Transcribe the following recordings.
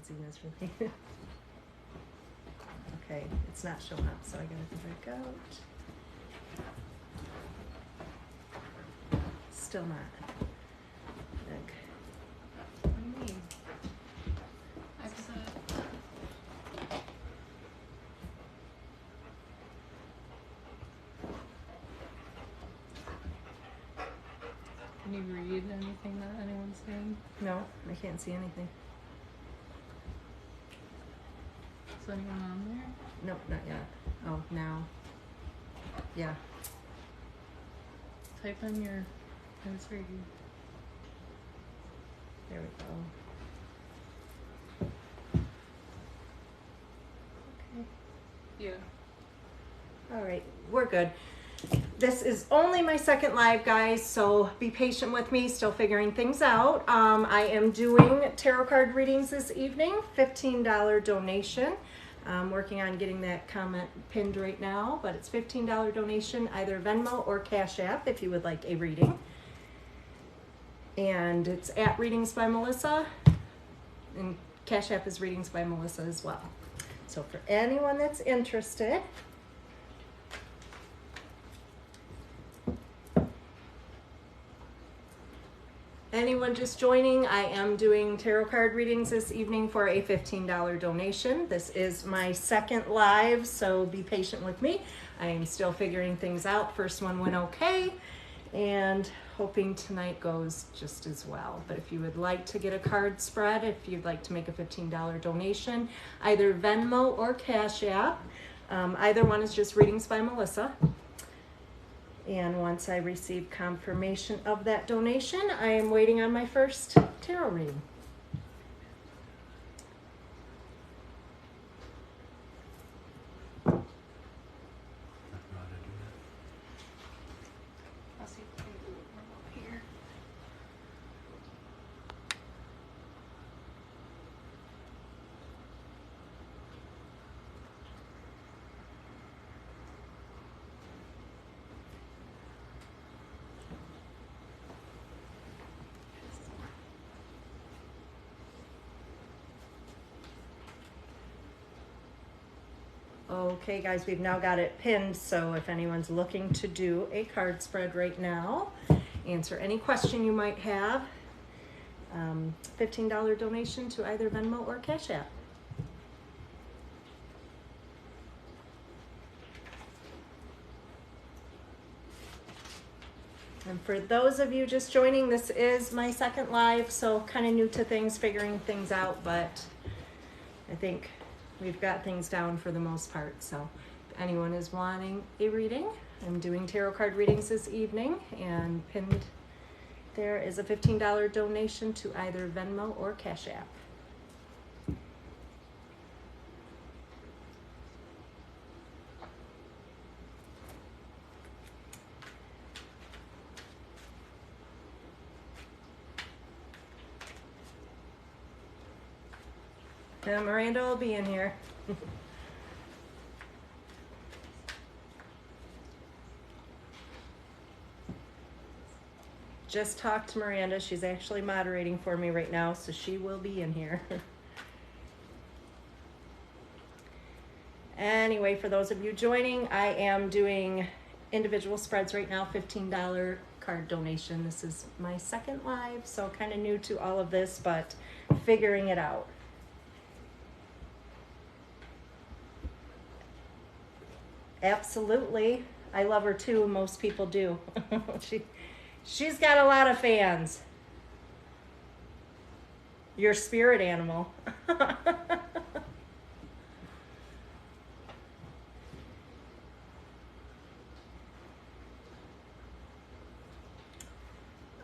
see this really. Okay, it's not showing up, so I gotta go back out. Still not. Okay. What do you mean? I've said. Can you read anything that anyone's saying? No, I can't see anything. Is anyone on there? Nope, not yet. Oh, now. Yeah. Type in your. It's right here. There we go. Okay. Yeah. All right, we're good. This is only my second live, guys, so be patient with me, still figuring things out. I am doing tarot card readings this evening, $15 donation. I'm working on getting that comment pinned right now, but it's $15 donation, either Venmo or Cash App if you would like a reading. And it's at Readings by Melissa, and Cash App is Readings by Melissa as well. So for anyone that's interested, anyone just joining, I am doing tarot card readings this evening for a $15 donation. This is my second live, so be patient with me. I am still figuring things out. First one went okay, and hoping tonight goes just as well. But if you would like to get a card spread, if you'd like to make a $15 donation, either Venmo or Cash App, either one is just Readings by Melissa. And once I receive confirmation of that donation, I am waiting on my first tarot reading. I'll see if I can do it from up here. Okay, guys, we've now got it pinned, so if anyone's looking to do a card spread right now, answer any question you might have, $15 donation to either Venmo or Cash App. And for those of you just joining, this is my second live, so kind of new to things, figuring things out, but I think we've got things down for the most part. So if anyone is wanting a reading, I'm doing tarot card readings this evening, and pinned there is a $15 donation to either Venmo or Cash App. And Miranda will be in here. Just talked to Miranda. She's actually moderating for me right now, so she will be in here. Anyway, for those of you joining, I am doing individual spreads right now, $15 card donation. This is my second live, so kind of new to all of this, but figuring it out. Absolutely. I love her too. Most people do. She's got a lot of fans. Your spirit animal.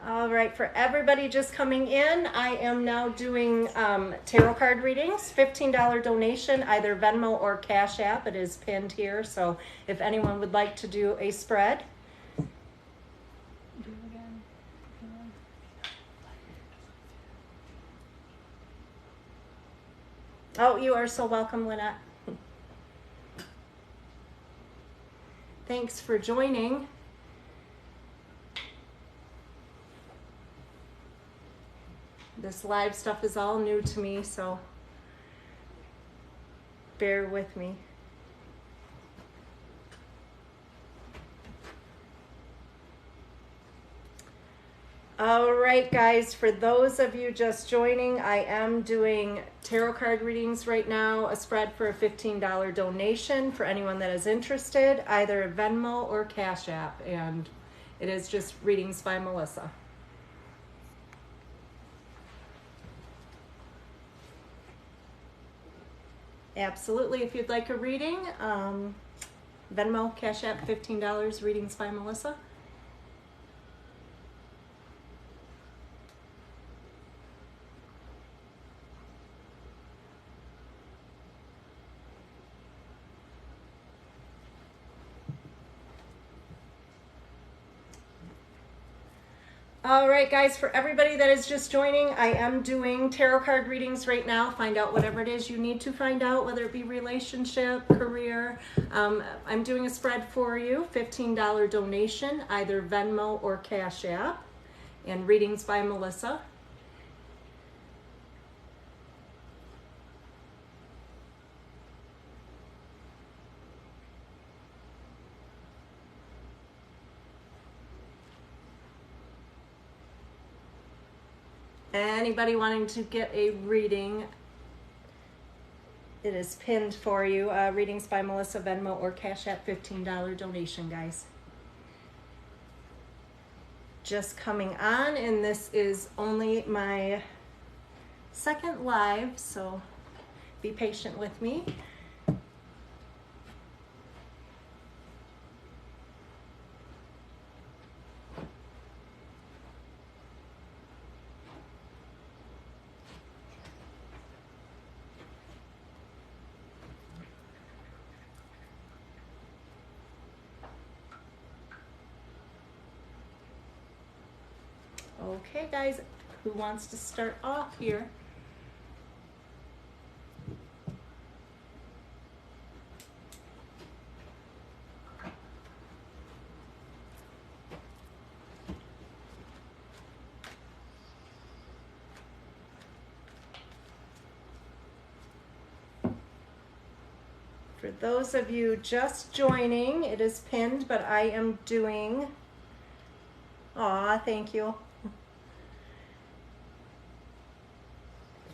All right, for everybody just coming in, I am now doing tarot card readings, $15 donation, either Venmo or Cash App. It is pinned here, so if anyone would like to do a spread. Do it again. Oh, you are so welcome, Lynette. Thanks for joining. This live stuff is all new to me, so bear with me. All right, guys, for those of you just joining, I am doing tarot card readings right now, a spread for a $15 donation for anyone that is interested, either Venmo or Cash App, and it is just readings by Melissa. Absolutely, if you'd like a reading, Venmo, Cash App, $15, readings by Melissa. All right, guys, for everybody that is just joining, I am doing tarot card readings right now. Find out whatever it is you need to find out, whether it be relationship, career. I'm doing a spread for you, $15 donation, either Venmo or Cash App, and readings by Melissa. Anybody wanting to get a reading, it is pinned for you. Readings by Melissa, Venmo or Cash App, $15 donation, guys. Just coming on, and this is only my second live, so be patient with me. Okay, guys, who wants to start off here? For those of you just joining, it is pinned, but I am doing, aw, thank you.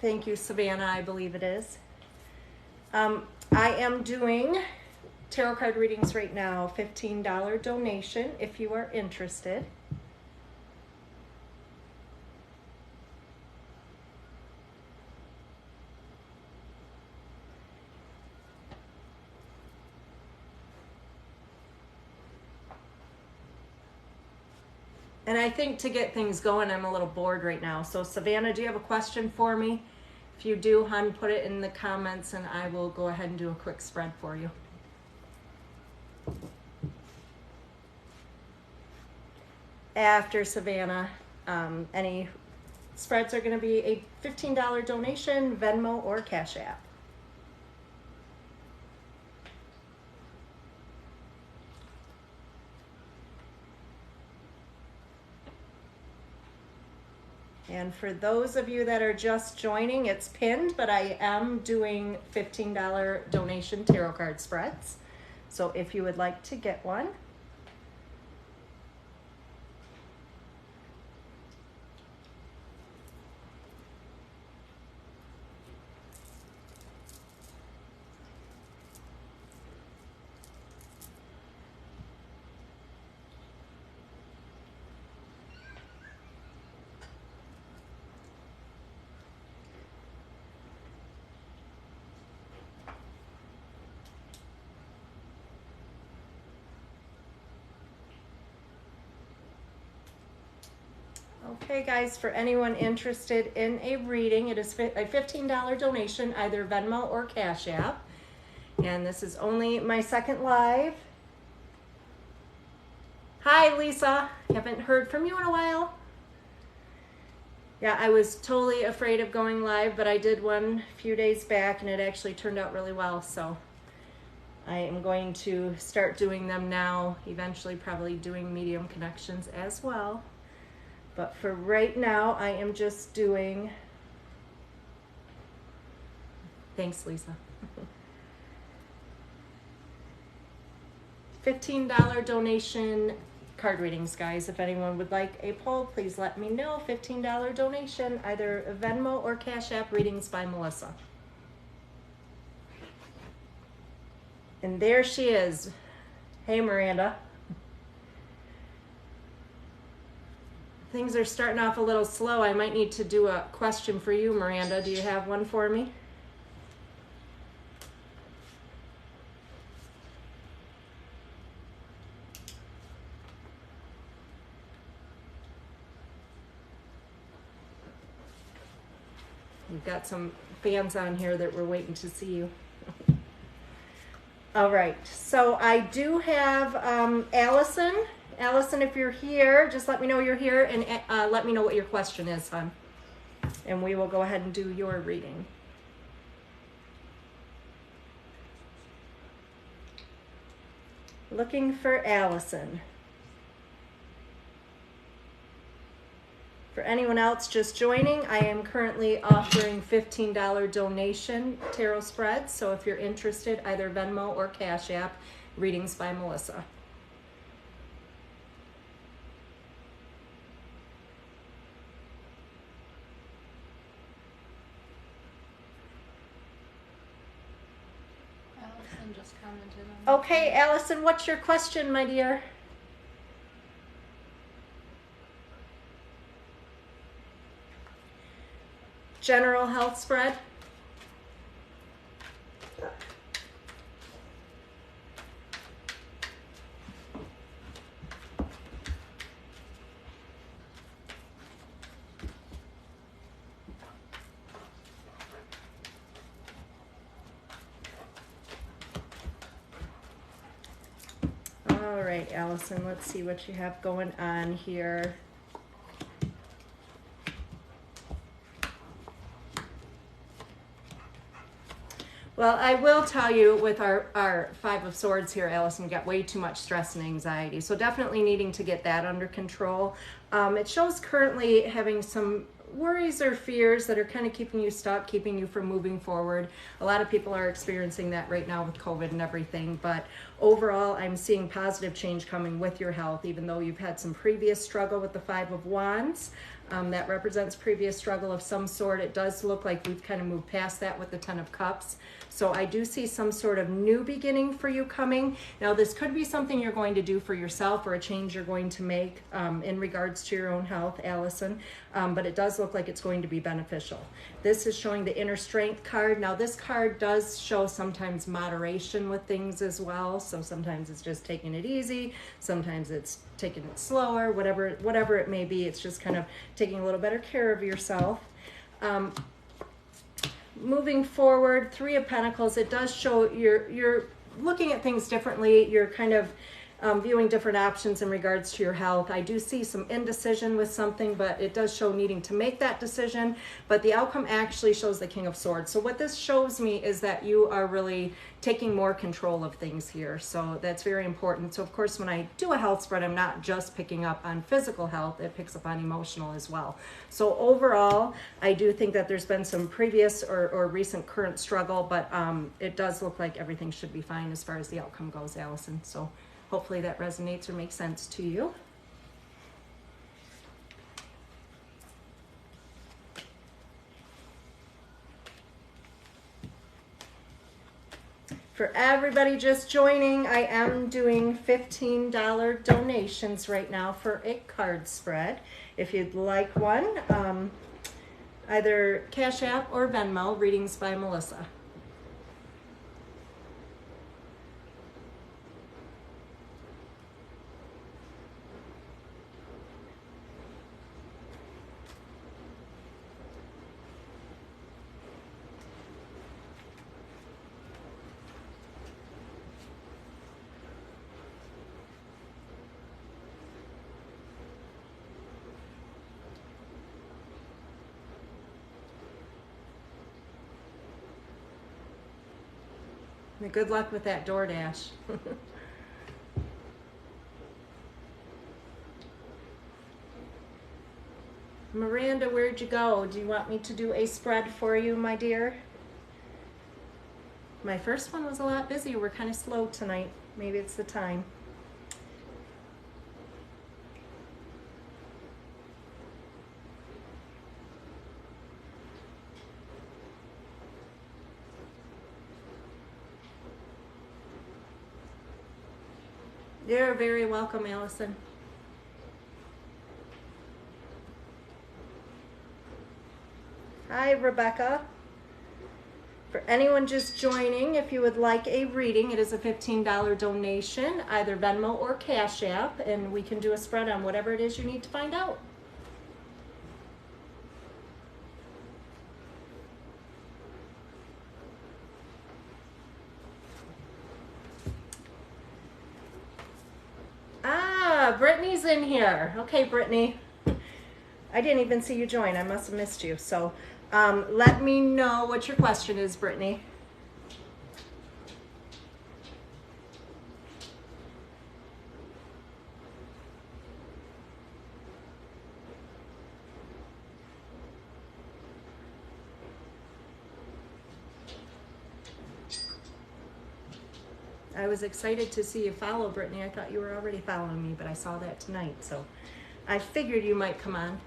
Thank you, Savannah, I believe it is. I am doing tarot card readings right now, $15 donation if you are interested. And I think to get things going, I'm a little bored right now. So Savannah, do you have a question for me? If you do, hon, put it in the comments and I will go ahead and do a quick spread for you. After Savannah, any spreads are gonna be a $15 donation, Venmo or Cash App. And for those of you that are just joining, it's pinned, but I am doing $15 donation tarot card spreads. So if you would like to get one, okay, guys, for anyone interested in a reading, it is a $15 donation, either Venmo or Cash App. And this is only my second live. Hi, Lisa. Haven't heard from you in a while. Yeah, I was totally afraid of going live, but I did one a few days back, and it actually turned out really well. So I am going to start doing them now, eventually probably doing medium connections as well. But for right now, I am just doing, thanks, Lisa. $15 donation card readings, guys. If anyone would like a poll, please let me know. $15 donation, either Venmo or Cash App, readings by Melissa. And there she is. Hey, Miranda. Things are starting off a little slow. I might need to do a question for you, Miranda. Do you have one for me? We've got some fans on here that we're waiting to see you. All right, so I do have Allison. Allison, if you're here, just let me know you're here and let me know what your question is, hon. And we will go ahead and do your reading. Looking for Allison. For anyone else just joining, I am currently offering $15 donation tarot spreads. So if you're interested, either Venmo or Cash App, readings by Melissa. Allison just commented on Okay, Allison, what's your question, my dear? General health spread. All right, Allison, let's see what you have going on here. Well, I will tell you with our Five of Swords here, Allison, we got way too much stress and anxiety. So definitely needing to get that under control. It shows currently having some worries or fears that are kind of keeping you stuck, keeping you from moving forward. A lot of people are experiencing that right now with COVID and everything, but overall I'm seeing positive change coming with your health, even though you've had some previous struggle with the Five of Wands. That represents previous struggle of some sort. It does look like we've kind of moved past that with the Ten of Cups. So I do see some sort of new beginning for you coming. Now this could be something you're going to do for yourself or a change you're going to make in regards to your own health, Allison. But it does look like it's going to be beneficial. This is showing the inner strength card. Now this card does show sometimes moderation with things as well. So sometimes it's just taking it easy. Sometimes it's taking it slower, whatever it may be. It's just kind of taking a little better care of yourself. Moving forward, Three of Pentacles, it does show you're looking at things differently. You're kind of viewing different options in regards to your health. I do see some indecision with something, but it does show needing to make that decision. But the outcome actually shows the King of Swords. So what this shows me is that you are really taking more control of things here. So that's very important. So of course, when I do a health spread, I'm not just picking up on physical health, it picks up on emotional as well. So overall, I do think that there's been some previous or recent current struggle, but it does look like everything should be fine as far as the outcome goes, Allison. So hopefully that resonates or makes sense to you. For everybody just joining, I am doing $15 donations right now for a card spread. If you'd like one, either Cash App or Venmo, readings by Melissa. Good luck with that DoorDash. Miranda, where'd you go? Do you want me to do a spread for you, my dear? My first one was a lot busier. We're kind of slow tonight. Maybe it's the time. You're very welcome, Allison. Hi, Rebecca. For anyone just joining, if you would like a reading, it is a $15 donation, either Venmo or Cash App, and we can do a spread on whatever it is you need to find out. Ah, Brittany's in here. Okay, Brittany. I didn't even see you join. I must have missed you. So let me know what your question is, Brittany. I was excited to see you follow, Brittany. I thought you were already following me, but I saw that tonight. So I figured you might come on.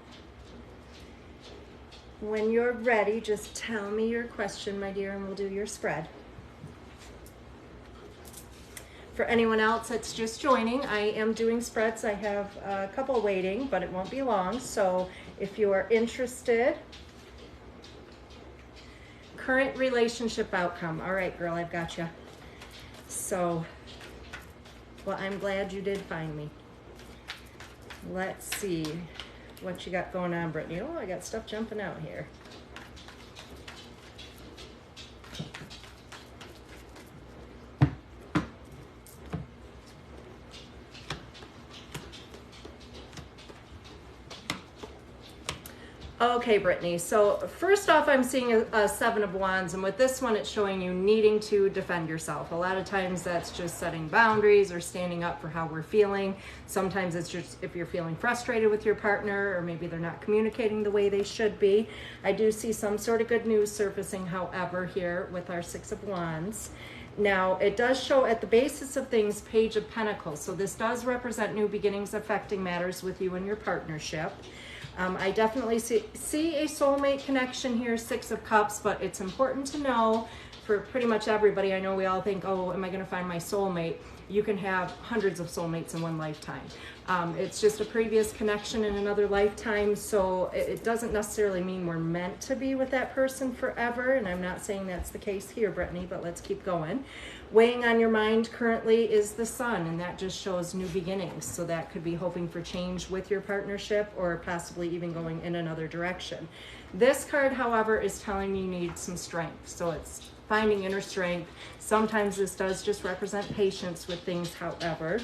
When you're ready, just tell me your question, my dear, and we'll do your spread. For anyone else that's just joining, I am doing spreads. I have a couple waiting, but it won't be long. So if you are interested, current relationship outcome. All right, girl, I've got you. So, well, I'm glad you did find me. Let's see what you got going on, Brittany. Oh, I got stuff jumping out here. Okay, Brittany, so first off, I'm seeing a Seven of Wands, and with this one, it's showing you needing to defend yourself. A lot of times that's just setting boundaries or standing up for how we're feeling. Sometimes it's just if you're feeling frustrated with your partner, or maybe they're not communicating the way they should be. I do see some sort of good news surfacing, however, here with our Six of Wands. Now, it does show at the basis of things, Page of Pentacles. So this does represent new beginnings affecting matters with you and your partnership. I definitely see a soulmate connection here, Six of Cups, but it's important to know for pretty much everybody. I know we all think, oh, am I going to find my soulmate? You can have hundreds of soulmates in one lifetime. It's just a previous connection in another lifetime, so it doesn't necessarily mean we're meant to be with that person forever, and I'm not saying that's the case here, Brittany, but let's keep going. Weighing on your mind currently is the Sun, and that just shows new beginnings, so that could be hoping for change with your partnership or possibly even going in another direction. This card, however, is telling you need some strength, so it's finding inner strength. Sometimes this does just represent patience with things, however.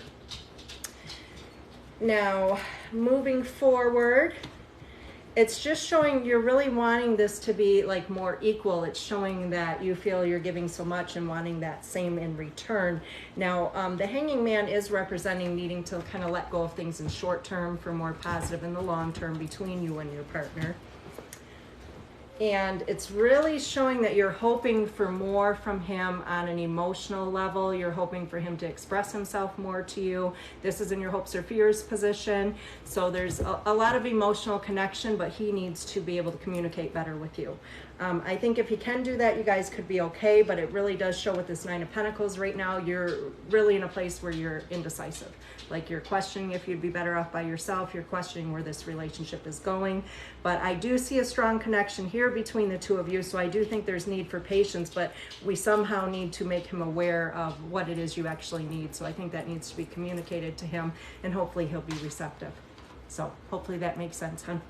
Now, moving forward, it's just showing you're really wanting this to be like more equal. It's showing that you feel you're giving so much and wanting that same in return. Now, the Hanging Man is representing needing to kind of let go of things in short term for more positive in the long term between you and your partner. And it's really showing that you're hoping for more from him on an emotional level. You're hoping for him to express himself more to you. This is in your hopes or fears position. So there's a lot of emotional connection, but he needs to be able to communicate better with you. I think if he can do that, you guys could be okay, but it really does show with this Nine of Pentacles right now, you're really in a place where you're indecisive. Like you're questioning if you'd be better off by yourself. You're questioning where this relationship is going. But I do see a strong connection here between the two of you. So I do think there's need for patience, but we somehow need to make him aware of what it is you actually need. So I think that needs to be communicated to him, and hopefully he'll be receptive. So hopefully that makes sense, hon.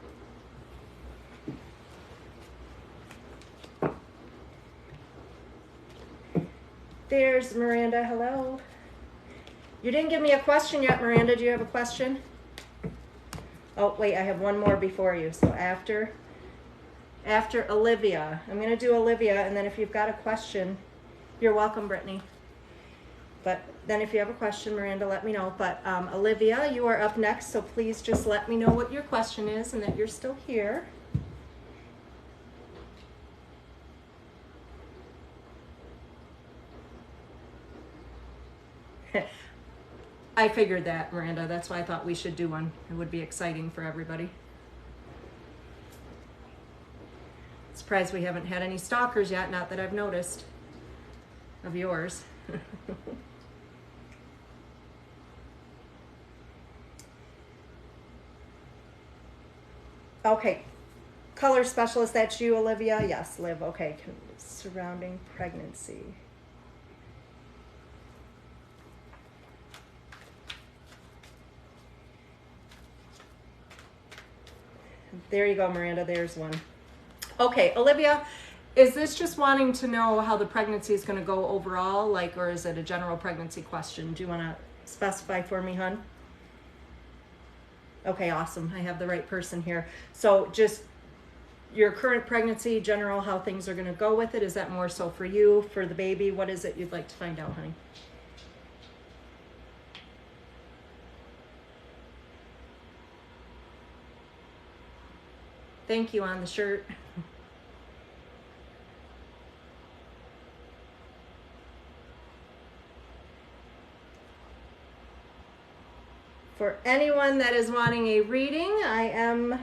There's Miranda. Hello. You didn't give me a question yet, Miranda. Do you have a question? Oh, wait, I have one more before you. So after Olivia, I'm going to do Olivia, and then if you've got a question, you're welcome, Brittany. But then if you have a question, Miranda, let me know. But Olivia, you are up next, so please just let me know what your question is and that you're still here. I figured that, Miranda. That's why I thought we should do one. It would be exciting for everybody. Surprised we haven't had any stalkers yet, not that I've noticed, of yours. Okay, color specialist, that's you, Olivia? Yes, Liv, okay. Surrounding pregnancy. There you go, Miranda, there's one. Okay, Olivia, is this just wanting to know how the pregnancy is going to go overall, like, or is it a general pregnancy question? Do you want to specify for me, hon? Okay, awesome. I have the right person here. So just your current pregnancy, general, how things are going to go with it. Is that more so for you, for the baby? What is it you'd like to find out, honey? Thank you on the shirt. For anyone that is wanting a reading, I am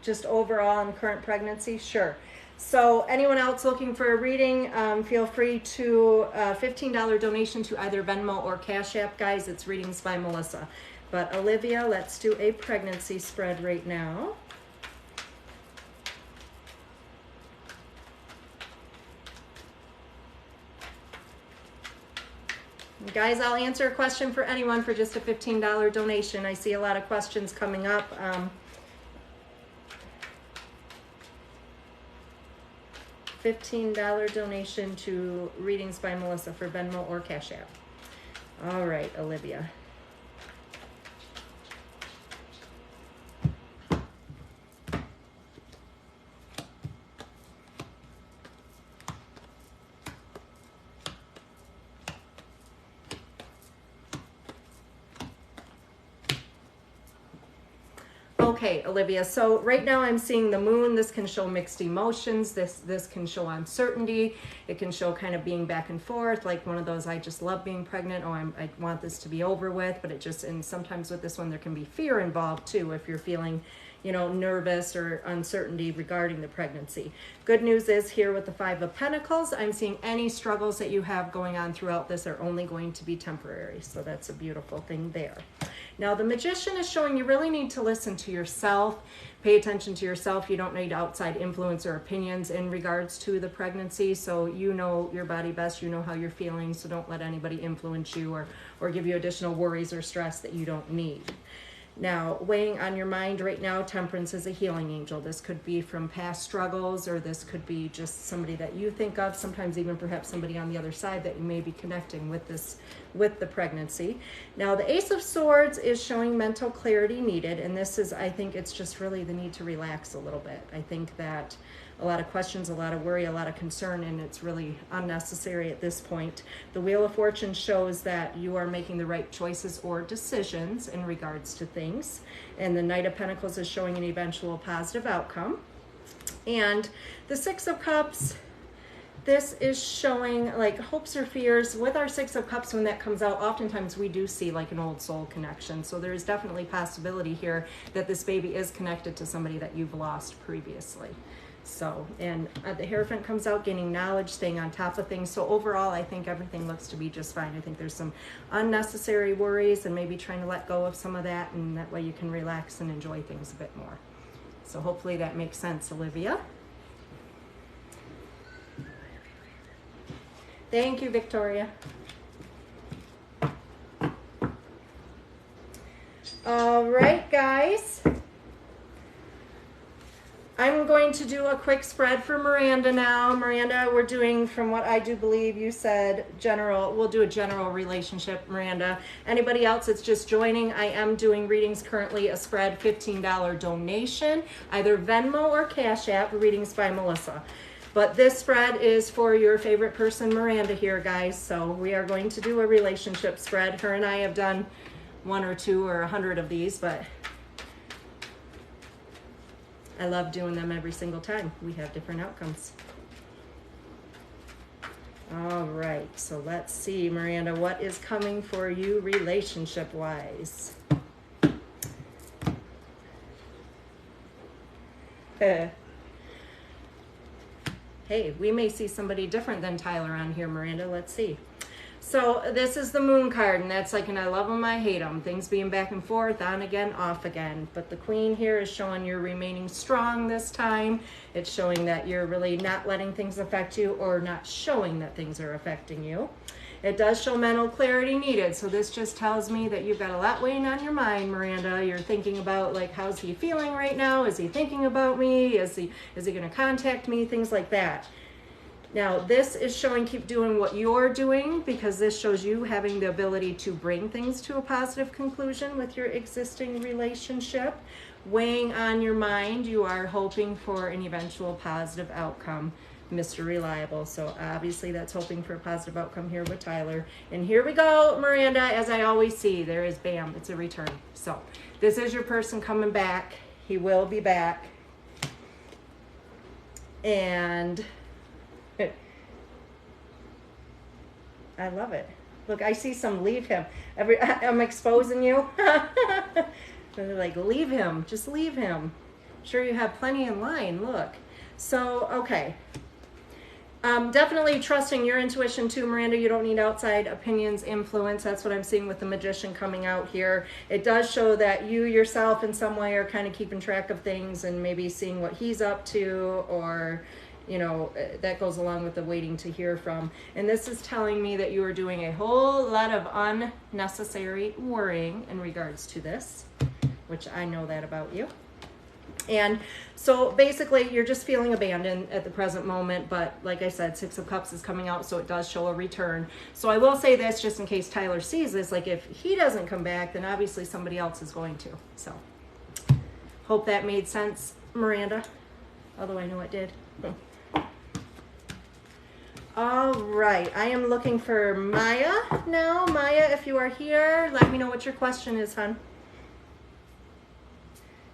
just overall on current pregnancy, sure. So anyone else looking for a reading, feel free to $15 donation to either Venmo or Cash App, guys. It's Readings by Melissa. But Olivia, let's do a pregnancy spread right now. Guys, I'll answer a question for anyone for just a $15 donation. I see a lot of questions coming up. $15 donation to Readings by Melissa for Venmo or Cash App. All right, Olivia. Okay, Olivia, so right now I'm seeing the moon. This can show mixed emotions. This can show uncertainty. It can show kind of being back and forth, like one of those, I just love being pregnant. Oh, I want this to be over with, but it just, and sometimes with this one, there can be fear involved too, if you're feeling, you know, nervous or uncertainty regarding the pregnancy. Good news is here with the Five of Pentacles, I'm seeing any struggles that you have going on throughout this are only going to be temporary. So that's a beautiful thing there. Now the Magician is showing you really need to listen to yourself, pay attention to yourself. You don't need outside influence or opinions in regards to the pregnancy. So you know your body best, you know how you're feeling, so don't let anybody influence you or give you additional worries or stress that you don't need. Now, weighing on your mind right now, Temperance is a healing angel. This could be from past struggles, or this could be just somebody that you think of, sometimes even perhaps somebody on the other side that you may be connecting with this, with the pregnancy. Now, the Ace of Swords is showing mental clarity needed, and this is, I think it's just really the need to relax a little bit. I think that a lot of questions, a lot of worry, a lot of concern, and it's really unnecessary at this point. The Wheel of Fortune shows that you are making the right choices or decisions in regards to things. And the Knight of Pentacles is showing an eventual positive outcome. And the Six of Cups, this is showing like hopes or fears. With our Six of Cups, when that comes out, oftentimes we do see like an old soul connection. So there is definitely possibility here that this baby is connected to somebody that you've lost previously. So, and the Hierophant comes out, gaining knowledge, staying on top of things. So overall, I think everything looks to be just fine. I think there's some unnecessary worries and maybe trying to let go of some of that, and that way you can relax and enjoy things a bit more. So hopefully that makes sense, Olivia. Thank you, Victoria. All right, guys. I'm going to do a quick spread for Miranda now. Miranda, we're doing, from what I do believe you said, general. We'll do a general relationship, Miranda. Anybody else that's just joining, I am doing readings currently, a spread, $15 donation, either Venmo or Cash App, Readings by Melissa. But this spread is for your favorite person, Miranda here, guys. So we are going to do a relationship spread. Her and I have done 1 or 2 or 100 of these, but I love doing them every single time. We have different outcomes. All right, so let's see, Miranda, what is coming for you relationship-wise? Hey, we may see somebody different than Tyler on here, Miranda. Let's see. So this is the Moon card, and that's like, and I love them, I hate them. Things being back and forth, on again, off again. But the Queen here is showing you're remaining strong this time. It's showing that you're really not letting things affect you, or not showing that things are affecting you. It does show mental clarity needed. So this just tells me that you've got a lot weighing on your mind, Miranda. You're thinking about, like, how's he feeling right now? Is he thinking about me? Is he going to contact me? Things like that. Now, this is showing keep doing what you're doing, because this shows you having the ability to bring things to a positive conclusion with your existing relationship. Weighing on your mind, you are hoping for an eventual positive outcome, Mr. Reliable. So obviously that's hoping for a positive outcome here with Tyler. And here we go, Miranda, as I always see, there is, bam, it's a return. So this is your person coming back. He will be back. And I love it. Look, I see some leave him. I'm exposing you. They're like, leave him. Just leave him. Sure, you have plenty in line. Look. So, okay. Definitely trusting your intuition too, Miranda. You don't need outside opinions, influence. That's what I'm seeing with the Magician coming out here. It does show that you yourself in some way are kind of keeping track of things and maybe seeing what he's up to, or you know, that goes along with the waiting to hear from. And this is telling me that you are doing a whole lot of unnecessary worrying in regards to this, which I know that about you. And so basically you're just feeling abandoned at the present moment, but like I said, Six of Cups is coming out, so it does show a return. So I will say this, just in case Tyler sees this, like if he doesn't come back, then obviously somebody else is going to. So hope that made sense, Miranda, although I know it did. All right, I am looking for Maya now. Maya, if you are here, let me know what your question is, hon.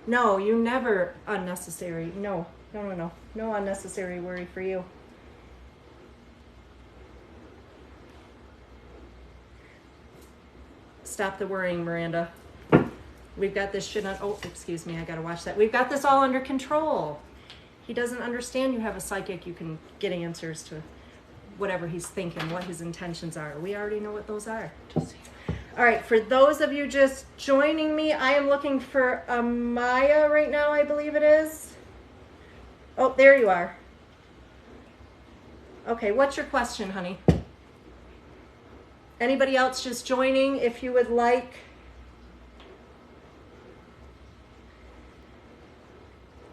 No, you never unnecessary. No unnecessary worry for you. Stop the worrying, Miranda. We've got this shit on, oh, excuse me, I gotta watch that. We've got this all under control. He doesn't understand you have a psychic. You can get answers to whatever he's thinking, what his intentions are. We already know what those are. All right, for those of you just joining me, I am looking for Maya right now, I believe it is. Oh, there you are. Okay, what's your question, honey? Anybody else just joining, if you would like?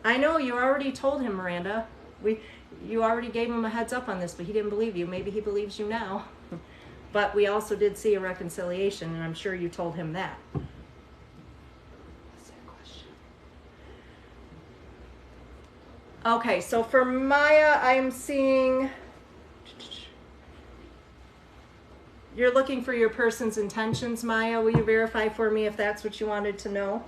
I know you already told him, Miranda. You already gave him a heads up on this, but he didn't believe you. Maybe he believes you now. But we also did see a reconciliation, and I'm sure you told him that. What's that question? Okay, so for Maya, I'm seeing you're looking for your person's intentions, Maya. Will you verify for me if that's what you wanted to know?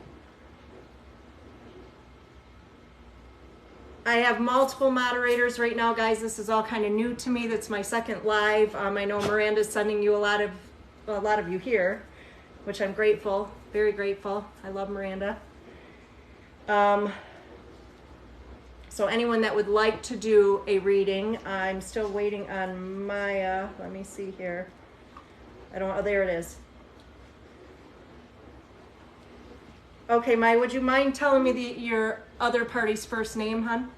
I have multiple moderators right now, guys. This is all kind of new to me. That's my second live. I know Miranda's sending you a lot of you here, which I'm grateful, very grateful. I love Miranda. So anyone that would like to do a reading, I'm still waiting on Maya. Let me see here. Oh, there it is. Okay, Maya, would you mind telling me your other party's first name, hon?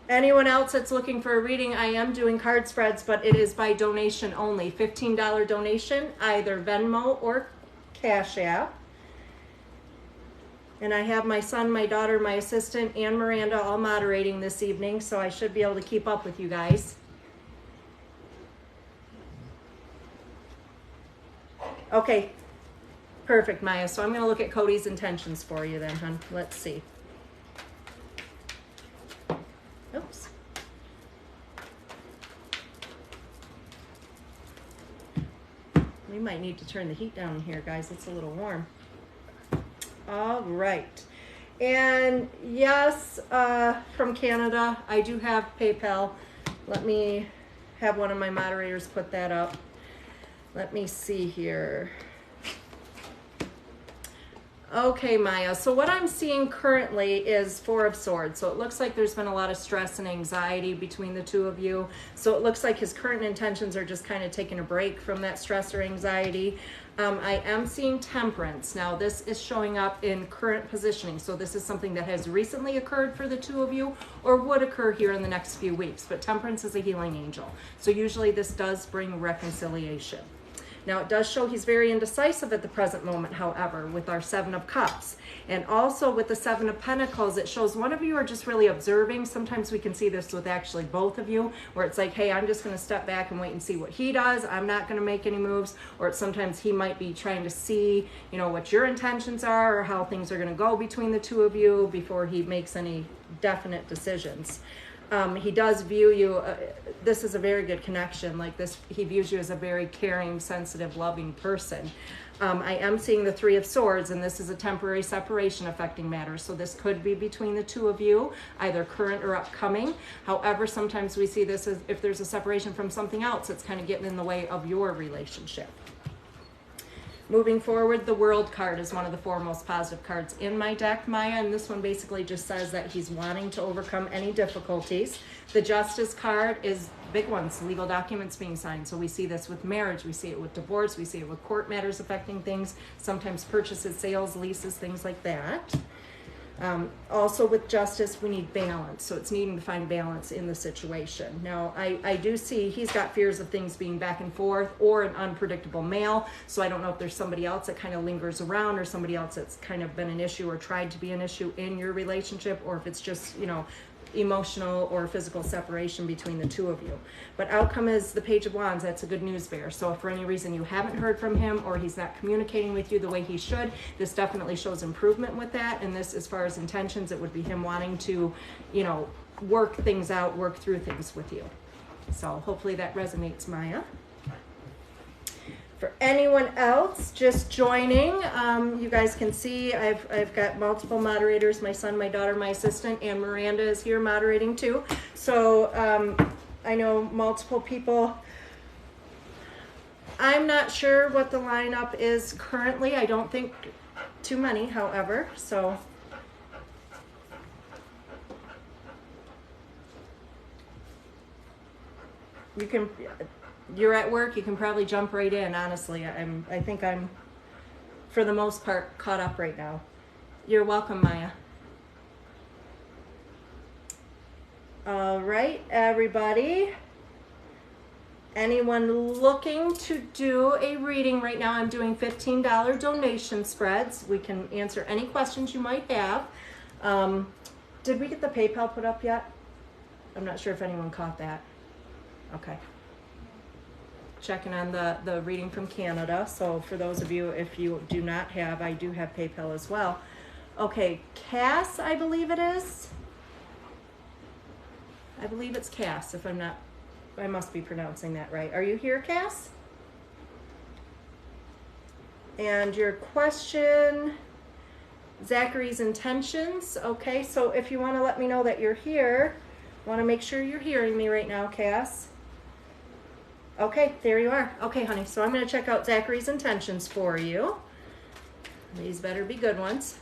Anyone else that's looking for a reading, I am doing card spreads, but it is by donation only. $15 donation, either Venmo or Cash App. And I have my son, my daughter, my assistant, and Miranda all moderating this evening, so I should be able to keep up with you guys. Okay. Perfect, Maya. So I'm going to look at Cody's intentions for you then, hon. Let's see. Oops. We might need to turn the heat down here, guys. It's a little warm. All right. And yes, from Canada, I do have PayPal. Let me have one of my moderators put that up. Let me see here. Okay, Maya, so what I'm seeing currently is Four of Swords. So it looks like there's been a lot of stress and anxiety between the two of you. So it looks like his current intentions are just kind of taking a break from that stress or anxiety. I am seeing Temperance. Now this is showing up in current positioning. So this is something that has recently occurred for the two of you or would occur here in the next few weeks. But Temperance is a healing angel. So usually this does bring reconciliation. Now it does show he's very indecisive at the present moment, however, with our Seven of Cups. And also with the Seven of Pentacles, it shows one of you are just really observing. Sometimes we can see this with actually both of you, where it's like, hey, I'm just going to step back and wait and see what he does. I'm not going to make any moves. Or it's sometimes he might be trying to see, you know, what your intentions are or how things are going to go between the two of you before he makes any definite decisions. He does view you, this is a very good connection, like this, he views you as a very caring, sensitive, loving person. I am seeing the Three of Swords, and this is a temporary separation affecting matters. So this could be between the two of you, either current or upcoming. However, sometimes we see this as if there's a separation from something else, it's kind of getting in the way of your relationship. Moving forward, the World card is one of the four most positive cards in my deck, Maya, and this one basically just says that he's wanting to overcome any difficulties. The Justice card is big ones, legal documents being signed. So we see this with marriage, we see it with divorce, we see it with court matters affecting things, sometimes purchases, sales, leases, things like that. Also with justice, we need balance. So it's needing to find balance in the situation. Now, I do see he's got fears of things being back and forth or an unpredictable mail. So I don't know if there's somebody else that kind of lingers around or somebody else that's kind of been an issue or tried to be an issue in your relationship, or if it's just, you know, emotional or physical separation between the two of you. But outcome is the Page of Wands. That's a good news bear. So if for any reason you haven't heard from him or he's not communicating with you the way he should, this definitely shows improvement with that. And this, as far as intentions, it would be him wanting to, you know, work things out, work through things with you. So hopefully that resonates, Maya. For anyone else just joining, you guys can see I've got multiple moderators, my son, my daughter, my assistant, and Miranda is here moderating too. So I know multiple people. I'm not sure what the lineup is currently. I don't think too many, however, so. You can, you're at work, you can probably jump right in, honestly. I think I'm, for the most part, caught up right now. You're welcome, Maya. All right, everybody. Anyone looking to do a reading right now, I'm doing $15 donation spreads. We can answer any questions you might have. Did we get the PayPal put up yet? I'm not sure if anyone caught that. Okay. Checking on the reading from Canada. So for those of you, if you do not have, I do have PayPal as well. Okay, Cass, I believe it is. I believe it's Cass, if I'm not, I must be pronouncing that right. Are you here, Cass? And your question, Zachary's intentions. Okay, so if you want to let me know that you're here, I want to make sure you're hearing me right now, Cass. Okay, there you are. Okay, honey, so I'm going to check out Zachary's intentions for you. These better be good ones.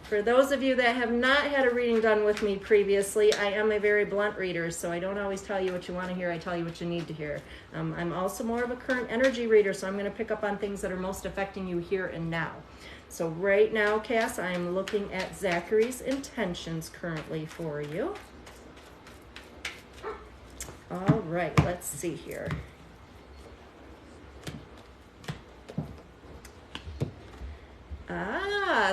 For those of you that have not had a reading done with me previously, I am a very blunt reader, so I don't always tell you what you want to hear. I tell you what you need to hear. I'm also more of a current energy reader, so I'm going to pick up on things that are most affecting you here and now. So right now, Cass, I am looking at Zachary's intentions currently for you. All right, let's see here.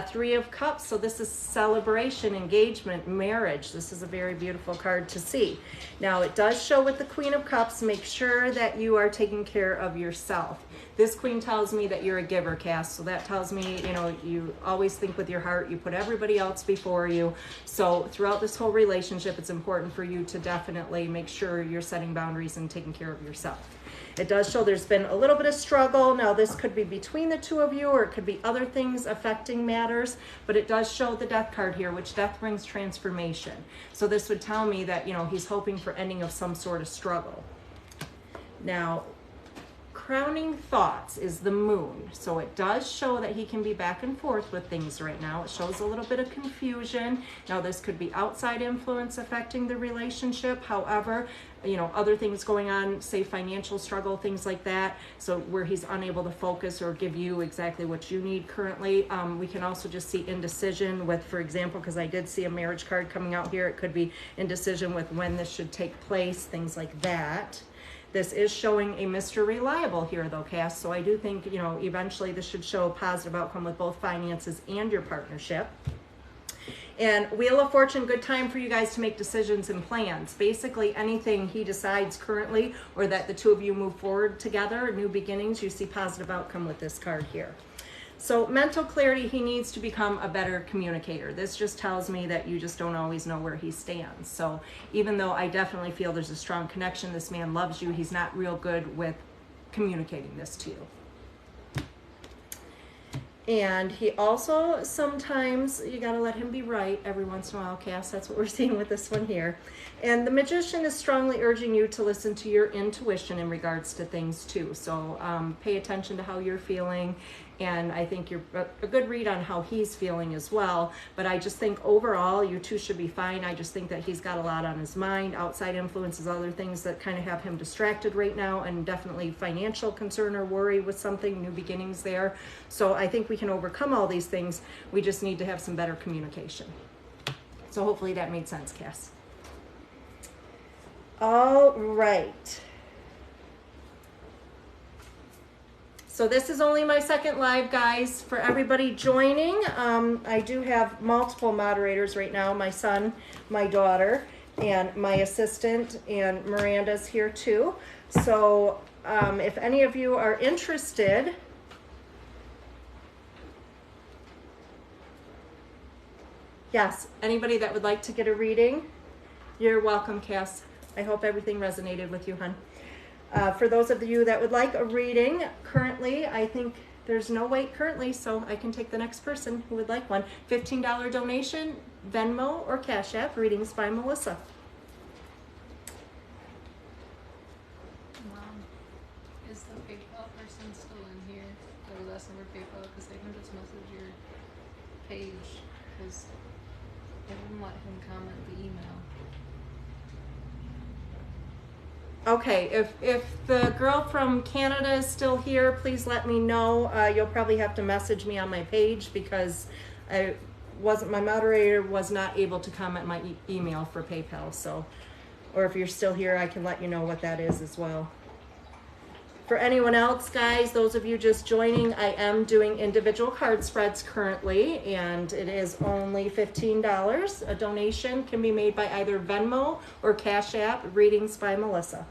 Three of Cups. So this is celebration, engagement, marriage. This is a very beautiful card to see. Now it does show with the Queen of Cups, make sure that you are taking care of yourself. This Queen tells me that you're a giver, Cass. So that tells me, you know, you always think with your heart, you put everybody else before you. So throughout this whole relationship, it's important for you to definitely make sure you're setting boundaries and taking care of yourself. It does show there's been a little bit of struggle. Now this could be between the two of you, or it could be other things affecting matters, but it does show the Death card here, which Death brings transformation. So this would tell me that, you know, he's hoping for ending of some sort of struggle. Now, crowning thoughts is the Moon. So it does show that he can be back and forth with things right now. It shows a little bit of confusion. Now this could be outside influence affecting the relationship. However, you know, other things going on, say financial struggle, things like that. So where he's unable to focus or give you exactly what you need currently. We can also just see indecision with, for example, because I did see a marriage card coming out here. It could be indecision with when this should take place, things like that. This is showing a Mr. Reliable here though, Cass. So I do think, you know, eventually this should show a positive outcome with both finances and your partnership. And Wheel of Fortune, good time for you guys to make decisions and plans. Basically anything he decides currently, or that the two of you move forward together, new beginnings, you see positive outcome with this card here. So mental clarity, he needs to become a better communicator. This just tells me that you just don't always know where he stands. So even though I definitely feel there's a strong connection, this man loves you, he's not real good with communicating this to you. And he also sometimes, you got to let him be right every once in a while, Cass. That's what we're seeing with this one here. And the Magician is strongly urging you to listen to your intuition in regards to things too. So pay attention to how you're feeling. And I think you're a good read on how he's feeling as well. But I just think overall, you two should be fine. I just think that he's got a lot on his mind. Outside influences, other things that kind of have him distracted right now, and definitely financial concern or worry with something, new beginnings there. So I think we can overcome all these things. We just need to have some better communication. So hopefully that made sense, Cass. All right. So this is only my second live, guys. For everybody joining, I do have multiple moderators right now. My son, my daughter, and my assistant, and Miranda's here too. So if any of you are interested, yes, anybody that would like to get a reading, you're welcome, Cass. I hope everything resonated with you, hon. For those of you that would like a reading, currently, I think there's no wait currently, so I can take the next person who would like one. $15 donation, Venmo or Cash App, readings by Melissa. Mom, is the PayPal person still in here? I was asking for PayPal because they can just message your page, because they wouldn't let him comment the email. Okay, if the girl from Canada is still here, please let me know. You'll probably have to message me on my page because my moderator was not able to comment my email for PayPal. So, or if you're still here, I can let you know what that is as well. For anyone else, guys, those of you just joining, I am doing individual card spreads currently, and it is only $15. A donation can be made by either Venmo or Cash App, readings by Melissa.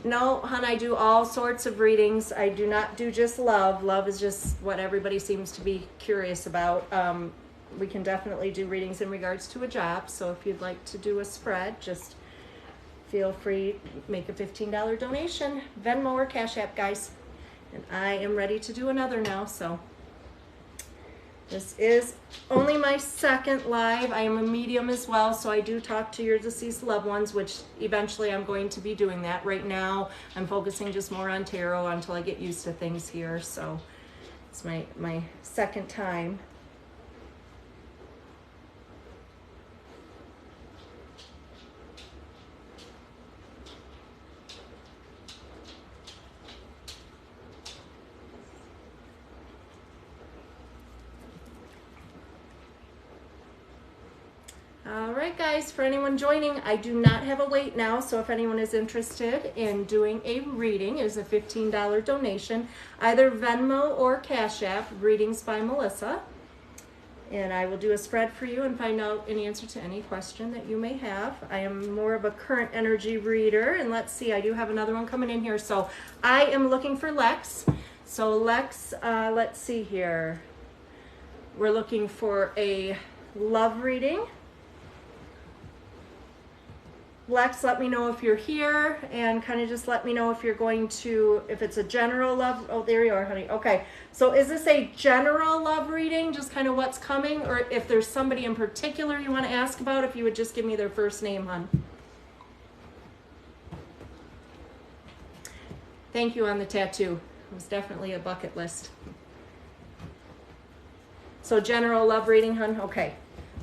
No, hon, I do all sorts of readings. I do not do just love. Love is just what everybody seems to be curious about. We can definitely do readings in regards to a job, so if you'd like to do a spread, just feel free, make a $15 donation, Venmo or Cash App, guys. And I am ready to do another now, so. This is only my second live. I am a medium as well, so I do talk to your deceased loved ones, which eventually I'm going to be doing that. Right now, I'm focusing just more on tarot until I get used to things here, so it's my second time. All right, guys, for anyone joining, I do not have a wait now, so if anyone is interested in doing a reading, it is a $15 donation, either Venmo or Cash App, readings by Melissa. And I will do a spread for you and find out an answer to any question that you may have. I am more of a current energy reader, and let's see, I do have another one coming in here. So I am looking for Lex. So Lex, let's see here. We're looking for a love reading. Lex, let me know if you're here, and kind of just let me know if you're going to, if it's a general love. Oh, there you are, honey. Okay. So is this a general love reading, just kind of what's coming, or if there's somebody in particular you want to ask about, if you would just give me their first name, hon. Thank you on the tattoo. It was definitely a bucket list. So general love reading, hon? Okay.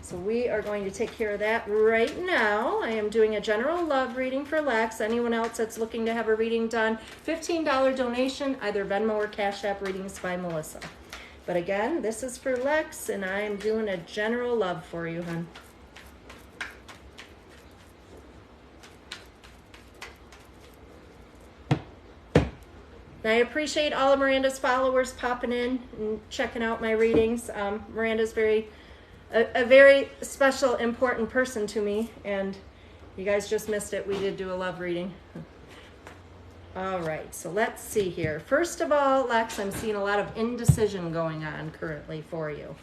So we are going to take care of that right now. I am doing a general love reading for Lex. Anyone else that's looking to have a reading done, $15 donation, either Venmo or Cash App, readings by Melissa. But again, this is for Lex, and I am doing a general love for you, hon. And I appreciate all of Miranda's followers popping in and checking out my readings. Miranda's a very special, important person to me, and you guys just missed it. We did do a love reading. All right, so let's see here. First of all, Lex, I'm seeing a lot of indecision going on currently for you.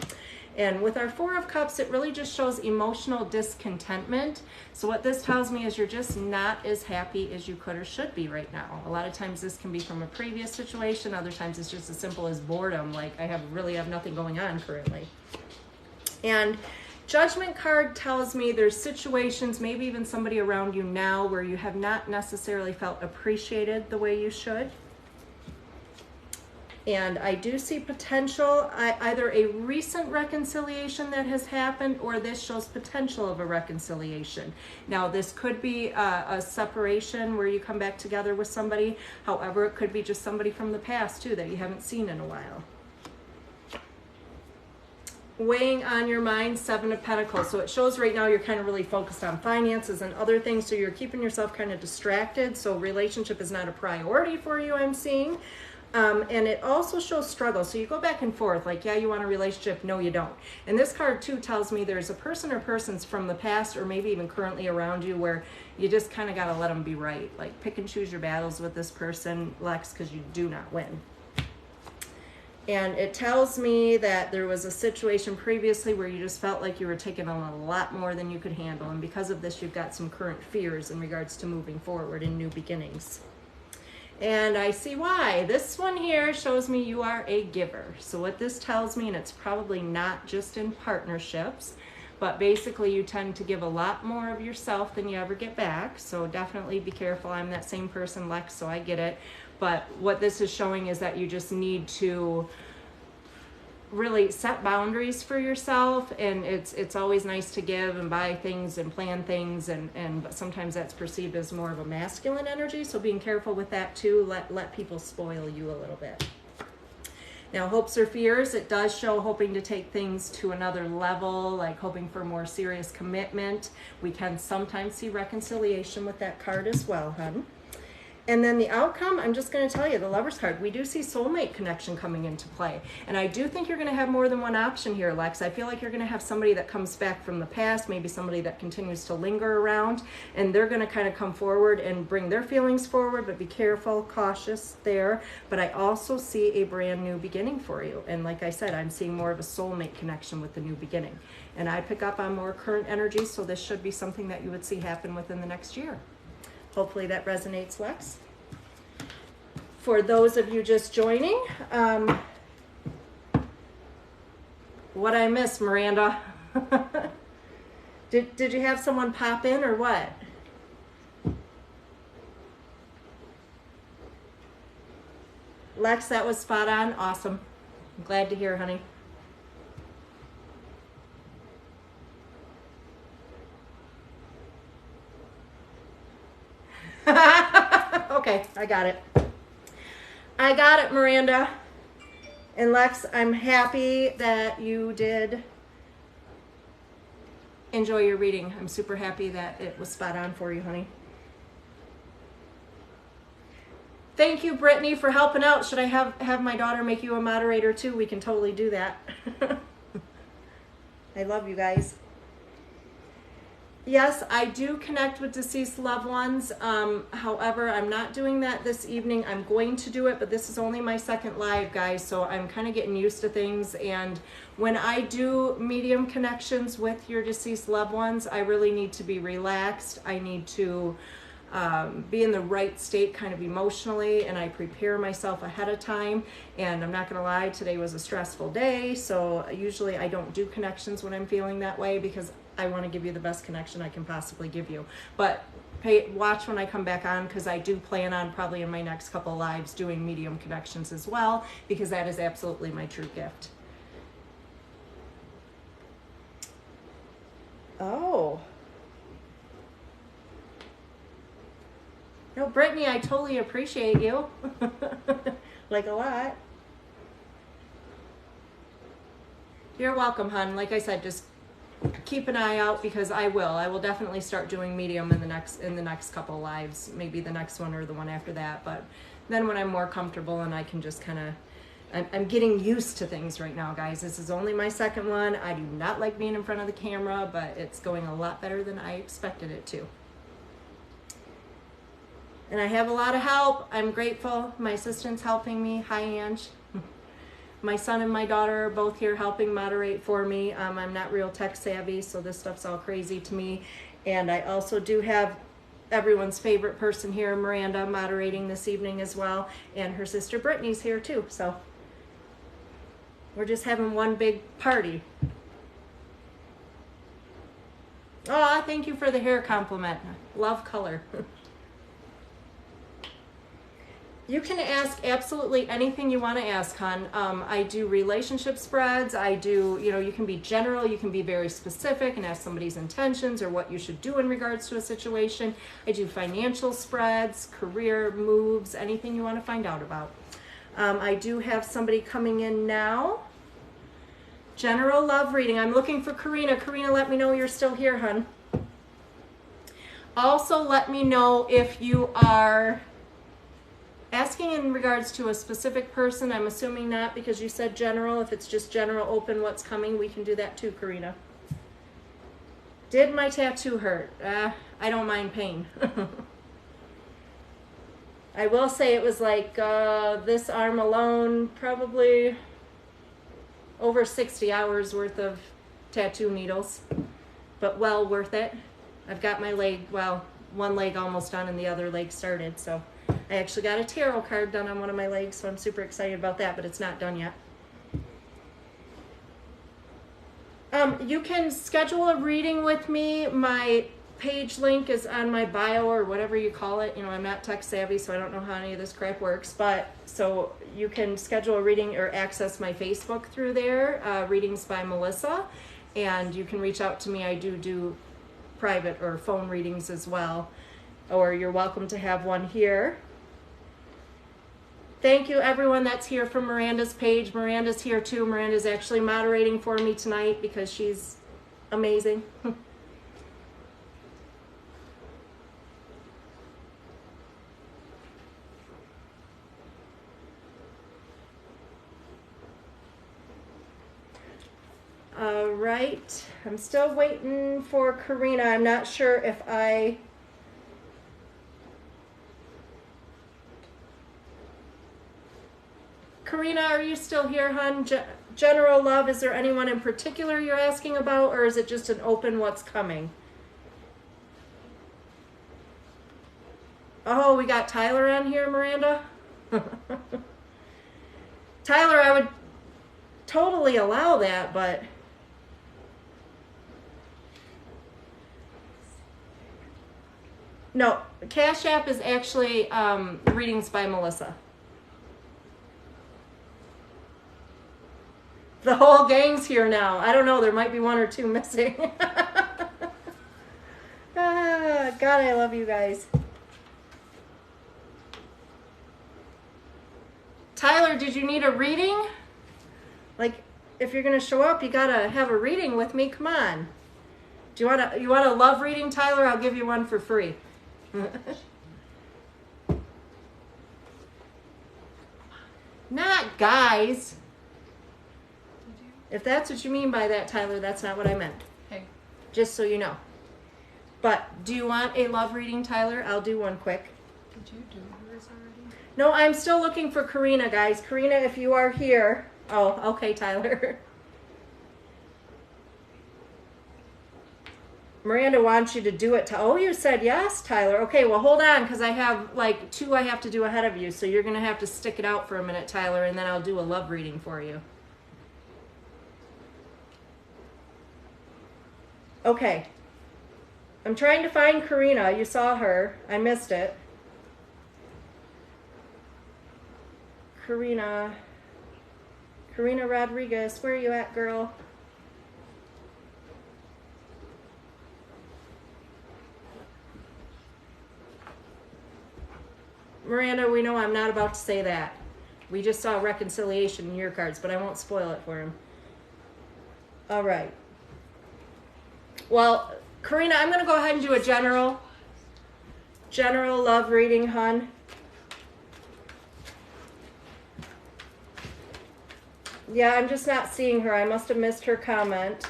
And with our Four of Cups, it really just shows emotional discontentment. So what this tells me is you're just not as happy as you could or should be right now. A lot of times this can be from a previous situation. Other times it's just as simple as boredom, like I really have nothing going on currently. And Judgment card tells me there's situations, maybe even somebody around you now, where you have not necessarily felt appreciated the way you should. And I do see potential, either a recent reconciliation that has happened, or this shows potential of a reconciliation. Now, this could be a separation where you come back together with somebody. However, it could be just somebody from the past too that you haven't seen in a while. Weighing on your mind, Seven of Pentacles. So it shows right now you're kind of really focused on finances and other things, so you're keeping yourself kind of distracted. So relationship is not a priority for you, I'm seeing. And it also shows struggle. So you go back and forth, like, yeah, you want a relationship, no, you don't. And this card too tells me there's a person or persons from the past, or maybe even currently around you, where you just kind of got to let them be right. Like, pick and choose your battles with this person, Lex, because you do not win. And it tells me that there was a situation previously where you just felt like you were taking on a lot more than you could handle. And because of this, you've got some current fears in regards to moving forward in new beginnings. And I see why. This one here shows me you are a giver. So what this tells me, and it's probably not just in partnerships, but basically you tend to give a lot more of yourself than you ever get back. So definitely be careful. I'm that same person, Lex, so I get it. But what this is showing is that you just need to really set boundaries for yourself, and it's always nice to give and buy things and plan things, but sometimes that's perceived as more of a masculine energy, so being careful with that too. Let people spoil you a little bit. Now, hopes or fears, it does show hoping to take things to another level, like hoping for more serious commitment. We can sometimes see reconciliation with that card as well, hun. And then the outcome, I'm just going to tell you, the Lover's card, we do see soulmate connection coming into play. And I do think you're going to have more than one option here, Lex. I feel like you're going to have somebody that comes back from the past, maybe somebody that continues to linger around, and they're going to kind of come forward and bring their feelings forward, but be careful, cautious there. But I also see a brand new beginning for you. And like I said, I'm seeing more of a soulmate connection with the new beginning. And I pick up on more current energy, so this should be something that you would see happen within the next year. Hopefully that resonates, Lex. For those of you just joining, what I missed, Miranda? Did you have someone pop in or what? Lex, that was spot on. Awesome. I'm glad to hear, honey. Okay, I got it. I got it, Miranda. And Lex, I'm happy that you did enjoy your reading. I'm super happy that it was spot on for you, honey. Thank you, Brittany, for helping out. Should I have my daughter make you a moderator too? We can totally do that. I love you guys. Yes, I do connect with deceased loved ones. However, I'm not doing that this evening. I'm going to do it, but this is only my second live, guys, so I'm kind of getting used to things. And when I do medium connections with your deceased loved ones, I really need to be relaxed. I need to be in the right state kind of emotionally, and I prepare myself ahead of time. And I'm not gonna lie, today was a stressful day, so usually I don't do connections when I'm feeling that way because I want to give you the best connection I can possibly give you. But watch when I come back on, because I do plan on probably in my next couple lives doing medium connections as well, because that is absolutely my true gift. Oh. No, Brittany, I totally appreciate you. Like a lot. You're welcome, hon. Like I said, just keep an eye out, because I will definitely start doing medium in the next couple lives, maybe the next one or the one after that. But then when I'm more comfortable and I can just kind of, I'm getting used to things right now, guys. This is only my second one. I do not like being in front of the camera, but it's going a lot better than I expected it to. And I have a lot of help. I'm grateful. My assistant's helping me. Hi, Ange. My son and my daughter are both here helping moderate for me. I'm not real tech savvy, so this stuff's all crazy to me. And I also do have everyone's favorite person here, Miranda, moderating this evening as well. And her sister Brittany's here too. So we're just having one big party. Oh, thank you for the hair compliment. Love color. You can ask absolutely anything you want to ask, hon. I do relationship spreads. I do, you can be general, you can be very specific and ask somebody's intentions or what you should do in regards to a situation. I do financial spreads, career moves, anything you want to find out about. I do have somebody coming in now. General love reading. I'm looking for Karina. Karina, let me know you're still here, hon. Also, let me know if you are asking in regards to a specific person. I'm assuming not, because you said general. If it's just general open what's coming, we can do that too, Karina. Did my tattoo hurt? I don't mind pain. I will say it was like this arm alone, probably over 60 hours worth of tattoo needles, but well worth it. I've got my leg, well, one leg almost done and the other leg started, so I actually got a tarot card done on one of my legs, so I'm super excited about that, but it's not done yet. You can schedule a reading with me. My page link is on my bio or whatever you call it. I'm not tech savvy, so I don't know how any of this crap works, but so you can schedule a reading or access my Facebook through there, Readings by Melissa, and you can reach out to me. I do private or phone readings as well, or you're welcome to have one here. Thank you, everyone that's here from Miranda's page. Miranda's here too. Miranda's actually moderating for me tonight because she's amazing. All right, I'm still waiting for Karina. I'm not sure if Karina, are you still here, hon? General love, is there anyone in particular you're asking about, or is it just an open what's coming? Oh, we got Tyler on here, Miranda? Tyler, I would totally allow that, but no, Cash App is actually Readings by Melissa. The whole gang's here now. I don't know, there might be one or two missing. God, I love you guys. Tyler, did you need a reading? Like, if you're gonna show up, you gotta have a reading with me. Come on. Do you want a love reading, Tyler? I'll give you one for free. Not guys. If that's what you mean by that, Tyler, that's not what I meant. Hey. Just so you know. But do you want a love reading, Tyler? I'll do one quick. Did you do hers already? No, I'm still looking for Karina, guys. Karina, if you are here. Oh, okay, Tyler. Miranda wants you to do it. Oh, you said yes, Tyler. Okay, well, hold on, because I have like 2 I have to do ahead of you. So you're going to have to stick it out for a minute, Tyler, and then I'll do a love reading for you. Okay. I'm trying to find Karina. You saw her. I missed it. Karina Rodriguez, where are you at, girl? Miranda, we know I'm not about to say that. We just saw reconciliation in your cards, but I won't spoil it for him. All right. Well, Karina, I'm going to go ahead and do a general love reading, hon. Yeah, I'm just not seeing her. I must have missed her comment.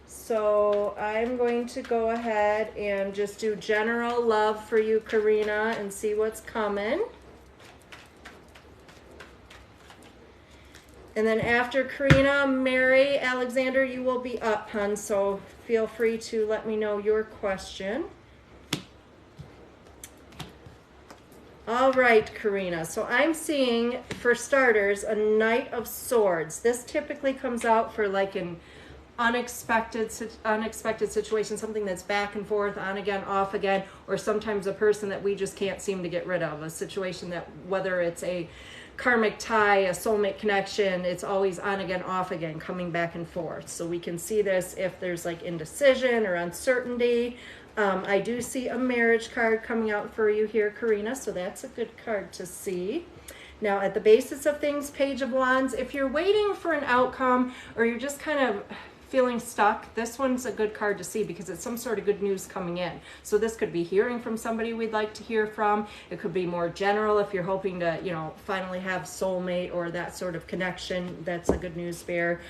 So I'm going to go ahead and just do general love for you, Karina, and see what's coming. And then after Karina, Mary Alexander, you will be up, hon. So feel free to let me know your question. All right, Karina. So I'm seeing, for starters, a Knight of Swords. This typically comes out for like an unexpected situation, something that's back and forth, on again, off again, or sometimes a person that we just can't seem to get rid of. A situation that, whether it's a karmic tie, a soulmate connection, it's always on again, off again, coming back and forth. So we can see this if there's like indecision or uncertainty. I do see a marriage card coming out for you here, Karina, so that's a good card to see. Now, at the basis of things, Page of Wands, if you're waiting for an outcome or you're just kind of feeling stuck, this one's a good card to see because it's some sort of good news coming in. So this could be hearing from somebody we'd like to hear from. It could be more general if you're hoping to, you know, finally have soulmate or that sort of connection. That's a good news bear.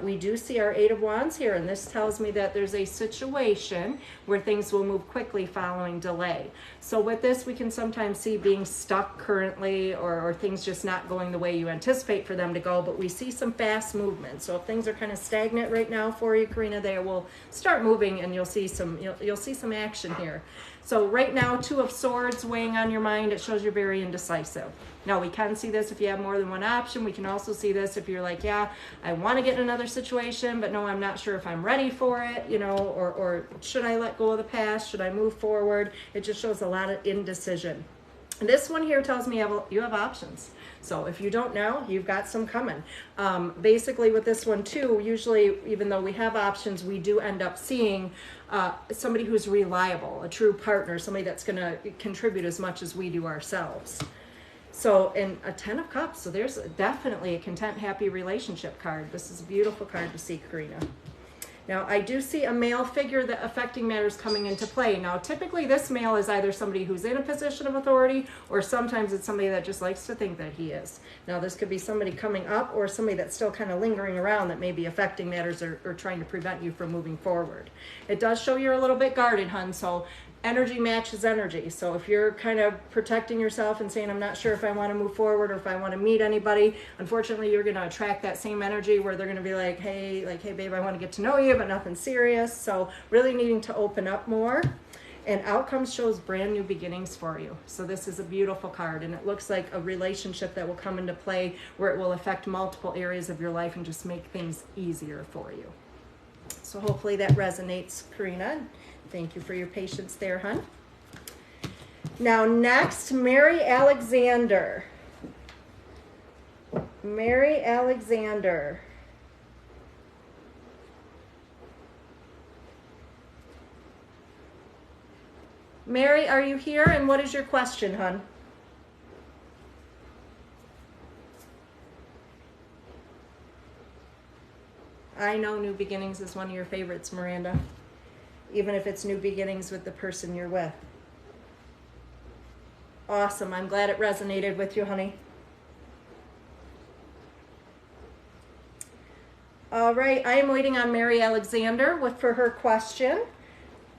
We do see our Eight of Wands here, and this tells me that there's a situation where things will move quickly following delay. So with this, we can sometimes see being stuck currently or things just not going the way you anticipate for them to go, but we see some fast movement. So if things are kind of stagnant right now for you, Karina, they will start moving and you'll see some action here. So right now, Two of Swords weighing on your mind, it shows you're very indecisive. Now we can see this if you have more than one option. We can also see this if you're like, yeah, I want to get in another situation, but no, I'm not sure if I'm ready for it, you know, or should I let go of the past? Should I move forward? It just shows a lot of indecision. And this one here tells me you have options. So if you don't know, you've got some coming. Basically with this one too, usually even though we have options, we do end up seeing somebody who's reliable, a true partner, somebody that's going to contribute as much as we do ourselves. So, and a 10 of Cups, so there's definitely a content, happy relationship card. This is a beautiful card to see, Karina. Now, I do see a male figure that affecting matters coming into play. Now, typically this male is either somebody who's in a position of authority, or sometimes it's somebody that just likes to think that he is. Now, this could be somebody coming up or somebody that's still kind of lingering around that may be affecting matters or trying to prevent you from moving forward. It does show you're a little bit guarded, hun, so energy matches energy. So if you're kind of protecting yourself and saying, I'm not sure if I want to move forward or if I want to meet anybody, unfortunately, you're going to attract that same energy where they're going to be like, hey, babe, I want to get to know you, but nothing serious. So really needing to open up more. And Outcomes shows brand new beginnings for you. So this is a beautiful card, and it looks like a relationship that will come into play where it will affect multiple areas of your life and just make things easier for you. So hopefully that resonates, Karina. Thank you for your patience there, hon. Now next, Mary Alexander. Mary Alexander. Mary, are you here? And what is your question, hon? I know new beginnings is one of your favorites, Miranda. Even if it's new beginnings with the person you're with. Awesome. I'm glad it resonated with you, honey. All right. I am waiting on Mary Alexander for her question.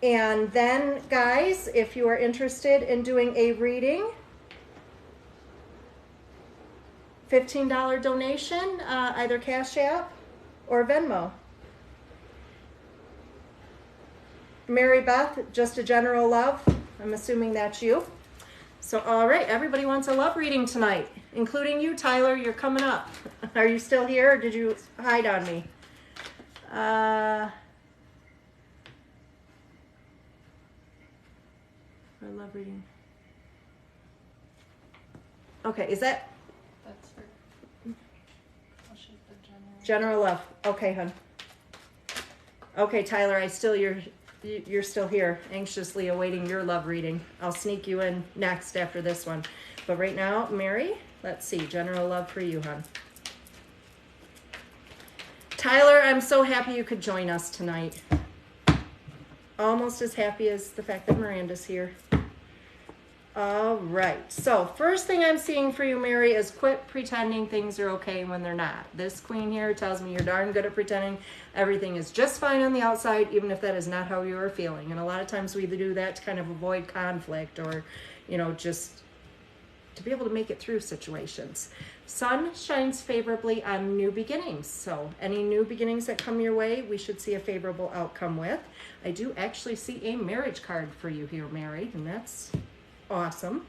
And then, guys, if you are interested in doing a reading, $15 donation, either Cash App or Venmo. Mary Beth, just a general love. I'm assuming that's you. So, all right, everybody wants a love reading tonight, including you, Tyler. You're coming up. Are you still here, or did you hide on me? A love reading. Okay, is that? That's for. I'll shoot the general. General love. Okay, hun. Okay, Tyler, you're still here, anxiously awaiting your love reading. I'll sneak you in next after this one. But right now, Mary, let's see. General love for you, hon. Tyler, I'm so happy you could join us tonight. Almost as happy as the fact that Miranda's here. All right. So first thing I'm seeing for you, Mary, is quit pretending things are okay when they're not. This queen here tells me you're darn good at pretending everything is just fine on the outside, even if that is not how you are feeling. And a lot of times we do that to kind of avoid conflict or, just to be able to make it through situations. Sun shines favorably on new beginnings. So any new beginnings that come your way, we should see a favorable outcome with. I do actually see a marriage card for you here, Mary, and that's awesome.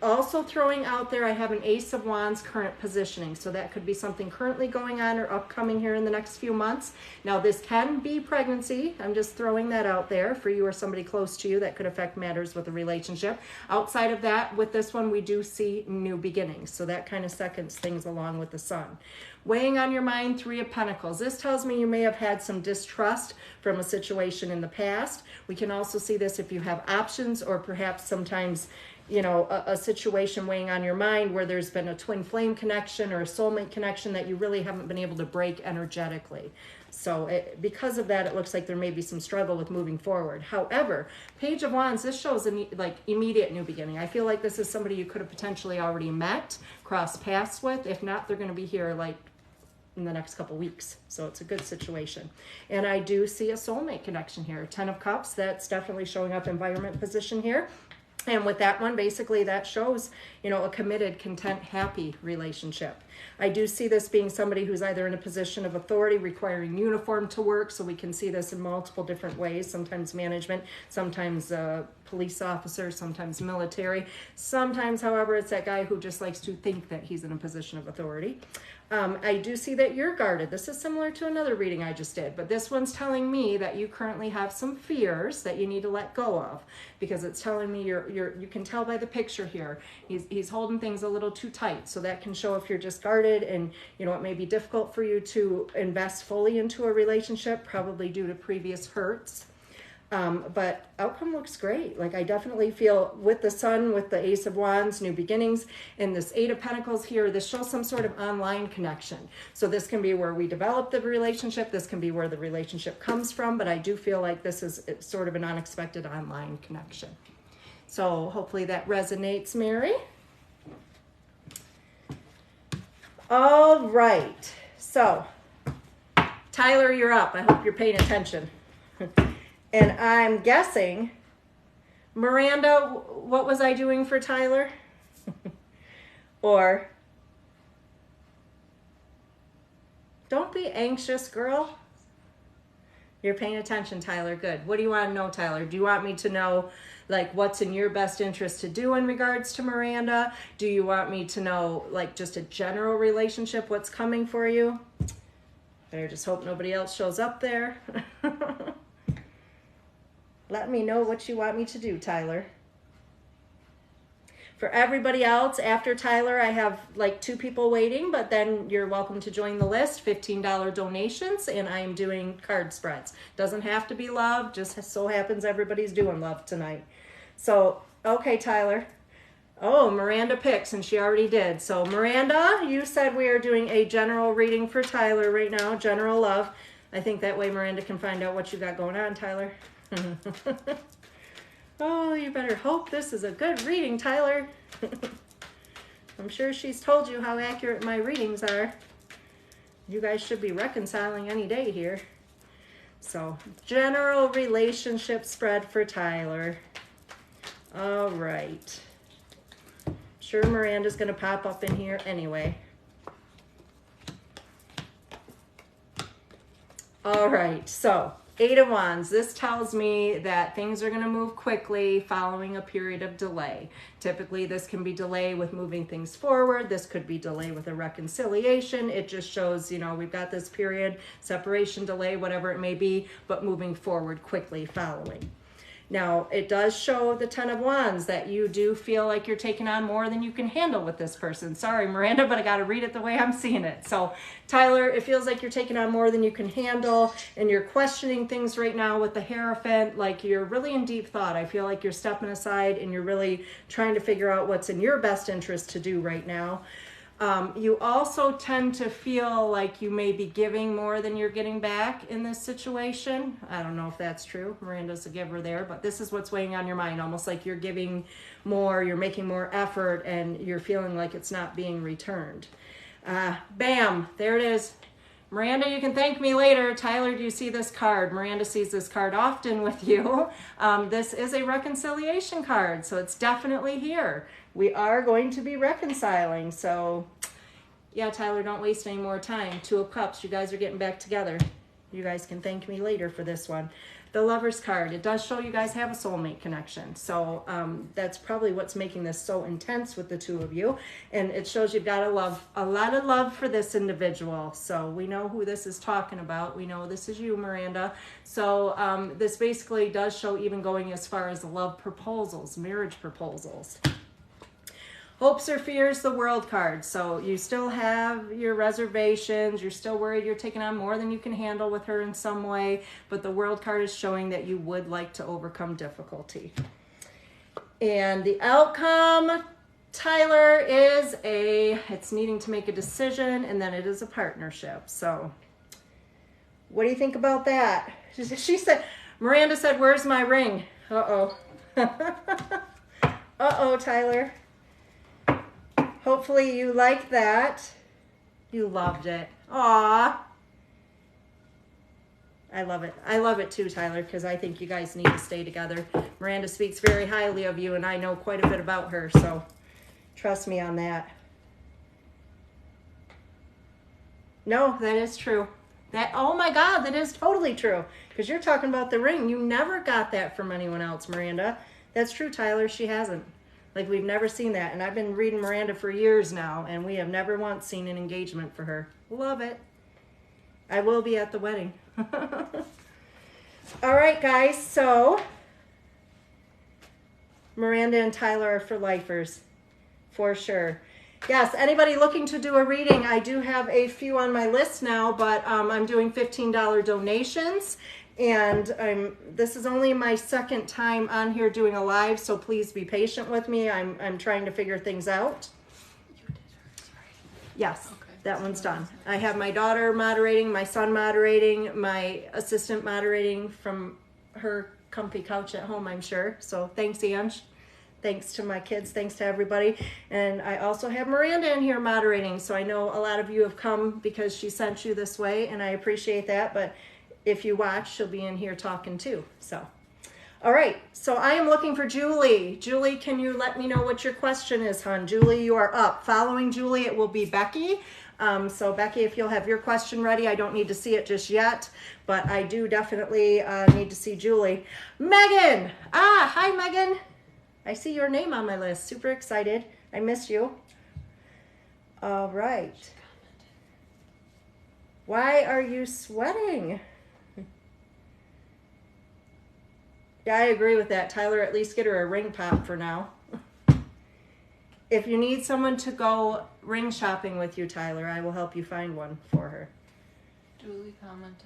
Also throwing out there, I have an Ace of Wands current positioning. So that could be something currently going on or upcoming here in the next few months. Now this can be pregnancy. I'm just throwing that out there for you or somebody close to you that could affect matters with a relationship. Outside of that, with this one, we do see new beginnings. So that kind of seconds things along with the sun. Weighing on your mind, Three of Pentacles. This tells me you may have had some distrust from a situation in the past. We can also see this if you have options or perhaps sometimes a situation weighing on your mind where there's been a twin flame connection or a soulmate connection that you really haven't been able to break energetically. So because of that, it looks like there may be some struggle with moving forward. However, Page of Wands, this shows immediate new beginning. I feel like this is somebody you could have potentially already met, crossed paths with. If not, they're going to be here in the next couple weeks. So it's a good situation. And I do see a soulmate connection here. Ten of Cups, that's definitely showing up environment position here. And with that one, basically that shows, a committed, content, happy relationship. I do see this being somebody who's either in a position of authority requiring uniform to work. So we can see this in multiple different ways, sometimes management, sometimes police officer, sometimes military. Sometimes, however, it's that guy who just likes to think that he's in a position of authority. I do see that you're guarded. This is similar to another reading I just did, but this one's telling me that you currently have some fears that you need to let go of, because it's telling me you can tell by the picture here, he's holding things a little too tight. So that can show if you're just guarded and, it may be difficult for you to invest fully into a relationship, probably due to previous hurts. But outcome looks great. I definitely feel with the sun, with the Ace of Wands, new beginnings, and this Eight of Pentacles here, this shows some sort of online connection. So this can be where we develop the relationship. This can be where the relationship comes from, but I do feel like this is sort of an unexpected online connection. So hopefully that resonates, Mary. All right. So Tyler, you're up. I hope you're paying attention. And I'm guessing, Miranda, what was I doing for Tyler? Or, don't be anxious, girl. You're paying attention, Tyler. Good. What do you want to know, Tyler? Do you want me to know, what's in your best interest to do in regards to Miranda? Do you want me to know, just a general relationship, what's coming for you? Better just hope nobody else shows up there. Let me know what you want me to do, Tyler. For everybody else, after Tyler, I have 2 people waiting, but then you're welcome to join the list, $15 donations, and I am doing card spreads. Doesn't have to be love, just so happens everybody's doing love tonight. So, okay, Tyler. Oh, Miranda picks, and she already did. So, Miranda, you said we are doing a general reading for Tyler right now, general love. I think that way Miranda can find out what you got going on, Tyler. Oh, you better hope this is a good reading, Tyler. I'm sure she's told you how accurate my readings are. You guys should be reconciling any day here. So, general relationship spread for Tyler. All right. Sure, Miranda's going to pop up in here anyway. All right, so 8 of Wands. This tells me that things are going to move quickly following a period of delay. Typically, this can be delay with moving things forward. This could be delay with a reconciliation. It just shows, you know, we've got this period, separation, delay, whatever it may be, but moving forward quickly following. Now, it does show the 10 of Wands that you do feel like you're taking on more than you can handle with this person. Sorry, Miranda, but I got to read it the way I'm seeing it. So, Tyler, it feels like you're taking on more than you can handle, and you're questioning things right now with the Hierophant, like you're really in deep thought. I feel like you're stepping aside and you're really trying to figure out what's in your best interest to do right now. You also tend to feel like you may be giving more than you're getting back in this situation. I don't know if that's true. Miranda's a giver there, but this is what's weighing on your mind. Almost like you're giving more, you're making more effort, and you're feeling like it's not being returned. Bam, there it is. Miranda, you can thank me later. Tyler, do you see this card? Miranda sees this card often with you. This is a reconciliation card, so it's definitely here. We are going to be reconciling, so yeah, Tyler, don't waste any more time. 2 of Cups, you guys are getting back together. You guys can thank me later for this one. The Lover's card, it does show you guys have a soulmate connection. So that's probably what's making this so intense with the 2 of you. And it shows you've got a lot of love for this individual. So we know who this is talking about. We know this is you, Miranda. So this basically does show even going as far as love proposals, marriage proposals. Hopes or fears, the World card. So you still have your reservations. You're still worried you're taking on more than you can handle with her in some way. But the World card is showing that you would like to overcome difficulty. And the outcome, Tyler, is it's needing to make a decision, and then it is a partnership. So what do you think about that? She said, Miranda said, where's my ring? Uh-oh. Uh-oh, Tyler. Hopefully you like that. You loved it. Aw. I love it. I love it too, Tyler, because I think you guys need to stay together. Miranda speaks very highly of you, and I know quite a bit about her, so trust me on that. No, that is true. Oh my God, that is totally true. Because you're talking about the ring. You never got that from anyone else, Miranda. That's true, Tyler. She hasn't. Like, we've never seen that. And I've been reading Miranda for years now, and we have never once seen an engagement for her. Love it. I will be at the wedding. All right, guys. So, Miranda and Tyler are for lifers, for sure. Yes, anybody looking to do a reading, I do have a few on my list now, but I'm doing $15 donations. And this is only my second time on here doing a live, so please be patient with me. I'm trying to figure things out. You did hers, right? Yes, okay. That one's done. I have my daughter moderating, my son moderating, my assistant moderating from her comfy couch at home, I'm sure. So thanks, Ange. Thanks to my kids. Thanks to everybody. And I also have Miranda in here moderating. So I know a lot of you have come because she sent you this way, and I appreciate that. But if you watch, she'll be in here talking too. So, all right. So I am looking for Julie. Julie, can you let me know what your question is, hon? Julie, you are up. Following Julie, it will be Becky. So Becky, if you'll have your question ready, I don't need to see it just yet, but I do definitely need to see Julie. Megan. Hi, Megan. I see your name on my list. Super excited. I miss you. All right. Why are you sweating? Yeah, I agree with that. Tyler, at least get her a ring pop for now. If you need someone to go ring shopping with you, Tyler, I will help you find one for her. Julie commented.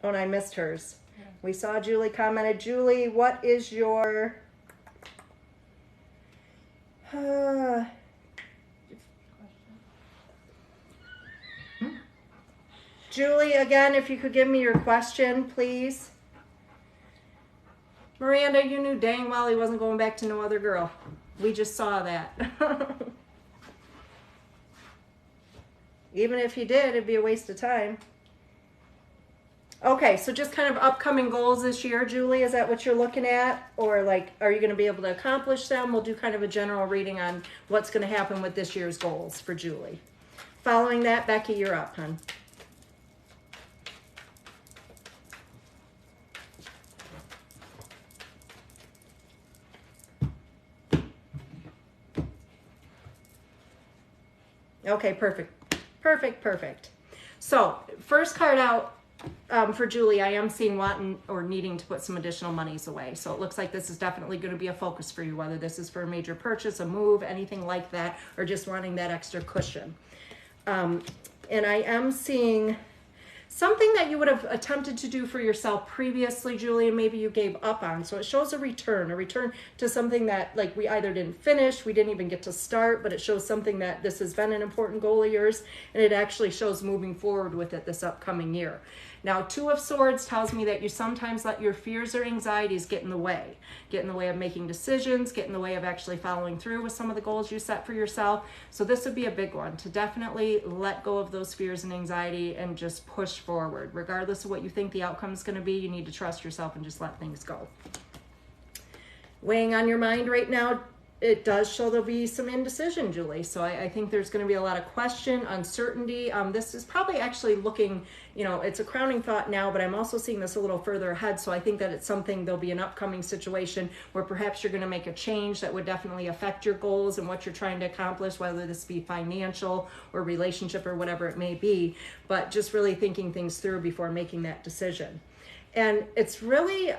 Oh, and I missed hers. Yeah. We saw Julie commented. Julie, what is your... Julie, again, if you could give me your question, please. Miranda, you knew dang well he wasn't going back to no other girl. We just saw that. Even if he did, it'd be a waste of time. Okay, so just kind of upcoming goals this year, Julie, is that what you're looking at? Or like, are you going to be able to accomplish them? We'll do kind of a general reading on what's going to happen with this year's goals for Julie. Following that, Becky, you're up, hon. Okay, perfect. Perfect, perfect. So, first card out for Julie, I am seeing wanting or needing to put some additional monies away. So it looks like this is definitely going to be a focus for you, whether this is for a major purchase, a move, anything like that, or just wanting that extra cushion. And I am seeing something that you would have attempted to do for yourself previously, Julie, and maybe you gave up on. So it shows a return to something that like we either didn't finish, we didn't even get to start, but it shows something that this has been an important goal of yours, and it actually shows moving forward with it this upcoming year. Now, Two of Swords tells me that you sometimes let your fears or anxieties get in the way of making decisions, get in the way of actually following through with some of the goals you set for yourself. So this would be a big one, to definitely let go of those fears and anxiety and just push forward. Regardless of what you think the outcome is going to be, you need to trust yourself and just let things go. Weighing on your mind right now, it does show there'll be some indecision, Julie. So I think there's going to be a lot of question, uncertainty. This is probably actually looking, it's a crowning thought now, but I'm also seeing this a little further ahead. So I think that it's something, there'll be an upcoming situation where perhaps you're going to make a change that would definitely affect your goals and what you're trying to accomplish, whether this be financial or relationship or whatever it may be, but just really thinking things through before making that decision. And it's really,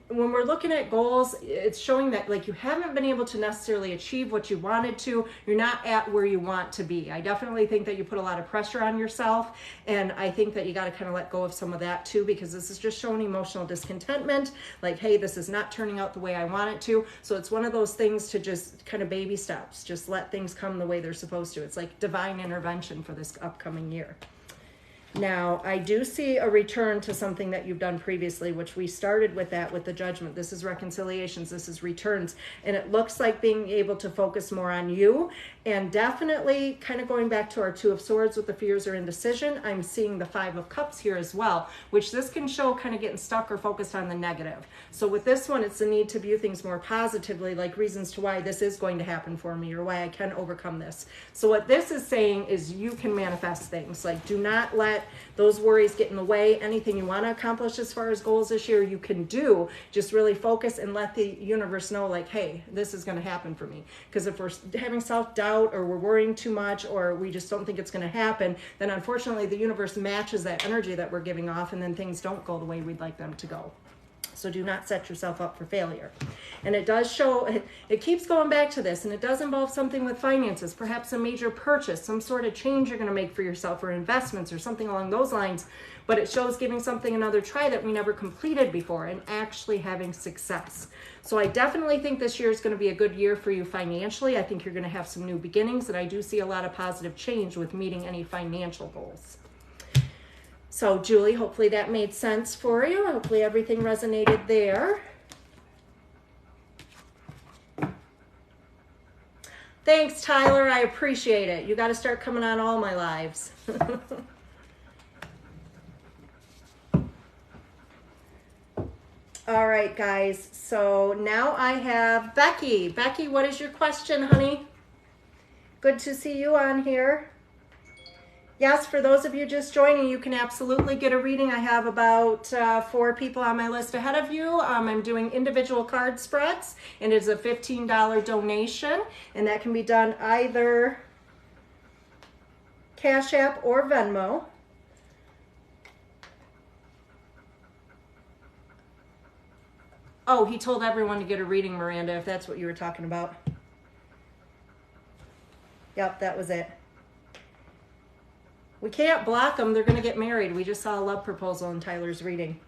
when we're looking at goals, it's showing that like you haven't been able to necessarily achieve what you wanted to. You're not at where you want to be. I definitely think that you put a lot of pressure on yourself. And I think that you got to kind of let go of some of that too, because this is just showing emotional discontentment. Like, hey, this is not turning out the way I want it to. So it's one of those things to just kind of baby steps, just let things come the way they're supposed to. It's like divine intervention for this upcoming year. Now, I do see a return to something that you've done previously, which we started with that, with the Judgment. This is reconciliations, this is returns. And it looks like being able to focus more on you, and definitely kind of going back to our Two of Swords with the fears or indecision. I'm seeing the Five of Cups here as well, which this can show kind of getting stuck or focused on the negative. So with this one, it's the need to view things more positively, like reasons to why this is going to happen for me or why I can overcome this. So what this is saying is you can manifest things. Like, do not let those worries get in the way. Anything you want to accomplish as far as goals this year, you can do. Just really focus and let the universe know, like, hey, this is going to happen for me. Because if we're having self-doubt or we're worrying too much or we just don't think it's going to happen, then unfortunately the universe matches that energy that we're giving off, and then things don't go the way we'd like them to go. So do not set yourself up for failure. And it does show, it keeps going back to this, and it does involve something with finances, perhaps a major purchase, some sort of change you're going to make for yourself, or investments or something along those lines. But it shows giving something another try that we never completed before and actually having success. So I definitely think this year is going to be a good year for you financially. I think you're going to have some new beginnings, and I do see a lot of positive change with meeting any financial goals. So Julie, hopefully that made sense for you. Hopefully everything resonated there. Thanks, Tyler. I appreciate it. You got to start coming on all my lives. All right, guys. So now I have Becky. Becky, what is your question, honey? Good to see you on here. Yes, for those of you just joining, you can absolutely get a reading. I have about 4 people on my list ahead of you. I'm doing individual card spreads, and it's a $15 donation, and that can be done either Cash App or Venmo. Oh, he told everyone to get a reading, Miranda, if that's what you were talking about. Yep, that was it. We can't block them. They're going to get married. We just saw a love proposal in Tyler's reading.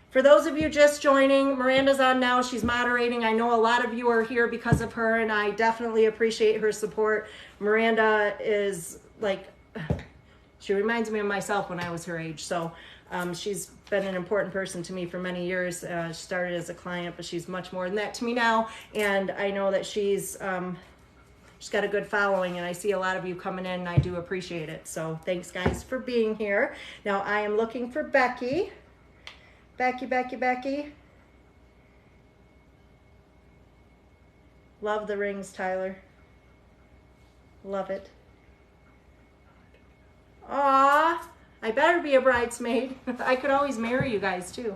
For those of you just joining, Miranda's on now. She's moderating. I know a lot of you are here because of her, and I definitely appreciate her support. Miranda is like, she reminds me of myself when I was her age. So she's been an important person to me for many years. She started as a client, but she's much more than that to me now. And I know that she's got a good following, and I see a lot of you coming in, and I do appreciate it. So thanks, guys, for being here. Now I am looking for Becky. Becky, Becky, Becky. Love the rings, Tyler. Love it. Aw, I better be a bridesmaid. I could always marry you guys too.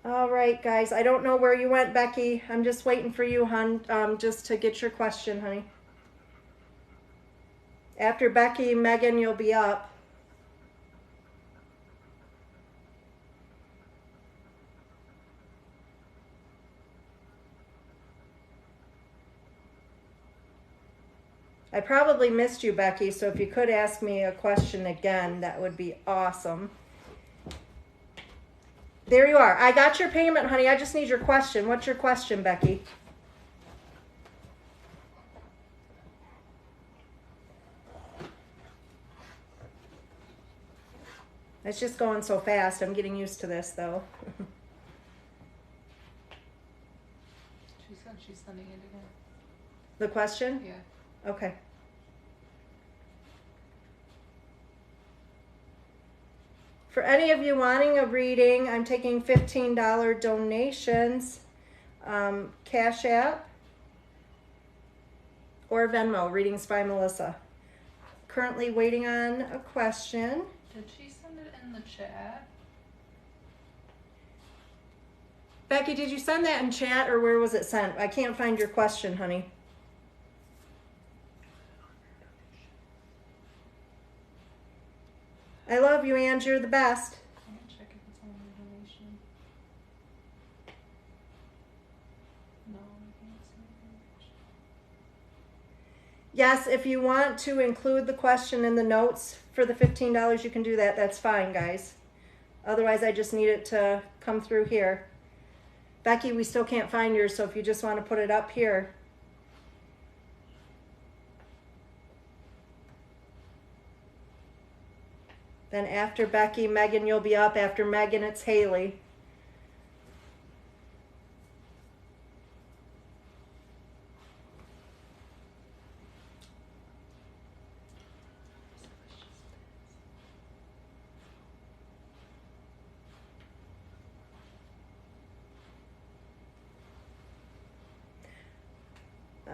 All right, guys. I don't know where you went, Becky. I'm just waiting for you, hon, just to get your question, honey. After Becky, Megan, you'll be up. I probably missed you, Becky, so if you could ask me a question again, that would be awesome. There you are. I got your payment, honey. I just need your question. What's your question, Becky? It's just going so fast. I'm getting used to this, though. She said she's sending it again. The question? Yeah. Okay. For any of you wanting a reading, I'm taking $15 donations, Cash App, or Venmo, Readings by Melissa. Currently waiting on a question. Did she send it in the chat? Becky, did you send that in chat or where was it sent? I can't find your question, honey. I love you, Ange. You're the best. I'm gonna check if it's on the donation. No, I can't see it. Yes, if you want to include the question in the notes for the $15, you can do that. That's fine, guys. Otherwise, I just need it to come through here. Becky, we still can't find yours, so if you just want to put it up here. Then after Becky, Megan, you'll be up. After Megan, it's Haley.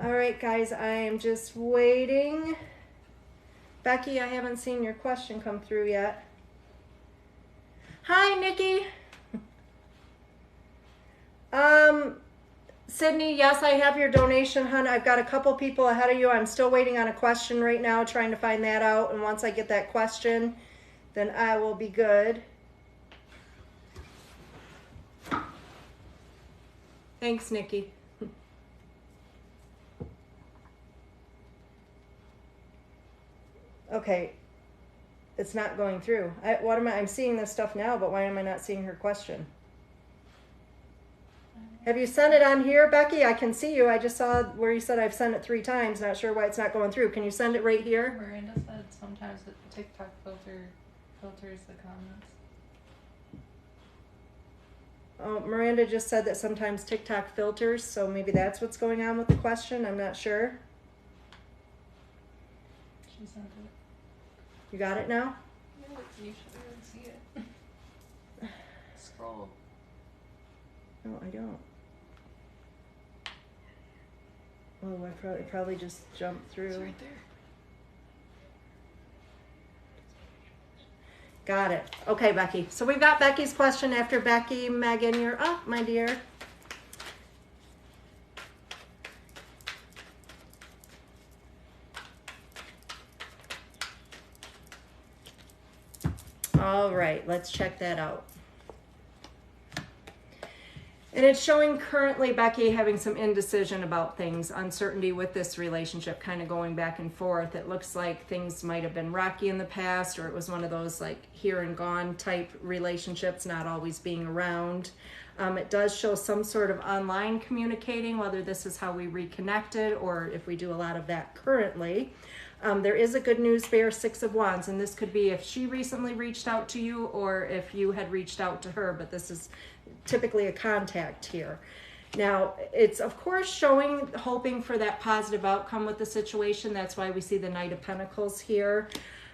All right, guys, I am just waiting. Becky, I haven't seen your question come through yet. Hi, Nikki. Sydney, yes, I have your donation, hun. I've got a couple people ahead of you. I'm still waiting on a question right now, trying to find that out. And once I get that question, then I will be good. Thanks, Nikki. Okay, it's not going through. I'm seeing this stuff now, but why am I not seeing her question? Have you sent it on here, Becky? I can see you. I just saw where you said I've sent it 3 times. Not sure why it's not going through. Can you send it right here? Miranda said sometimes the TikTok filters the comments. Oh, Miranda just said that sometimes TikTok filters, so maybe that's what's going on with the question. I'm not sure. She sent it. You got it now? Yeah, you should be able to see it. Scroll. No, I don't. Oh, I probably just jumped through. It's right there. Got it. Okay, Becky. So we've got Becky's question. After Becky, Megan, you're up, my dear. All right, let's check that out. And it's showing currently Becky having some indecision about things, uncertainty with this relationship, kind of going back and forth. It looks like things might have been rocky in the past, or it was one of those like here and gone type relationships, not always being around. It does show some sort of online communicating, whether this is how we reconnected or if we do a lot of that currently. There is a good news bear, 6 of Wands, and this could be if she recently reached out to you or if you had reached out to her, but this is typically a contact here. Now, it's of course showing, hoping for that positive outcome with the situation. That's why we see the Knight of Pentacles here.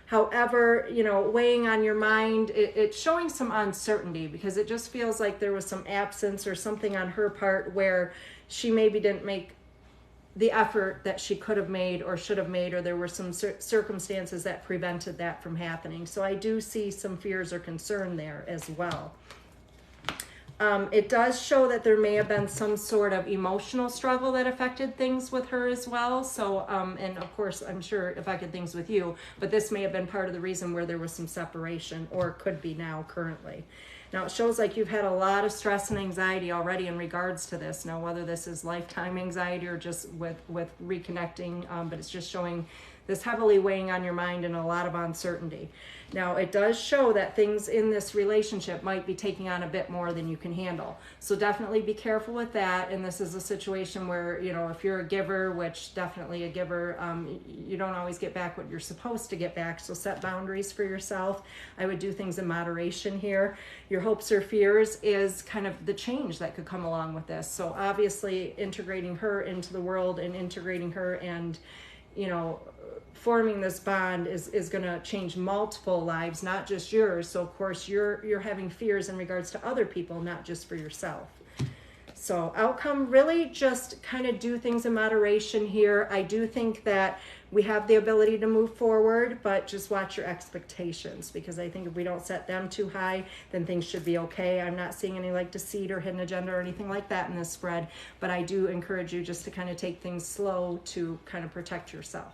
However, you know, weighing on your mind, it's showing some uncertainty because it just feels like there was some absence or something on her part where she maybe didn't make the effort that she could have made or should have made, or there were some circumstances that prevented that from happening. So I do see some fears or concern there as well. It does show that there may have been some sort of emotional struggle that affected things with her as well. So, and of course, I'm sure it affected things with you, but this may have been part of the reason where there was some separation, or could be now currently. Now, it shows like you've had a lot of stress and anxiety already in regards to this. Now, whether this is lifetime anxiety or just with reconnecting, but it's just showing this heavily weighing on your mind and a lot of uncertainty. Now, it does show that things in this relationship might be taking on a bit more than you can handle. So definitely be careful with that. And this is a situation where, you know, if you're a giver, which definitely a giver, you don't always get back what you're supposed to get back. So set boundaries for yourself. I would do things in moderation here. Your hopes or fears is kind of the change that could come along with this. So obviously integrating her into the world and integrating her and, you know, forming this bond is going to change multiple lives, not just yours. So of course you're having fears in regards to other people, not just for yourself. So outcome, really just kind of do things in moderation here. I do think that we have the ability to move forward, but just watch your expectations, because I think if we don't set them too high, then things should be okay. I'm not seeing any like deceit or hidden agenda or anything like that in this spread, but I do encourage you just to kind of take things slow to kind of protect yourself.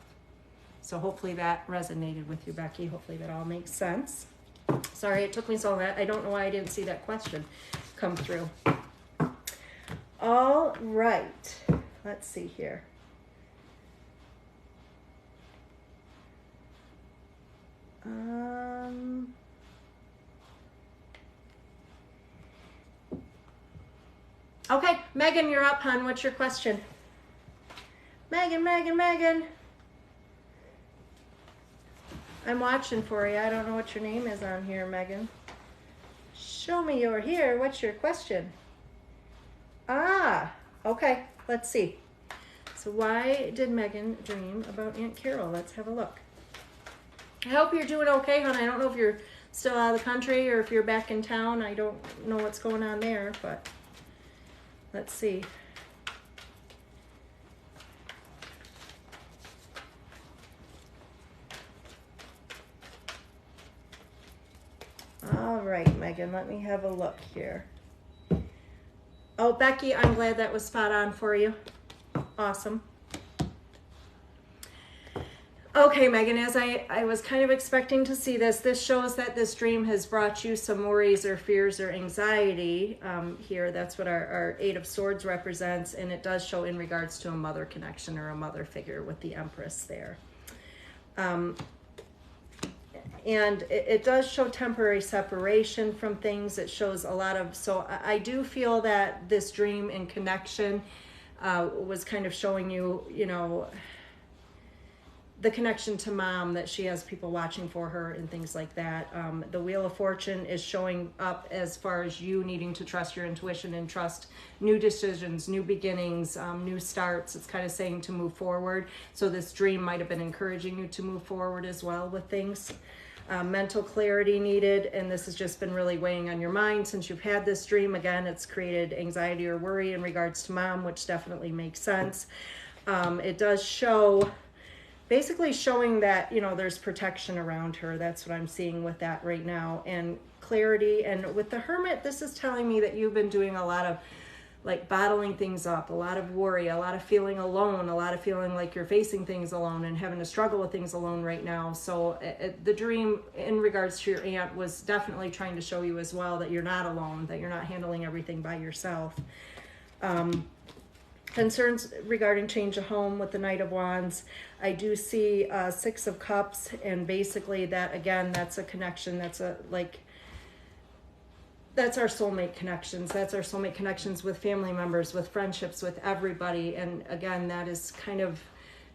So hopefully that resonated with you, Becky. Hopefully that all makes sense. Sorry it took me so long. I don't know why I didn't see that question come through. All right. Let's see here. Okay, Megan, you're up, hon. What's your question? Megan. I'm watching for you. I don't know what your name is on here, Megan. Show me you're here. What's your question? Ah, okay. Let's see. So why did Megan dream about Aunt Carol? Let's have a look. I hope you're doing okay, hon. I don't know if you're still out of the country or if you're back in town. I don't know what's going on there, but let's see. All right, Megan, let me have a look here. Oh, Becky, I'm glad that was spot on for you. Awesome. Okay, Megan, as I was kind of expecting to see this, this shows that this dream has brought you some worries or fears or anxiety here. That's what our Eight of Swords represents, and it does show in regards to a mother connection or a mother figure with the Empress there. And it does show temporary separation from things. It shows a lot of, so I do feel that this dream in connection was kind of showing you, you know, the connection to mom, that she has people watching for her and things like that. The Wheel of Fortune is showing up as far as you needing to trust your intuition and trust new decisions, new beginnings, new starts. It's kind of saying to move forward. So this dream might have been encouraging you to move forward as well with things. Mental clarity needed, and this has just been really weighing on your mind since you've had this dream. Again, it's created anxiety or worry in regards to mom, which definitely makes sense. It does show, basically showing that, you know, there's protection around her. That's what I'm seeing with that right now. And clarity. And with the Hermit, this is telling me that you've been doing a lot of like bottling things up, a lot of worry, a lot of feeling alone, a lot of feeling like you're facing things alone and having to struggle with things alone right now. So the dream in regards to your aunt was definitely trying to show you as well that you're not alone, that you're not handling everything by yourself. Concerns regarding change of home with the Knight of Wands. I do see Six of Cups, and basically that, again, that's a connection. That's a like, that's our soulmate connections. That's our soulmate connections with family members, with friendships, with everybody. And again, that is kind of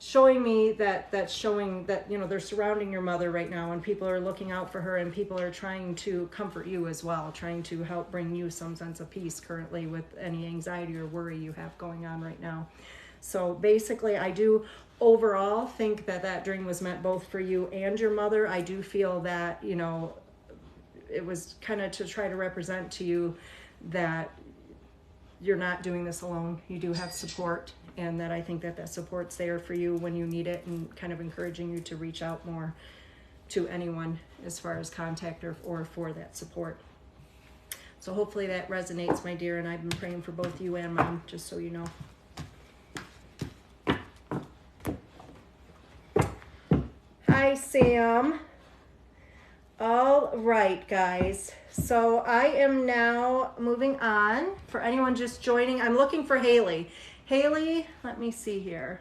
showing me that's showing that, you know, they're surrounding your mother right now, and people are looking out for her, and people are trying to comfort you as well, trying to help bring you some sense of peace currently with any anxiety or worry you have going on right now. So basically, I do overall think that dream was meant both for you and your mother. I do feel that, you know, it was kind of to try to represent to you that you're not doing this alone. You do have support, and that I think that support's there for you when you need it, and kind of encouraging you to reach out more to anyone as far as contact or for that support. So hopefully that resonates, my dear, and I've been praying for both you and Mom, just so you know. Hi, Sam. All right, guys. So I am now moving on. For anyone just joining, I'm looking for Haley. Haley, let me see here.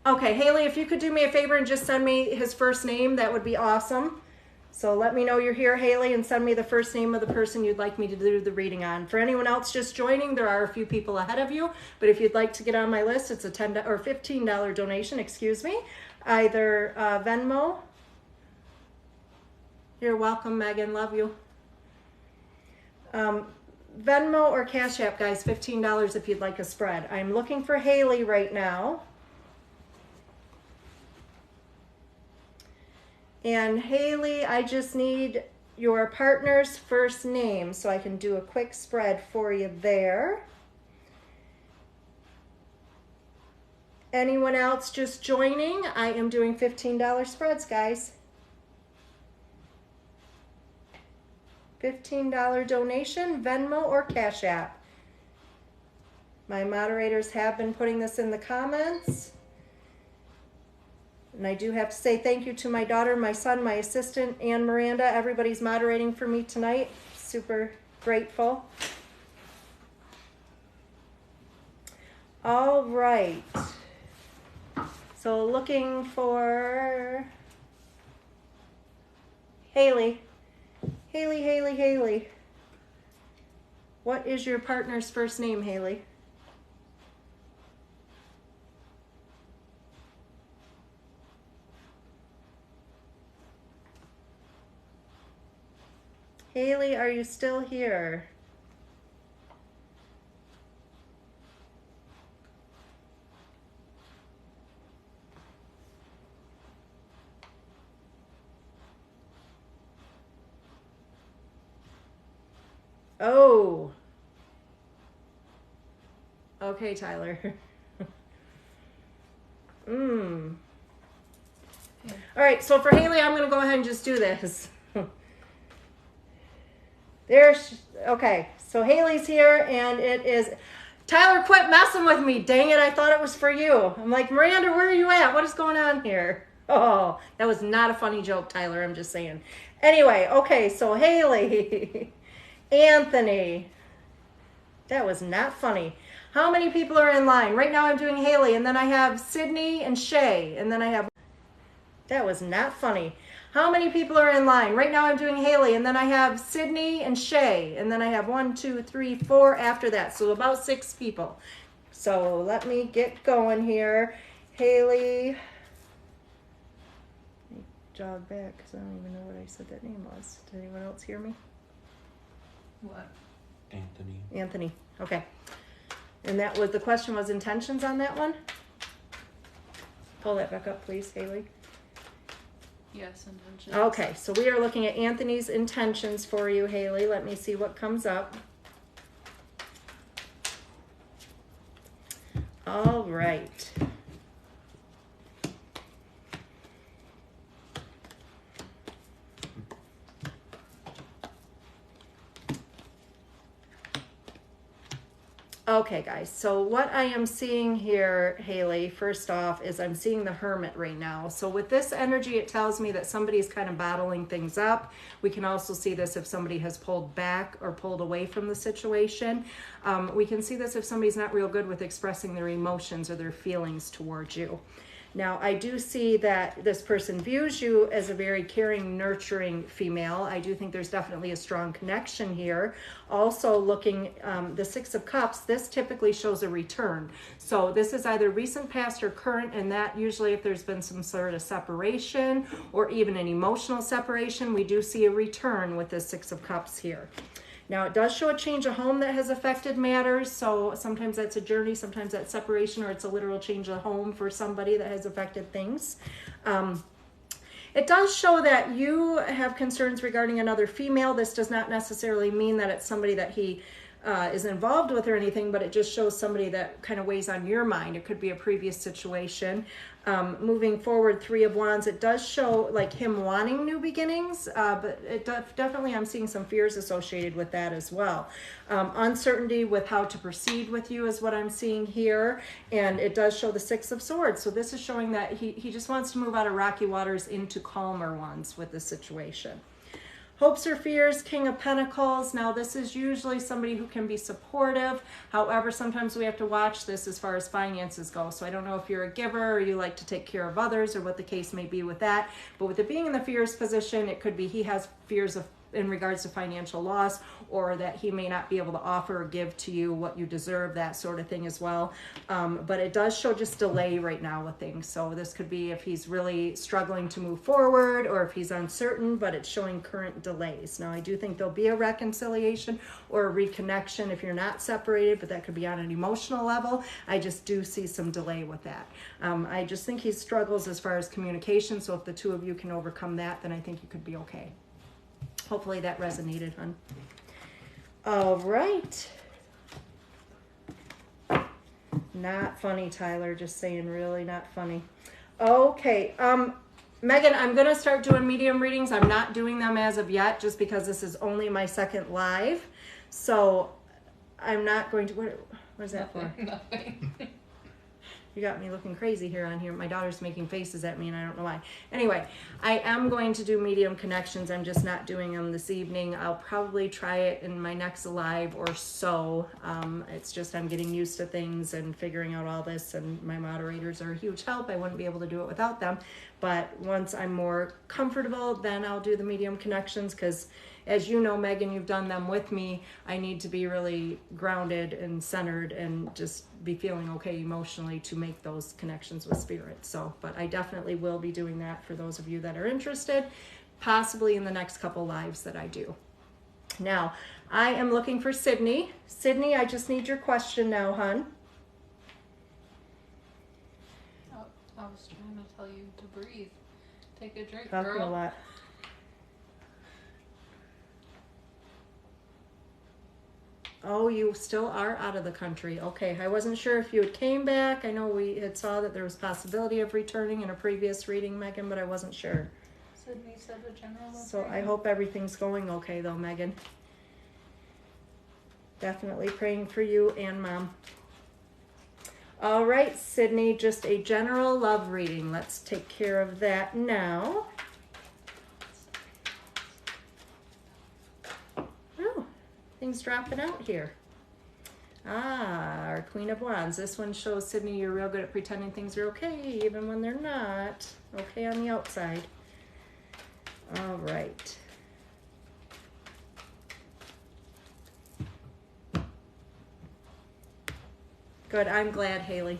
Okay, Haley, if you could do me a favor and just send me his first name, that would be awesome. So let me know you're here, Haley, and send me the first name of the person you'd like me to do the reading on. For anyone else just joining, there are a few people ahead of you, but if you'd like to get on my list, it's a $10 or $15 donation, excuse me. Either Venmo. You're welcome, Megan. Love you. Venmo or Cash App, guys, $15 if you'd like a spread. I'm looking for Haley right now. And Haley, I just need your partner's first name so I can do a quick spread for you there. Anyone else just joining? I am doing $15 spreads, guys. $15 donation, Venmo or Cash App. My moderators have been putting this in the comments. And I do have to say thank you to my daughter, my son, my assistant, and Miranda. Everybody's moderating for me tonight. Super grateful. All right. So looking for Haley. Haley, Haley, Haley. What is your partner's first name, Haley? Haley, are you still here? Oh. Okay, Tyler. All right, so for Haley, I'm going to go ahead and just do this. Okay, so Haley's here, and it is, Tyler, quit messing with me. Dang it, I thought it was for you. I'm like, Miranda, where are you at? What is going on here? Oh, that was not a funny joke, Tyler, I'm just saying. Anyway, okay, so Haley, Anthony, that was not funny. How many people are in line? Right now I'm doing Haley, and then I have Sydney and Shay, and then I have, that was not funny. How many people are in line? Right now I'm doing Haley, and then I have Sydney and Shay, and then I have 1, 2, 3, 4 after that. So about 6 people. So let me get going here. Haley. Let me jog back because I don't even know what I said that name was. Did anyone else hear me? What? Anthony. Anthony. Okay. And that was, the question was intentions on that one? Pull that back up, please, Haley. Yes, intentions. Okay, so we are looking at Anthony's intentions for you, Haley. Let me see what comes up. All right. Okay, guys, so what I am seeing here, Haley, first off, is I'm seeing the Hermit right now. So with this energy, it tells me that somebody's kind of bottling things up. We can also see this if somebody has pulled back or pulled away from the situation. We can see this if somebody's not real good with expressing their emotions or their feelings towards you. Now, I do see that this person views you as a very caring, nurturing female. I do think there's definitely a strong connection here. Also looking, the Six of Cups, this typically shows a return. So this is either recent, past, or current, and that usually if there's been some sort of separation or even an emotional separation, we do see a return with the Six of Cups here. Now, it does show a change of home that has affected matters, so sometimes that's a journey, sometimes that's separation, or it's a literal change of home for somebody that has affected things. It does show that you have concerns regarding another female. This does not necessarily mean that it's somebody that he is involved with or anything, but it just shows somebody that kind of weighs on your mind. It could be a previous situation. Moving forward, Three of Wands, it does show like him wanting new beginnings, but it definitely, I'm seeing some fears associated with that as well. Uncertainty with how to proceed with you is what I'm seeing here, and it does show the Six of Swords. So this is showing that he just wants to move out of rocky waters into calmer ones with the situation. Hopes or fears, King of Pentacles. Now this is usually somebody who can be supportive. However, sometimes we have to watch this as far as finances go. So I don't know if you're a giver or you like to take care of others or what the case may be with that. But with it being in the fears position, it could be he has fears of in regards to financial loss, or that he may not be able to offer or give to you what you deserve, that sort of thing as well. But it does show just delay right now with things. So this could be if he's really struggling to move forward or if he's uncertain, but it's showing current delays. Now, I do think there'll be a reconciliation or a reconnection if you're not separated, but that could be on an emotional level. I just do see some delay with that. I just think he struggles as far as communication. So if the two of you can overcome that, then I think you could be okay. Hopefully that resonated, hon. All right. Not funny, Tyler. Just saying, really not funny. Okay. Megan, I'm going to start doing medium readings. I'm not doing them as of yet, just because this is only my second live. So I'm not going to... What is that for? Nothing. You got me looking crazy here on here. My daughter's making faces at me and I don't know why. Anyway, I am going to do medium connections. I'm just not doing them this evening. I'll probably try it in my next live or so. It's just I'm getting used to things and figuring out all this, and my moderators are a huge help. I wouldn't be able to do it without them. But once I'm more comfortable, then I'll do the medium connections, because as you know, Megan, you've done them with me. I need to be really grounded and centered and just be feeling okay emotionally to make those connections with spirit. So, but I definitely will be doing that for those of you that are interested, possibly in the next couple lives that I do. Now, I am looking for Sydney. Sydney, I just need your question now, hon. Oh, I was trying to tell you to breathe. Take a drink, Talking girl. a lot. Oh, you still are out of the country. Okay, I wasn't sure if you had came back. I know we had saw that there was possibility of returning in a previous reading, Megan, but I wasn't sure. Sydney said the general. So I hope everything's going okay though, Megan. Definitely praying for you and Mom. All right, Sydney, just a general love reading. Let's take care of that now. Things dropping out here. Our Queen of Wands. This one shows, Sydney, you're real good at pretending things are okay, even when they're not. Okay on the outside. All right. Good. I'm glad, Haley.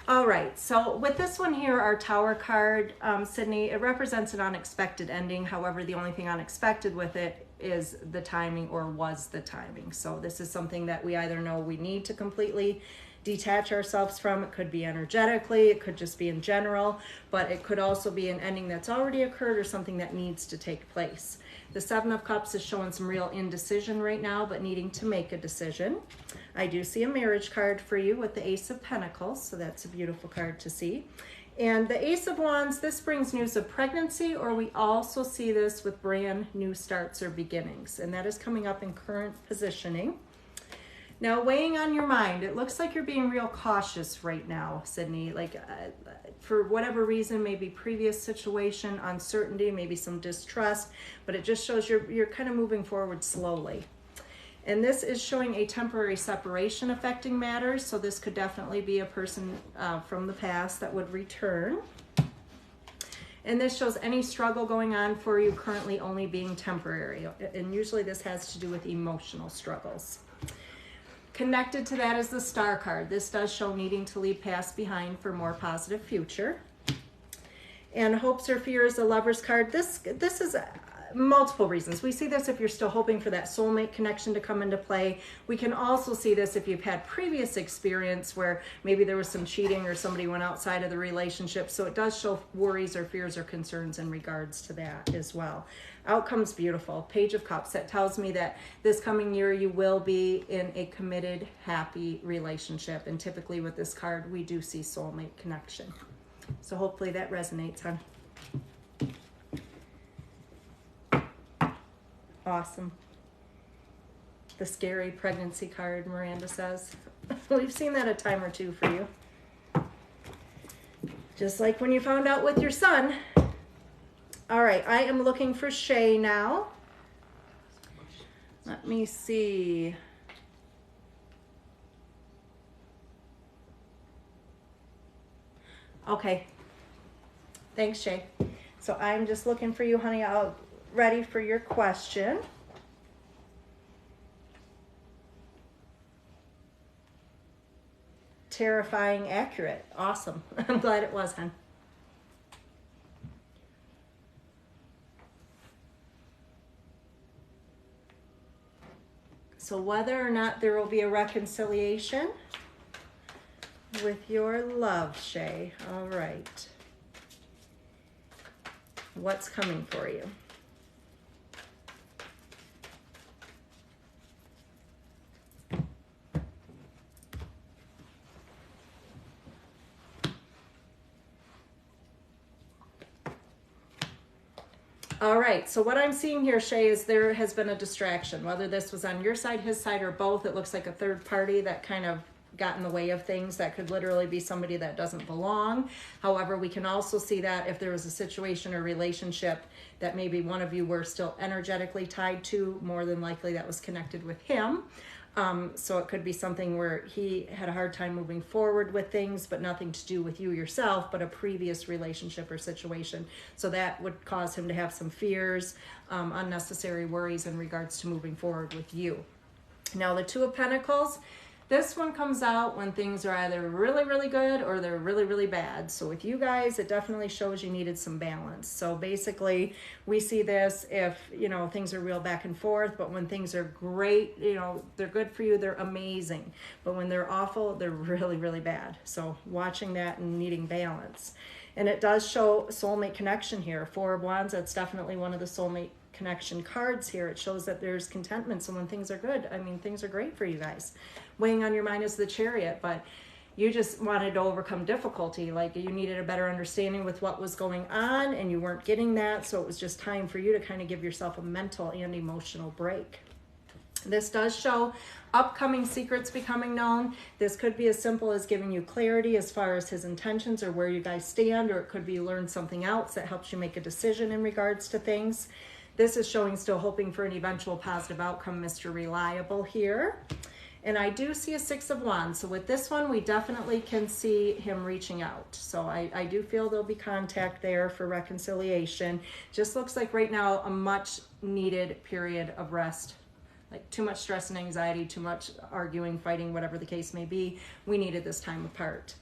All right, so with this one here, our Tower card, Sydney, it represents an unexpected ending. However, the only thing unexpected with it is the timing, or was the timing. So this is something that we either know we need to completely detach ourselves from. It could be energetically, it could just be in general, but it could also be an ending that's already occurred or something that needs to take place. The Seven of Cups is showing some real indecision right now, but needing to make a decision. I do see a marriage card for you with the Ace of Pentacles, so that's a beautiful card to see. And the Ace of Wands, this brings news of pregnancy, or we also see this with brand new starts or beginnings, and that is coming up in current positioning. Now, weighing on your mind, it looks like you're being real cautious right now, Sydney. Like, for whatever reason, maybe previous situation, uncertainty, maybe some distrust, but it just shows you're kind of moving forward slowly. And this is showing a temporary separation affecting matters. So this could definitely be a person from the past that would return. And this shows any struggle going on for you currently only being temporary. And usually this has to do with emotional struggles. Connected to that is the Star card. This does show needing to leave past behind for more positive future. And hopes or fears, the Lover's card. This is multiple reasons. We see this if you're still hoping for that soulmate connection to come into play. We can also see this if you've had previous experience where maybe there was some cheating or somebody went outside of the relationship. So it does show worries or fears or concerns in regards to that as well. Outcome's beautiful. Page of Cups. That tells me that this coming year you will be in a committed, happy relationship. And typically with this card, we do see soulmate connection. So hopefully that resonates, hon. Awesome. The scary pregnancy card, Miranda says. We've seen that a time or two for you. Just like when you found out with your son. All right, I am looking for Shay now. Let me see. Okay. Thanks, Shay. So I'm just looking for you, honey. I'll ready for your question. Terrifying, accurate. Awesome. I'm glad it was, hon. So whether or not there will be a reconciliation with your love, Shay. All right. What's coming for you? All right, so what I'm seeing here, Shay, is there has been a distraction. Whether this was on your side, his side, or both, it looks like a third party that kind of got in the way of things. That could literally be somebody that doesn't belong. However, we can also see that if there was a situation or relationship that maybe one of you were still energetically tied to, more than likely that was connected with him. So it could be something where he had a hard time moving forward with things, but nothing to do with you yourself, but a previous relationship or situation. So that would cause him to have some fears, unnecessary worries in regards to moving forward with you. Now the Two of Pentacles, this one comes out when things are either really, really good or they're really, really bad. So with you guys, it definitely shows you needed some balance. So basically, we see this if, you know, things are real back and forth, but when things are great, you know, they're good for you, they're amazing. But when they're awful, they're really, really bad. So watching that and needing balance. And it does show soulmate connection here. Four of Wands, that's definitely one of the soulmate connection cards here. It shows that there's contentment. So when things are good, I mean, things are great for you guys. Weighing on your mind is the Chariot, but you just wanted to overcome difficulty. Like you needed a better understanding with what was going on and you weren't getting that. So it was just time for you to kind of give yourself a mental and emotional break. This does show upcoming secrets becoming known. This could be as simple as giving you clarity as far as his intentions or where you guys stand, or it could be you learn something else that helps you make a decision in regards to things. This is showing still hoping for an eventual positive outcome, Mr. Reliable here. And I do see a Six of Wands. So with this one, we definitely can see him reaching out. So I do feel there'll be contact there for reconciliation. Just looks like right now a much needed period of rest. Like too much stress and anxiety, too much arguing, fighting, whatever the case may be. We needed this time apart.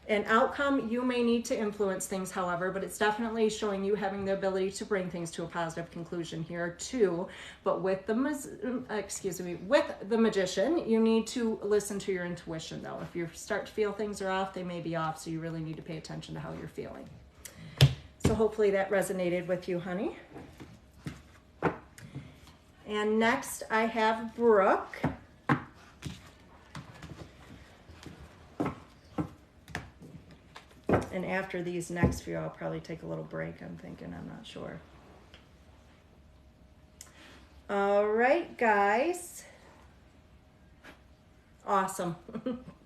An outcome, you may need to influence things, however, but it's definitely showing you having the ability to bring things to a positive conclusion here too. But with the Magician, you need to listen to your intuition though. If you start to feel things are off, they may be off, so you really need to pay attention to how you're feeling. So hopefully that resonated with you, honey. And next I have Brooke. And after these next few, I'll probably take a little break, I'm thinking, I'm not sure. All right, guys. Awesome.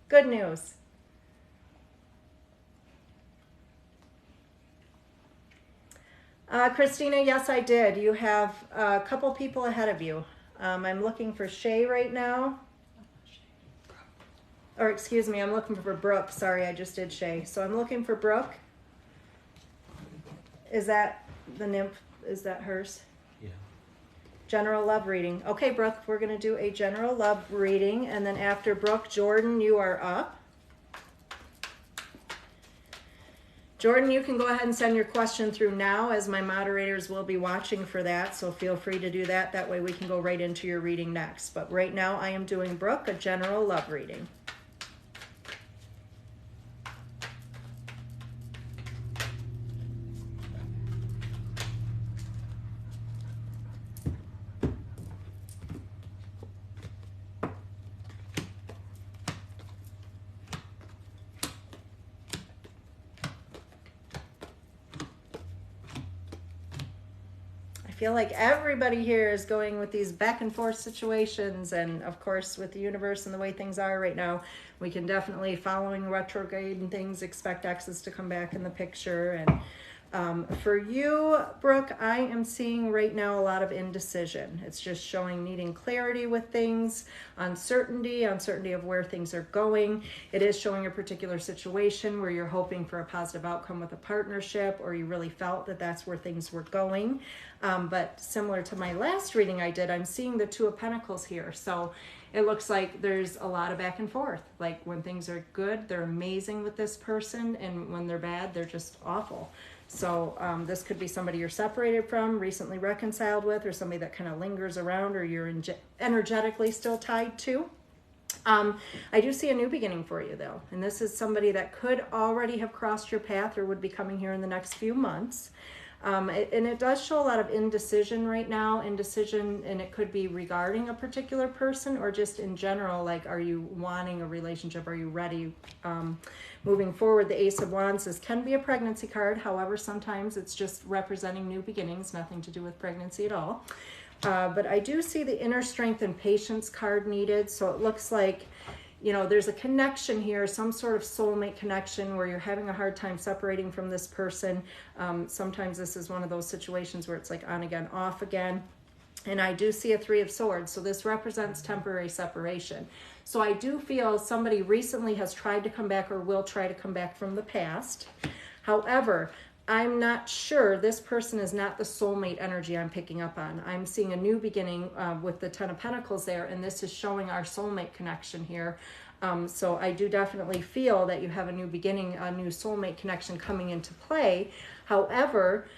Good news. Christina, yes, I did. You have a couple people ahead of you. I'm looking for Shay right now. Or excuse me, I'm looking for Brooke. Sorry, I just did Shay. So I'm looking for Brooke. Is that the nymph? Is that hers? Yeah. General love reading. Okay, Brooke, we're going to do a general love reading. And then after Brooke, Jordan, you are up. Jordan, you can go ahead and send your question through now, as my moderators will be watching for that. So feel free to do that. That way we can go right into your reading next. But right now I am doing Brooke, a general love reading. I feel like everybody here is going with these back and forth situations, and of course with the universe and the way things are right now, we can definitely, following retrograde and things, expect exes to come back in the picture. And for you, Brooke, I am seeing right now a lot of indecision. It's just showing needing clarity with things, uncertainty of where things are going. It is showing a particular situation where you're hoping for a positive outcome with a partnership, or you really felt that that's where things were going. But similar to my last reading I did, I'm seeing the Two of Pentacles here. So it looks like there's a lot of back and forth. Like when things are good, they're amazing with this person, and when they're bad, they're just awful. So this could be somebody you're separated from, recently reconciled with, or somebody that kind of lingers around, or you're energetically still tied to. I do see a new beginning for you though, and this is somebody that could already have crossed your path or would be coming here in the next few months. And it does show a lot of indecision right now, and it could be regarding a particular person or just in general, like, are you wanting a relationship? Are you ready? Moving forward, the Ace of Wands, this can be a pregnancy card. However, sometimes it's just representing new beginnings, nothing to do with pregnancy at all. But I do see the inner strength and patience card needed. So it looks like, you know, there's a connection here, some sort of soulmate connection where you're having a hard time separating from this person. Sometimes this is one of those situations where it's like on again, off again. And I do see a Three of Swords. So this represents temporary separation. So I do feel somebody recently has tried to come back or will try to come back from the past. However, I'm not sure, this person is not the soulmate energy I'm picking up on. I'm seeing a new beginning with the Ten of Pentacles there, and this is showing our soulmate connection here. So I do definitely feel that you have a new beginning, a new soulmate connection coming into play. However,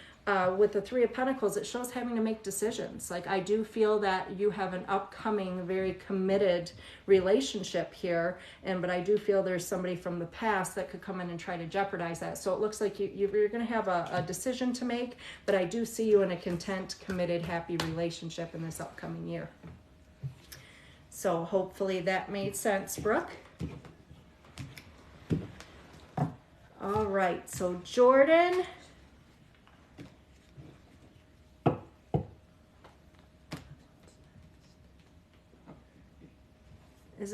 with the Three of Pentacles, it shows having to make decisions. Like, I do feel that you have an upcoming, very committed relationship here, but I do feel there's somebody from the past that could come in and try to jeopardize that. So it looks like you're going to have a decision to make, but I do see you in a content, committed, happy relationship in this upcoming year. So hopefully that made sense, Brooke. All right, so Jordan. Is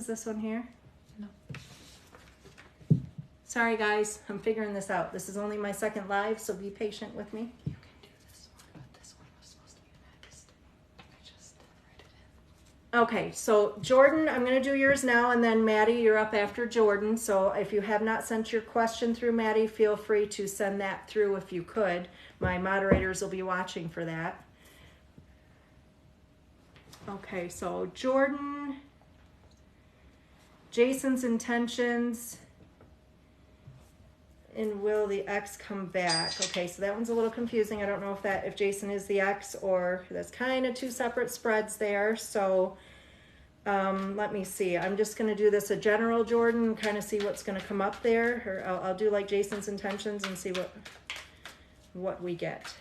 this one here? No. Sorry guys, I'm figuring this out. This is only my second live, so be patient with me. You can do this one, but this one was supposed to be next. I just didn't write it in. Okay, so Jordan, I'm going to do yours now, and then Maddie, you're up after Jordan. So if you have not sent your question through, Maddie, feel free to send that through if you could. My moderators will be watching for that. Okay, so Jordan, Jason's intentions, and will the ex come back? Okay, so that one's a little confusing. I don't know if Jason is the ex, or that's kind of two separate spreads there. So let me see. I'm just going to do this a general Jordan, kind of see what's going to come up there. Or I'll do like Jason's intentions and see what we get.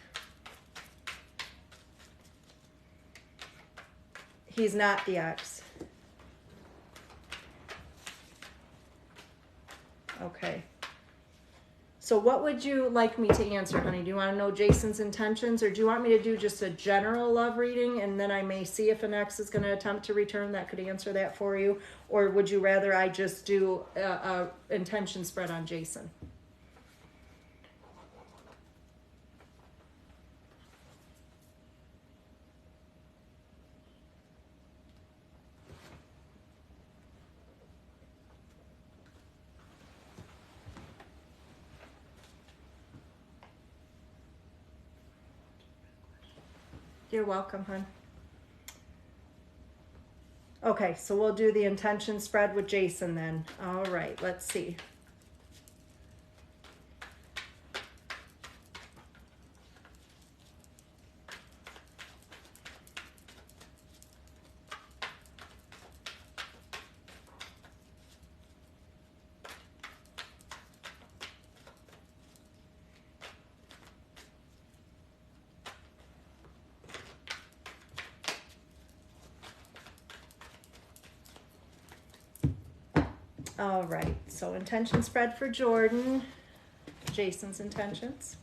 He's not the ex. Okay. So what would you like me to answer, honey? Do you want to know Jason's intentions, or do you want me to do just a general love reading, and then I may see if an ex is going to attempt to return? That could answer that for you. Or would you rather I just do a intention spread on Jason? You're welcome, hon. Okay, so we'll do the intention spread with Jason then. All right, let's see. All right, so intention spread for Jordan, Jason's intentions.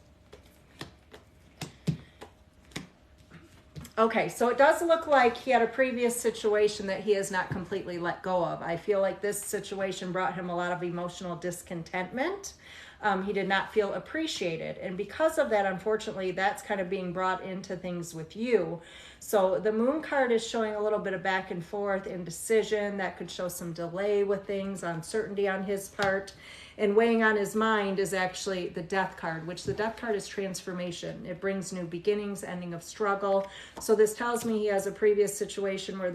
Okay, so it does look like he had a previous situation that he has not completely let go of. I feel like this situation brought him a lot of emotional discontentment. He did not feel appreciated. And because of that, unfortunately, that's kind of being brought into things with you. So the moon card is showing a little bit of back and forth, indecision. That could show some delay with things, uncertainty on his part. And weighing on his mind is actually the death card, which the death card is transformation. It brings new beginnings, ending of struggle. So this tells me he has a previous situation where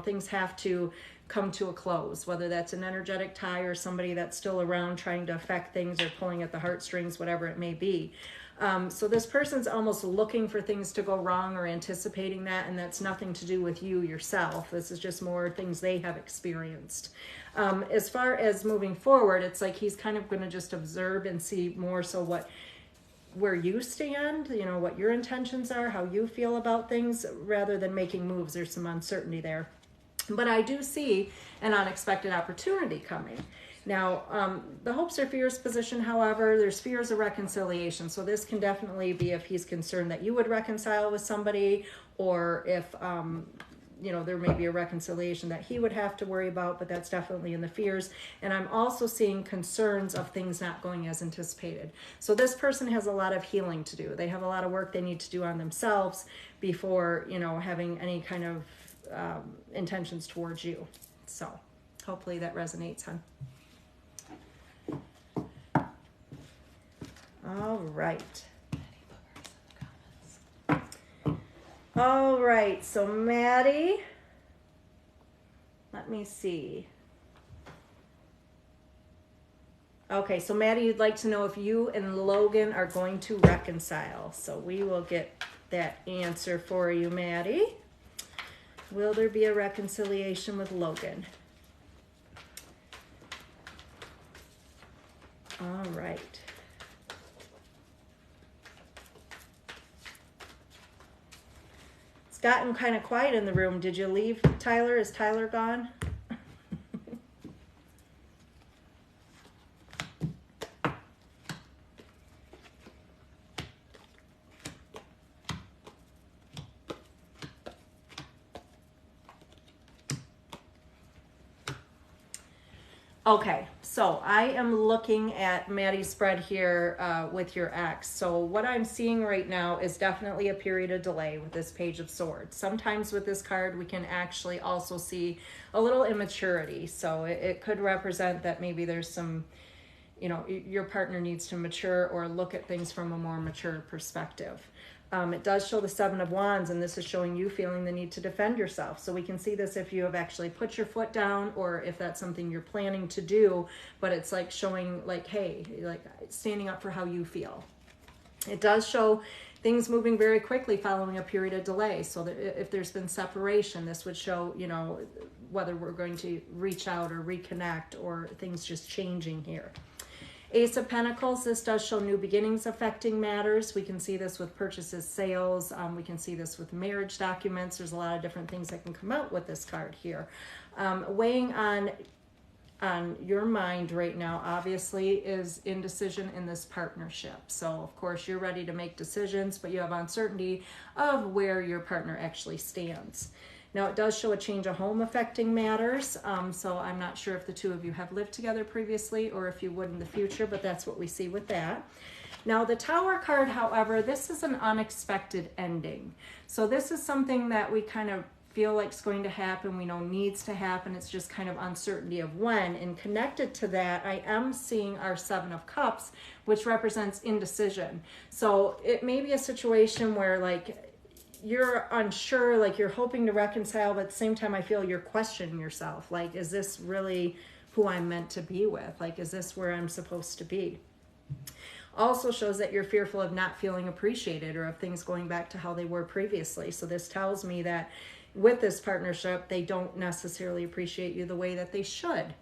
things have to come to a close, whether that's an energetic tie or somebody that's still around trying to affect things or pulling at the heartstrings, whatever it may be. So this person's almost looking for things to go wrong or anticipating that, and that's nothing to do with you yourself. This is just more things they have experienced. As far as moving forward, it's like he's kind of going to just observe and see more so where you stand, what your intentions are, how you feel about things, rather than making moves. There's some uncertainty there. But I do see an unexpected opportunity coming. Now, the hopes or fears position, however, there's fears of reconciliation. So this can definitely be if he's concerned that you would reconcile with somebody, or if, there may be a reconciliation that he would have to worry about, but that's definitely in the fears. And I'm also seeing concerns of things not going as anticipated. So this person has a lot of healing to do. They have a lot of work they need to do on themselves before, having any kind of intentions towards you. So hopefully that resonates, hon. All right. All right, so Maddie, let me see. Okay, so Maddie, you'd like to know if you and Logan are going to reconcile. So we will get that answer for you, Maddie. Will there be a reconciliation with Logan? All right. It's gotten kind of quiet in the room. Did you leave, Tyler? Is Tyler gone? Okay, so I am looking at Maddie's spread here with your ex. So what I'm seeing right now is definitely a period of delay with this Page of Swords. Sometimes with this card, we can actually also see a little immaturity. So it could represent that maybe there's some, your partner needs to mature or look at things from a more mature perspective. It does show the Seven of Wands, and this is showing you feeling the need to defend yourself. So we can see this if you have actually put your foot down, or if that's something you're planning to do, but it's like showing like, hey, like standing up for how you feel. It does show things moving very quickly following a period of delay. So that if there's been separation, this would show, whether we're going to reach out or reconnect, or things just changing here. Ace of Pentacles, this does show new beginnings affecting matters. We can see this with purchases, sales. We can see this with marriage documents. There's a lot of different things that can come out with this card here. Weighing on your mind right now, obviously, is indecision in this partnership. So, of course, you're ready to make decisions, but you have uncertainty of where your partner actually stands. Now, it does show a change of home affecting matters, so I'm not sure if the two of you have lived together previously or if you would in the future, but that's what we see with that. Now, the Tower card, however, this is an unexpected ending. So this is something that we kind of feel like is going to happen, we know needs to happen, it's just kind of uncertainty of when. And connected to that, I am seeing our Seven of Cups, which represents indecision. So it may be a situation where, like, you're unsure, like you're hoping to reconcile, but at the same time, I feel you're questioning yourself. Like, is this really who I'm meant to be with? Like, is this where I'm supposed to be? Also shows that you're fearful of not feeling appreciated or of things going back to how they were previously. So this tells me that with this partnership, they don't necessarily appreciate you the way that they should.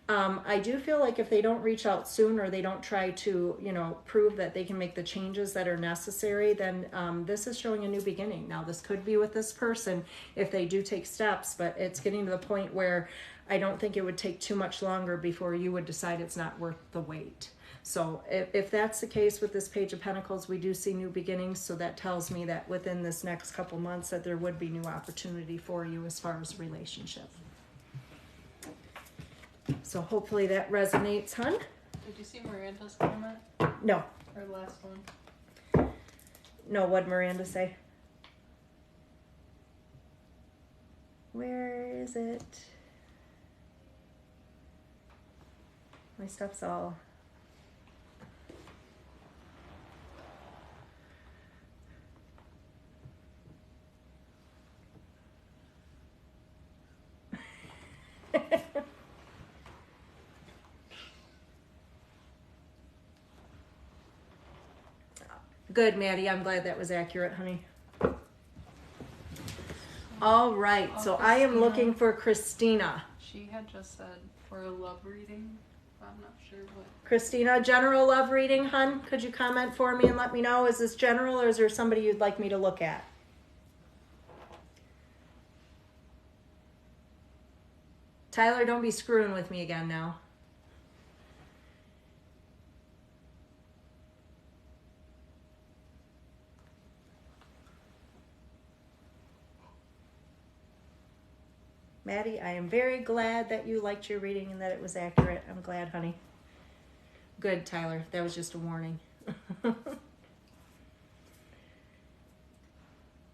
I do feel like if they don't reach out soon, or they don't try to, you know, prove that they can make the changes that are necessary, then this is showing a new beginning. Now, this could be with this person if they do take steps, but it's getting to the point where I don't think it would take too much longer before you would decide it's not worth the wait. So if that's the case with this Page of Pentacles, we do see new beginnings. So that tells me that within this next couple months that there would be new opportunity for you as far as relationship. So hopefully that resonates, hun. Did you see Miranda's comment? No. Her last one. No, what'd Miranda say? Where is it? My stuff's all... Good, Maddie. I'm glad that was accurate, honey. All right. So I am looking for Christina. She had just said for a love reading. I'm not sure what. Christina, general love reading, hun. Could you comment for me and let me know? Is this general, or is there somebody you'd like me to look at? Tyler, don't be screwing with me again now. Maddie, I am very glad that you liked your reading and that it was accurate. I'm glad, honey. Good, Tyler. That was just a warning.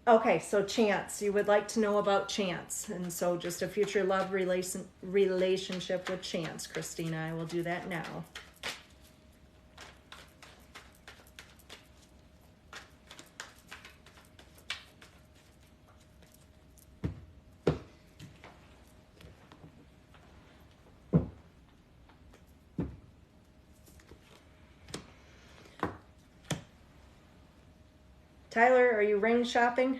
Okay, so Chance. You would like to know about Chance. And so just a future love relationship with Chance, Christina. I will do that now. Tyler, are you ring shopping?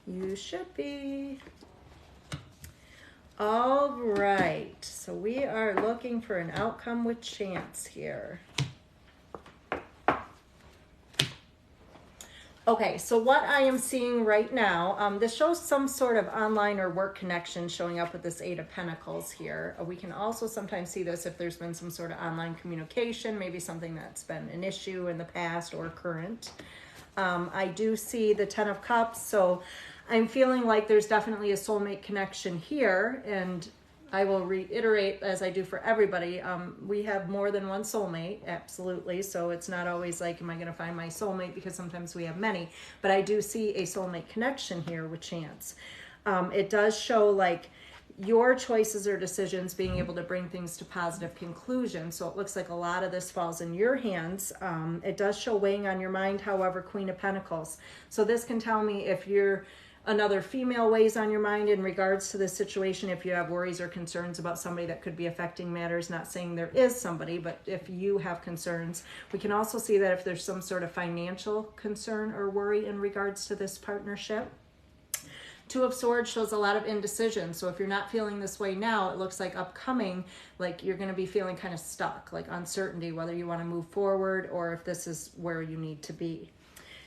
You should be. All right, so we are looking for an outcome with Chance here. Okay, so what I am seeing right now, this shows some sort of online or work connection showing up with this Eight of Pentacles here. We can also sometimes see this if there's been some sort of online communication, maybe something that's been an issue in the past or current. I do see the Ten of Cups, so I'm feeling like there's definitely a soulmate connection here, and I will reiterate, as I do for everybody, we have more than one soulmate, absolutely. So it's not always like, am I going to find my soulmate? Because sometimes we have many. But I do see a soulmate connection here with Chance. It does show like your choices or decisions being able to bring things to positive conclusion. So it looks like a lot of this falls in your hands. It does show weighing on your mind, however, Queen of Pentacles. So this can tell me if you're another female weighs on your mind in regards to this situation, if you have worries or concerns about somebody that could be affecting matters, not saying there is somebody, but if you have concerns. We can also see that if there's some sort of financial concern or worry in regards to this partnership. Two of Swords shows a lot of indecision. So if you're not feeling this way now, it looks like upcoming, like you're going to be feeling kind of stuck, like uncertainty, whether you want to move forward or if this is where you need to be.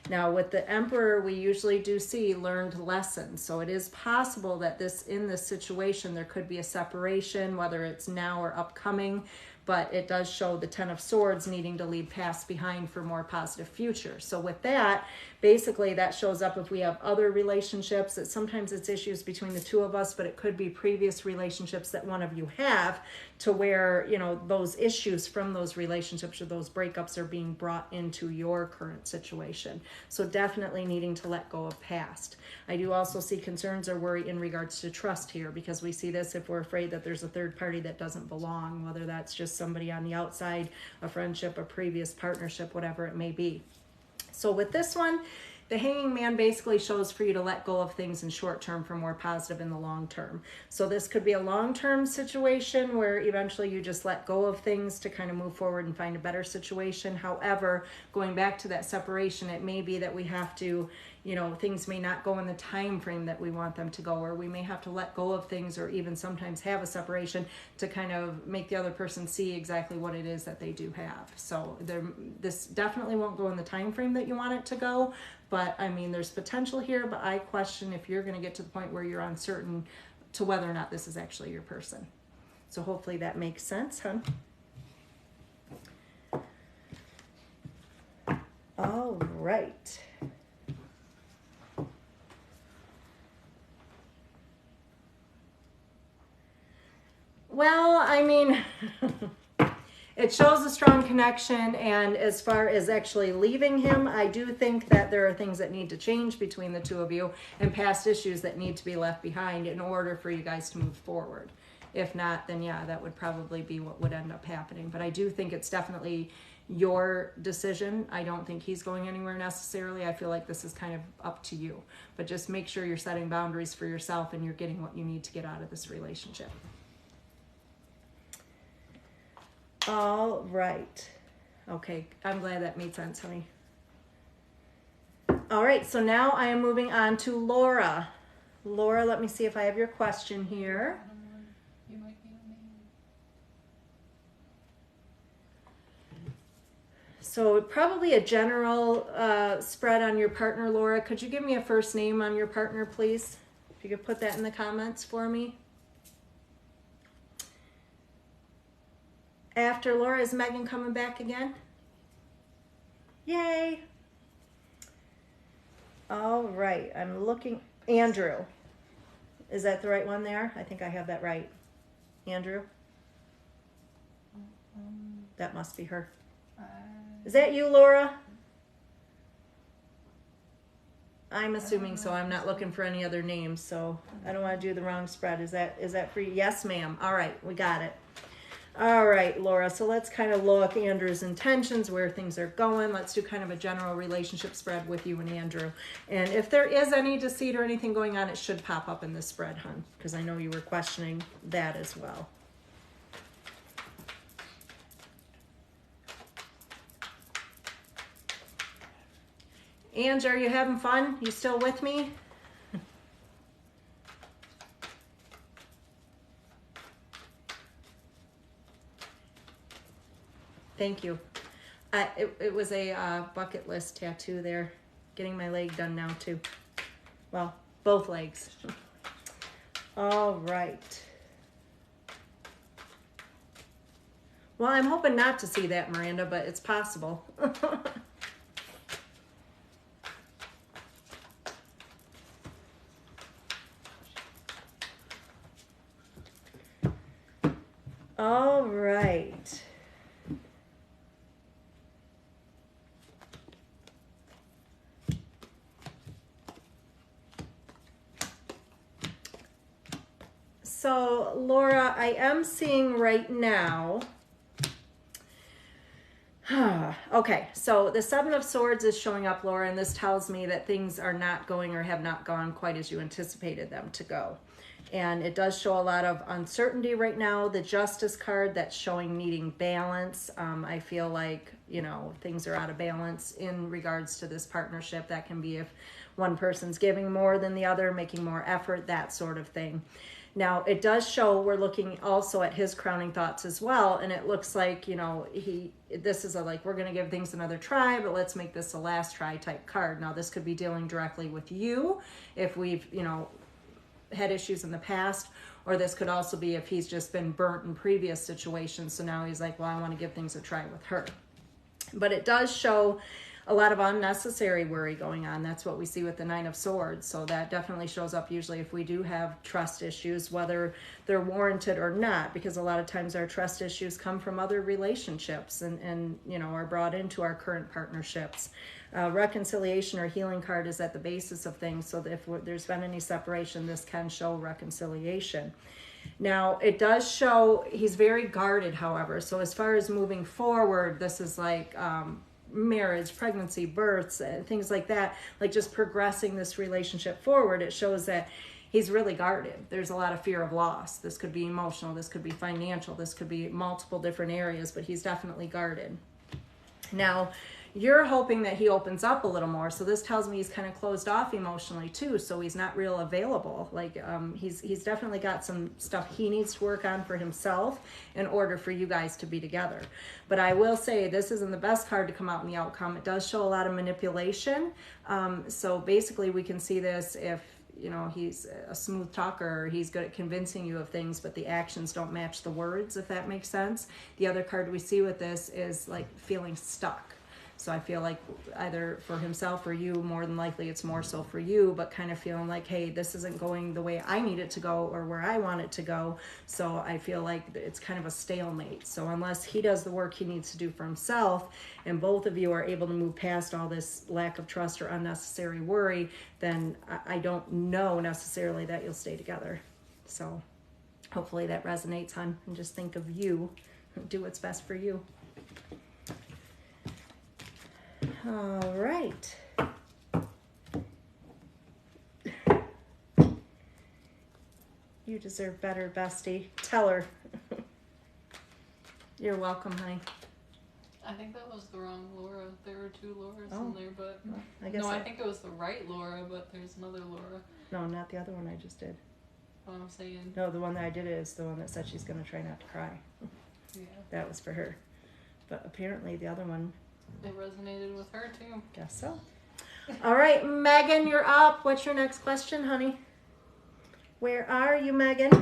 Now with the Emperor, we usually do see learned lessons. So it is possible that in this situation, there could be a separation, whether it's now or upcoming, but it does show the Ten of Swords needing to leave past behind for more positive future. So with that, basically that shows up if we have other relationships, that sometimes it's issues between the two of us, but it could be previous relationships that one of you have, to where, you know, those issues from those relationships or those breakups are being brought into your current situation. So definitely needing to let go of past. I do also see concerns or worry in regards to trust here, because we see this if we're afraid that there's a third party that doesn't belong, whether that's just somebody on the outside, a friendship, a previous partnership, whatever it may be. So with this one, the Hanging Man basically shows for you to let go of things in short term for more positive in the long term. So this could be a long-term situation where eventually you just let go of things to kind of move forward and find a better situation. However, going back to that separation, it may be that we have to, you know, things may not go in the time frame that we want them to go, or we may have to let go of things, or even sometimes have a separation to kind of make the other person see exactly what it is that they do have. So this definitely won't go in the time frame that you want it to go, but I mean, there's potential here, but I question if you're going to get to the point where you're uncertain to whether or not this is actually your person. So hopefully that makes sense, hun. All right. Well, I mean, it shows a strong connection, and as far as actually leaving him, I do think that there are things that need to change between the two of you and past issues that need to be left behind in order for you guys to move forward. If not, then yeah, that would probably be what would end up happening. But I do think it's definitely your decision. I don't think he's going anywhere necessarily. I feel like this is kind of up to you. But just make sure you're setting boundaries for yourself and you're getting what you need to get out of this relationship. All right. Okay, I'm glad that made sense, honey. All right, so now I am moving on to Laura. Laura, let me see if I have your question here. You might be on the So probably a general spread on your partner, Laura. Could you give me a first name on your partner, please? If you could put that in the comments for me. After Laura, is Megan coming back again? Yay. All right, I'm looking. Andrew. Is that the right one there? I think I have that right. Andrew? That must be her. Is that you, Laura? I'm assuming so. I'm not looking for any other names, so I don't want to do the wrong spread. Is that for you? Yes, ma'am. All right, we got it. All right, Laura, so let's kind of look Andrew's intentions, where things are going. Let's do kind of a general relationship spread with you and Andrew. And if there is any deceit or anything going on, it should pop up in this spread, hun, because I know you were questioning that as well. Ange, are you having fun? You still with me? Thank you. It was a bucket list tattoo there. Getting my leg done now too. Well, both legs. All right. Well, I'm hoping not to see that, Miranda, but it's possible. All right. So, Laura, I am seeing right now. Okay, so the Seven of Swords is showing up, Laura, and this tells me that things are not going or have not gone quite as you anticipated them to go. And it does show a lot of uncertainty right now. The Justice card, that's showing needing balance. I feel like, you know, things are out of balance in regards to this partnership. That can be if one person's giving more than the other, making more effort, that sort of thing. Now, it does show, we're looking also at his crowning thoughts as well, and it looks like, you know, this is a like, we're going to give things another try, but let's make this a last try type card. Now, this could be dealing directly with you if we've, you know, had issues in the past, or this could also be if he's just been burnt in previous situations, so now he's like, well, I want to give things a try with her. But it does show a lot of unnecessary worry going on. That's what we see with the Nine of Swords. So that definitely shows up usually if we do have trust issues, whether they're warranted or not, because a lot of times our trust issues come from other relationships and you know, are brought into our current partnerships. Reconciliation or healing card is at the basis of things. So that if there's been any separation, this can show reconciliation. Now, it does show he's very guarded, however. So as far as moving forward, this is like, marriage, pregnancy, births, things like that, like just progressing this relationship forward. It shows that he's really guarded. There's a lot of fear of loss. This could be emotional, this could be financial, this could be multiple different areas, but he's definitely guarded. Now, you're hoping that he opens up a little more. So this tells me he's kind of closed off emotionally too. So he's not real available. Like he's definitely got some stuff he needs to work on for himself in order for you guys to be together. But I will say this isn't the best card to come out in the outcome. It does show a lot of manipulation. So basically we can see this if, you know, he's a smooth talker, or he's good at convincing you of things, but the actions don't match the words, if that makes sense. The other card we see with this is like feeling stuck. So I feel like either for himself or you, more than likely it's more so for you, but kind of feeling like, hey, this isn't going the way I need it to go or where I want it to go. So I feel like it's kind of a stalemate. So unless he does the work he needs to do for himself and both of you are able to move past all this lack of trust or unnecessary worry, then I don't know necessarily that you'll stay together. So hopefully that resonates, hon, and just think of you. Do what's best for you. All right. You deserve better, bestie. Tell her. You're welcome, honey. I think that was the wrong Laura. There were two Lauras Oh. in there, but Well, I guess I think it was the right Laura, but there's another Laura. No, not the other one I just did. What I'm saying. No, the one that I did is the one that said she's going to try not to cry. Yeah. That was for her. But apparently the other one, It resonated with her too. guess so. All right, Megan, you're up. What's your next question, honey? Where are you, Megan? I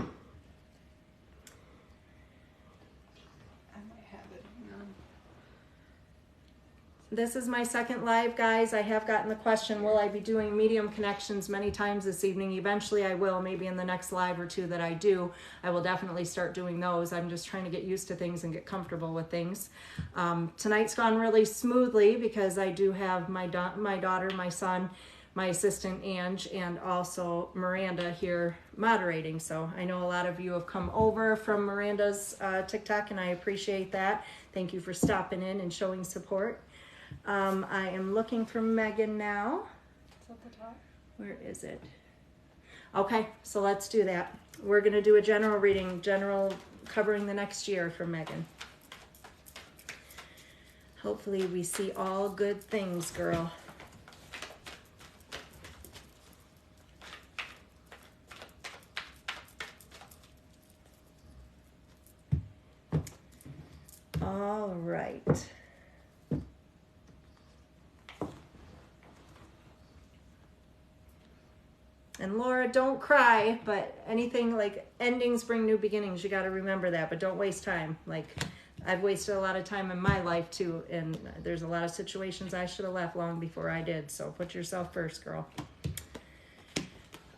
might have it. Hang on. This is my second live, guys. I have gotten the question, will I be doing medium connections many times this evening? Eventually I will, maybe in the next live or two that I do. I will definitely start doing those. I'm just trying to get used to things and get comfortable with things. Tonight's gone really smoothly because I do have my daughter, my son, my assistant Ange, and also Miranda here moderating. So I know a lot of you have come over from Miranda's TikTok, and I appreciate that. Thank you for stopping in and showing support. I am looking for Megan now. It's at the top. Where is it? Okay, so let's do that. We're going to do a general reading, general covering the next year for Megan. Hopefully we see all good things, girl. All right. And Laura, don't cry, but anything like endings bring new beginnings. You got to remember that, but don't waste time. Like I've wasted a lot of time in my life too, and there's a lot of situations I should have left long before I did. So put yourself first, girl.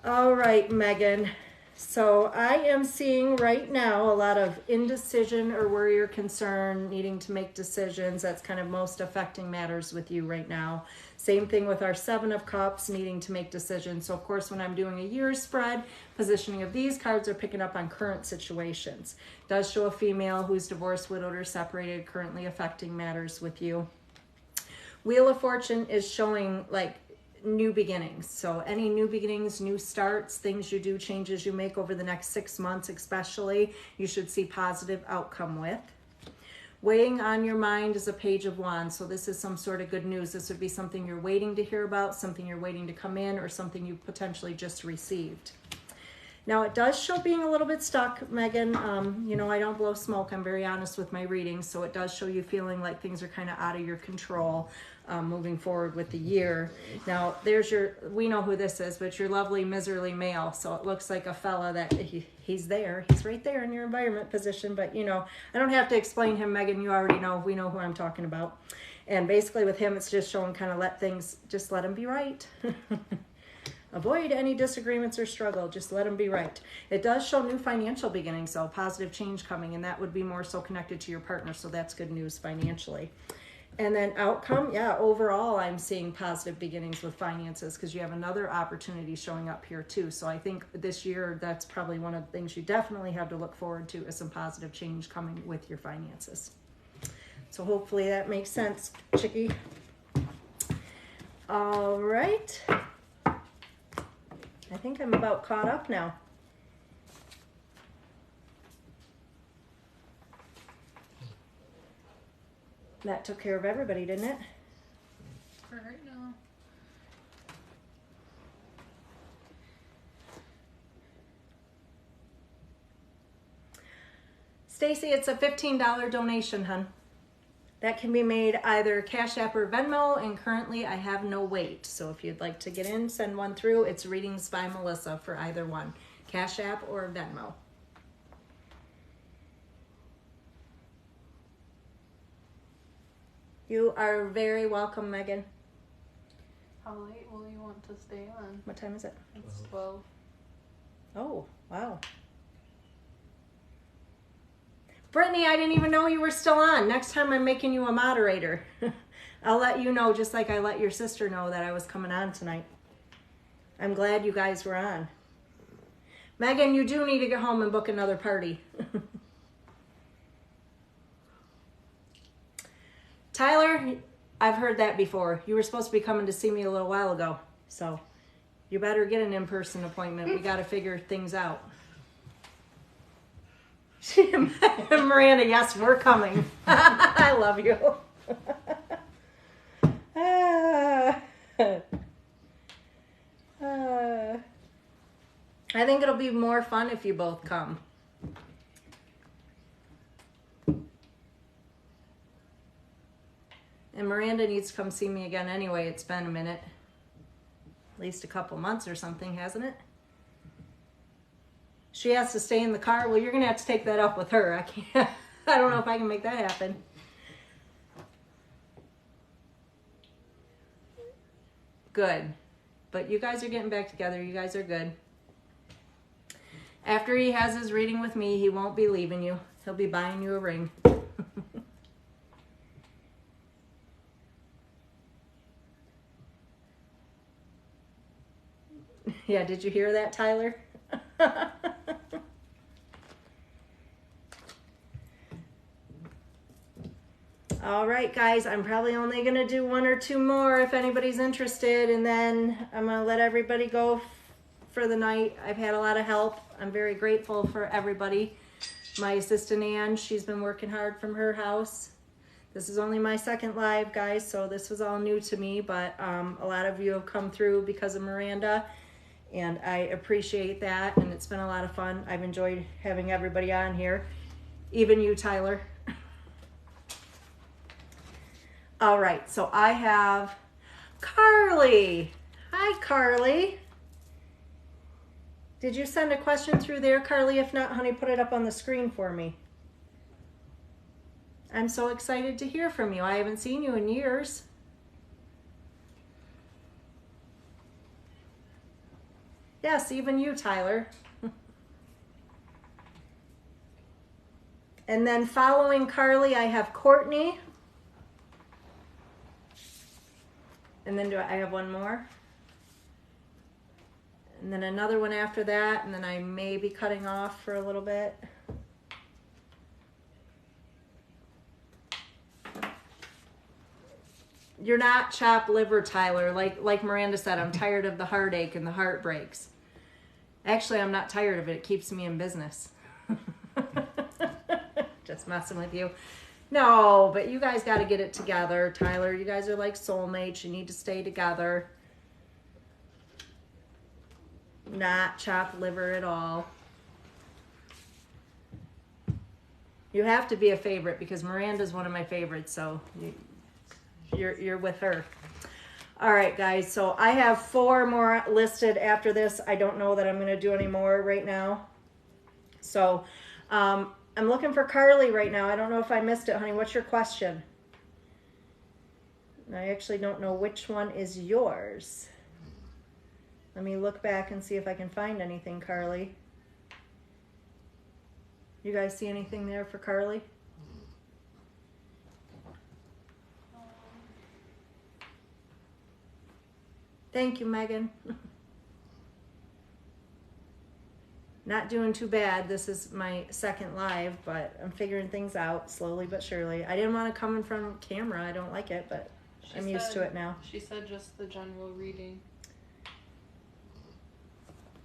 All right, Megan. So I am seeing right now a lot of indecision or worry or concern, needing to make decisions. That's kind of most affecting matters with you right now. Same thing with our Seven of Cups, needing to make decisions. So of course, when I'm doing a year spread, positioning of these cards are picking up on current situations. It does show a female who's divorced, widowed, or separated, currently affecting matters with you. Wheel of Fortune is showing like new beginnings. So any new beginnings, new starts, things you do, changes you make over the next 6 months especially, you should see positive outcome with. Weighing on your mind is a Page of Wands. So this is some sort of good news. This would be something you're waiting to hear about, something you're waiting to come in, or something you potentially just received. Now it does show being a little bit stuck, Megan. You know, I don't blow smoke. I'm very honest with my readings. So it does show you feeling like things are kind of out of your control moving forward with the year. Now there's your, we know who this is, but your lovely miserly male. So it looks like a fella that he's there. He's right there in your environment position. But you know, I don't have to explain him, Megan. You already know. We know who I'm talking about. And basically with him, it's just showing kind of just let him be right. Avoid any disagreements or struggle. Just let them be right. It does show new financial beginnings, so positive change coming, and that would be more so connected to your partner, so that's good news financially. And then outcome, yeah, overall I'm seeing positive beginnings with finances because you have another opportunity showing up here too. So I think this year that's probably one of the things you definitely have to look forward to is some positive change coming with your finances. So hopefully that makes sense, Chicky. All right. I think I'm about caught up now. That took care of everybody, didn't it? For right now. Stacy, it's a $15 donation, hun. That can be made either Cash App or Venmo, and currently I have no wait. So if you'd like to get in, send one through. It's Readings by Melissa for either one, Cash App or Venmo. You are very welcome, Megan. How late will you want to stay on? What time is it? It's 12. Oh, wow. Brittany, I didn't even know you were still on. Next time I'm making you a moderator. I'll let you know, just like I let your sister know that I was coming on tonight. I'm glad you guys were on. Megan, you do need to get home and book another party. Tyler, I've heard that before. You were supposed to be coming to see me a little while ago. So you better get an in-person appointment. We got to figure things out. Miranda, yes, we're coming. I love you. I think it'll be more fun if you both come. And Miranda needs to come see me again anyway. It's been a minute. At least a couple months or something, hasn't it? She has to stay in the car. Well, you're going to have to take that up with her. I can't. I don't know if I can make that happen. Good. But you guys are getting back together. You guys are good. After he has his reading with me, he won't be leaving you. He'll be buying you a ring. Yeah, did you hear that, Tyler? All right, guys, I'm probably only going to do one or two more if anybody's interested, and then I'm going to let everybody go for the night. I've had a lot of help. I'm very grateful for everybody. My assistant, Ann, she's been working hard from her house. This is only my second live, guys, so this was all new to me, but a lot of you have come through because of Miranda, and I appreciate that, and it's been a lot of fun. I've enjoyed having everybody on here, even you, Tyler. All right, so I have Carly. Hi, Carly. Did you send a question through there, Carly? If not, honey, put it up on the screen for me. I'm so excited to hear from you. I haven't seen you in years. Yes, even you, Tyler. And then following Carly, I have Courtney. And then I have one more? And then another one after that, and then I may be cutting off for a little bit. You're not chopped liver, Tyler. Like Miranda said, I'm tired of the heartache and the heartbreaks. Actually, I'm not tired of it. It keeps me in business. Just messing with you. No, but you guys got to get it together, Tyler. You guys are like soulmates. You need to stay together. Not chopped liver at all. You have to be a favorite because Miranda's one of my favorites, so you're with her. All right, guys, so I have 4 more listed after this. I don't know that I'm going to do any more right now. So I'm looking for Carly right now. I don't know if I missed it, honey. What's your question? I actually don't know which one is yours. Let me look back and see if I can find anything, Carly. You guys see anything there for Carly? Thank you, Megan. Not doing too bad. This is my second live, but I'm figuring things out slowly but surely. I didn't want to come in front of camera. I don't like it, but I'm used to it now. She said just the general reading.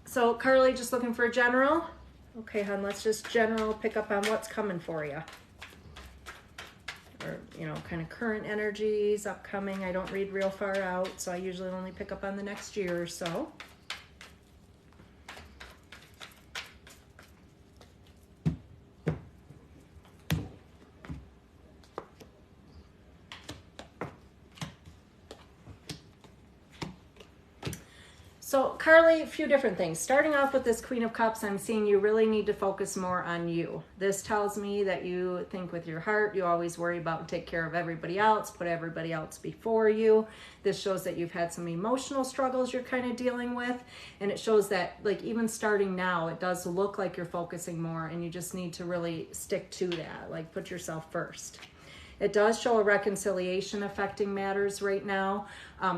So Carly, just looking for a general? Okay, hon, let's just general pick up on what's coming for you. Or, you know, kind of current energies, upcoming. I don't read real far out, so I usually only pick up on the next year or so. So Carly, a few different things. Starting off with this Queen of Cups, I'm seeing you really need to focus more on you. This tells me that you think with your heart. You always worry about and take care of everybody else, put everybody else before you. This shows that you've had some emotional struggles you're kind of dealing with. And it shows that, like, even starting now, it does look like you're focusing more, and you just need to really stick to that. Like, put yourself first. It does show a reconciliation affecting matters right now.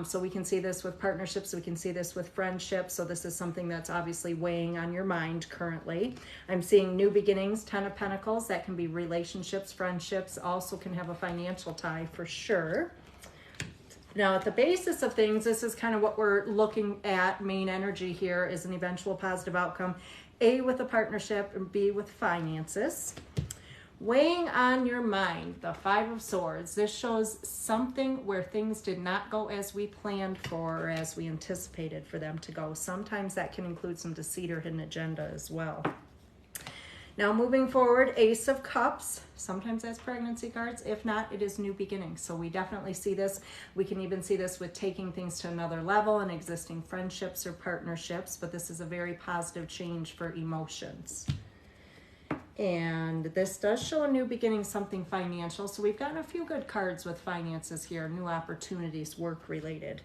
So we can see this with partnerships. We can see this with friendships. So this is something that's obviously weighing on your mind currently. I'm seeing new beginnings, 10 of Pentacles. That can be relationships, friendships. Also can have a financial tie for sure. Now, at the basis of things, this is kind of what we're looking at. Main energy here is an eventual positive outcome. A, with a partnership, and B, with finances. Weighing on your mind, the Five of Swords. This shows something where things did not go as we planned for or as we anticipated for them to go. Sometimes that can include some deceit or hidden agenda as well. Now, moving forward, Ace of Cups. Sometimes that's pregnancy cards. If not, it is new beginnings. So we definitely see this. We can even see this with taking things to another level in existing friendships or partnerships. But this is a very positive change for emotions. And this does show a new beginning, something financial. So we've gotten a few good cards with finances here, new opportunities, work related.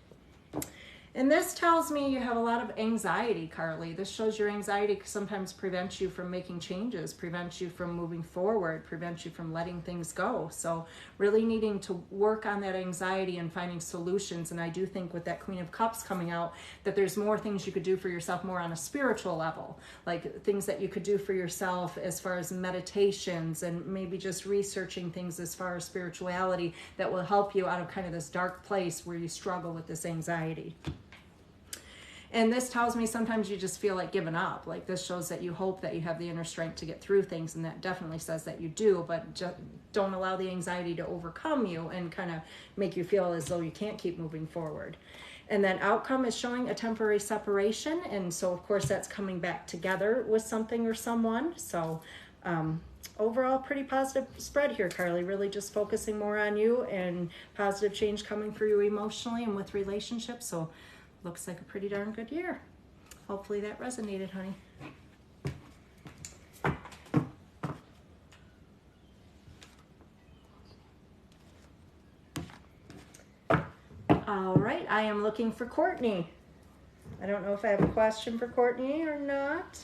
And this tells me you have a lot of anxiety, Carly. This shows your anxiety sometimes prevents you from making changes, prevents you from moving forward, prevents you from letting things go. So really needing to work on that anxiety and finding solutions. And I do think with that Queen of Cups coming out, that there's more things you could do for yourself more on a spiritual level, like things that you could do for yourself as far as meditations and maybe just researching things as far as spirituality that will help you out of kind of this dark place where you struggle with this anxiety. And this tells me sometimes you just feel like giving up. Like this shows that you hope that you have the inner strength to get through things, and that definitely says that you do, but just don't allow the anxiety to overcome you and kind of make you feel as though you can't keep moving forward. And then outcome is showing a temporary separation, and so of course that's coming back together with something or someone. So overall, pretty positive spread here, Carly. Really just focusing more on you and positive change coming for you emotionally and with relationships. So looks like a pretty darn good year. Hopefully that resonated, honey. All right, I am looking for Courtney. I don't know if I have a question for Courtney or not.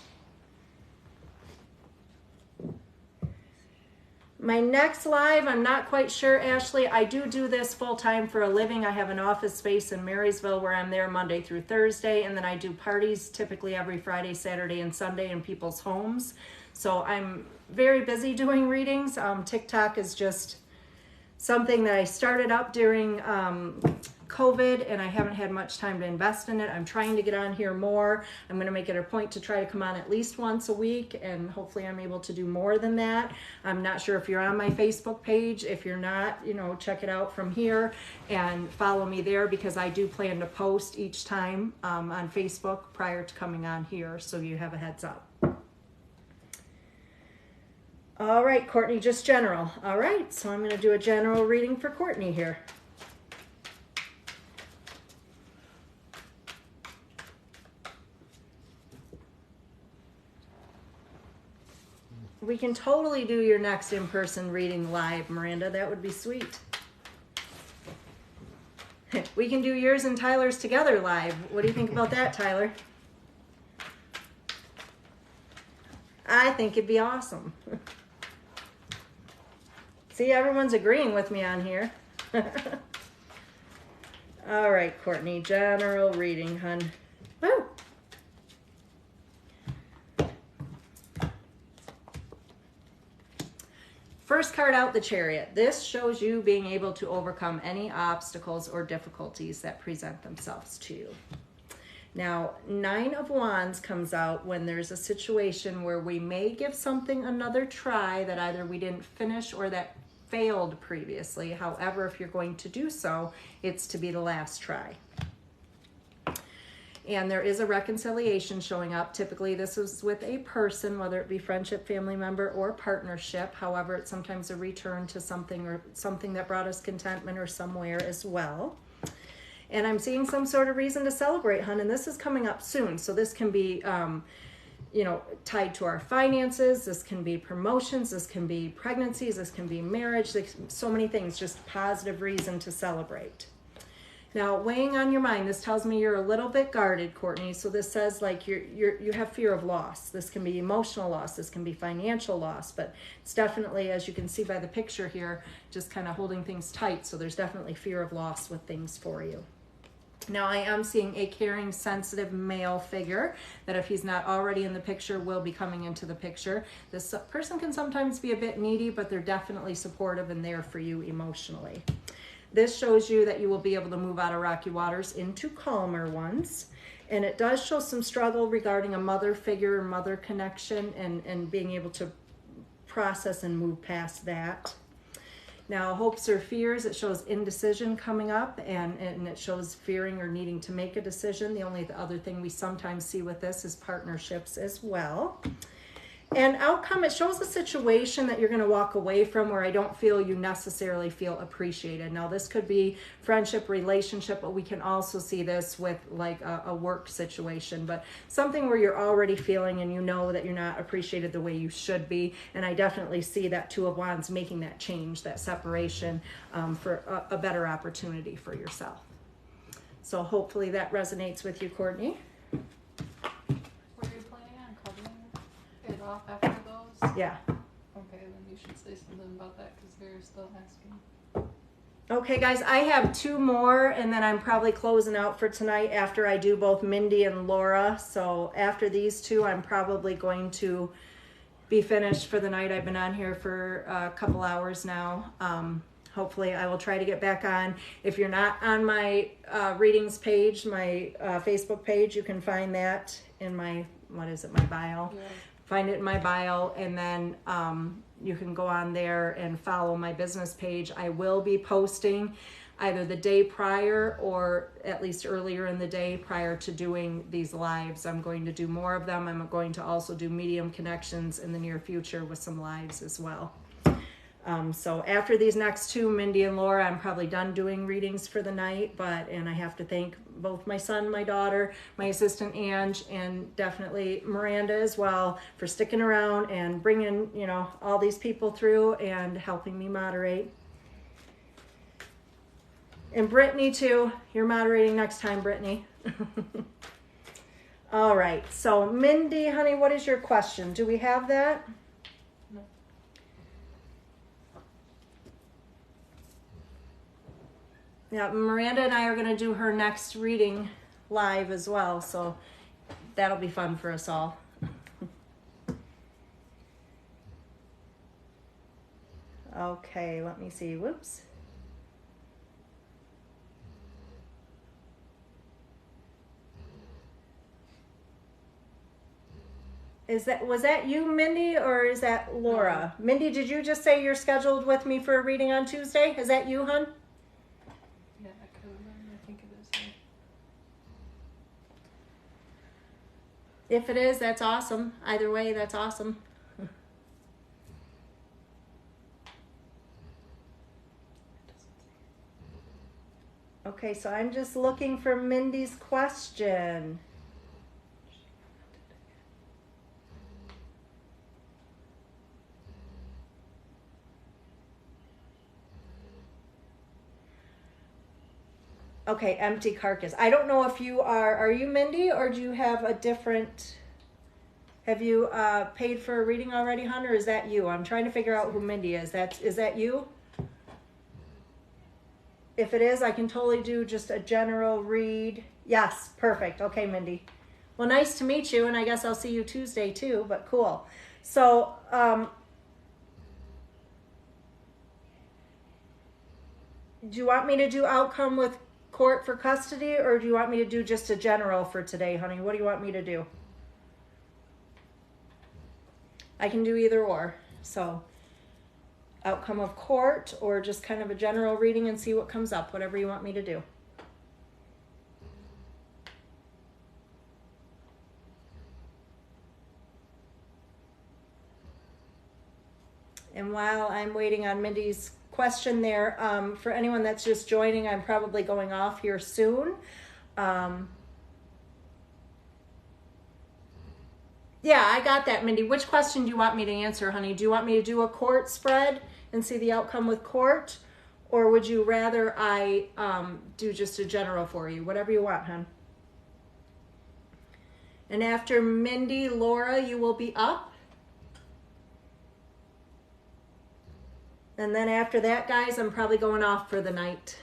My next live, I'm not quite sure, Ashley. I do this full time for a living. I have an office space in Marysville where I'm there Monday through Thursday, and then I do parties typically every Friday, Saturday, and Sunday in people's homes. So I'm very busy doing readings. TikTok is just something that I started up during COVID, and I haven't had much time to invest in it. I'm trying to get on here more. I'm going to make it a point to try to come on at least once a week, and hopefully I'm able to do more than that. I'm not sure if you're on my Facebook page. If you're not, you know, check it out from here and follow me there, because I do plan to post each time on Facebook prior to coming on here, so you have a heads up. All right, Courtney, just general. All right, so I'm going to do a general reading for Courtney here. We can totally do your next in-person reading live, Miranda. That would be sweet. We can do yours and Tyler's together live. What do you think about that, Tyler? I think it'd be awesome. See, everyone's agreeing with me on here. All right, Courtney, general reading, hun. Woo! First card out, the Chariot. This shows you being able to overcome any obstacles or difficulties that present themselves to you. Now, Nine of Wands comes out when there's a situation where we may give something another try that either we didn't finish or that failed previously. However, if you're going to do so, it's to be the last try. And there is a reconciliation showing up. Typically, this is with a person, whether it be friendship, family member, or partnership. However, it's sometimes a return to something or something that brought us contentment or somewhere as well. And I'm seeing some sort of reason to celebrate, hun, and this is coming up soon. So this can be, you know, tied to our finances. This can be promotions. This can be pregnancies. This can be marriage. So many things, just positive reason to celebrate. Now, weighing on your mind, this tells me you're a little bit guarded, Courtney. So this says like you have fear of loss. This can be emotional loss. This can be financial loss. But it's definitely, as you can see by the picture here, just kind of holding things tight. So there's definitely fear of loss with things for you. Now, I am seeing a caring, sensitive male figure that if he's not already in the picture, will be coming into the picture. This person can sometimes be a bit needy, but they're definitely supportive and there for you emotionally. This shows you that you will be able to move out of rocky waters into calmer ones. And it does show some struggle regarding a mother figure or mother connection and being able to process and move past that. Now, hopes or fears, it shows indecision coming up and it shows fearing or needing to make a decision. The only other thing we sometimes see with this is partnerships as well. And outcome, it shows a situation that you're going to walk away from where I don't feel you necessarily feel appreciated. Now, this could be friendship, relationship, but we can also see this with like a work situation, but something where you're already feeling and you know that you're not appreciated the way you should be. And I definitely see that Two of Wands making that change, that separation for a better opportunity for yourself. So hopefully that resonates with you, Courtney. Off after those? Yeah. Okay, then you should say something about that because they're still asking. Okay, guys, I have two more and then I'm probably closing out for tonight after I do both Mindy and Laura. So after these two, I'm probably going to be finished for the night. I've been on here for a couple hours now. Hopefully I will try to get back on. If you're not on my readings page, my Facebook page, you can find that in my, what is it, my bio. Yeah. Find it in my bio, and then you can go on there and follow my business page. I will be posting either the day prior or at least earlier in the day prior to doing these lives. I'm going to do more of them. I'm going to also do medium connections in the near future with some lives as well. So after these next two, Mindy and Laura, I'm probably done doing readings for the night, and I have to thank both my son, my daughter, my assistant Ange, and definitely Miranda as well for sticking around and bringing, you know, all these people through and helping me moderate. And Brittany too, you're moderating next time, Brittany. All right, so Mindy, honey, what is your question? Do we have that? Yeah, Miranda and I are going to do her next reading live as well, so that'll be fun for us all. Okay, let me see. Whoops. Was that you, Mindy, or is that Laura? Mindy, did you just say you're scheduled with me for a reading on Tuesday? Is that you, hon? If it is, that's awesome. Either way, that's awesome. Okay, so I'm just looking for Mindy's question. Okay, empty carcass. I don't know if you are you Mindy, or do you have a different, have you paid for a reading already, hon, or is that you? I'm trying to figure out who Mindy is. Is that you? If it is, I can totally do just a general read. Yes, perfect. Okay, Mindy. Well, nice to meet you, and I guess I'll see you Tuesday too, but cool. So, Do you want me to do outcome with court for custody, or do you want me to do just a general for today, honey? What do you want me to do? I can do either or. So outcome of court or just kind of a general reading and see what comes up, whatever you want me to do. And while I'm waiting on Mindy's question there, for anyone that's just joining, I'm probably going off here soon. Yeah, I got that, Mindy. Which question do you want me to answer, honey? Do you want me to do a court spread and see the outcome with court? Or would you rather I do just a general for you? Whatever you want, hon. And after Mindy, Laura, you will be up. And then after that, guys, I'm probably going off for the night.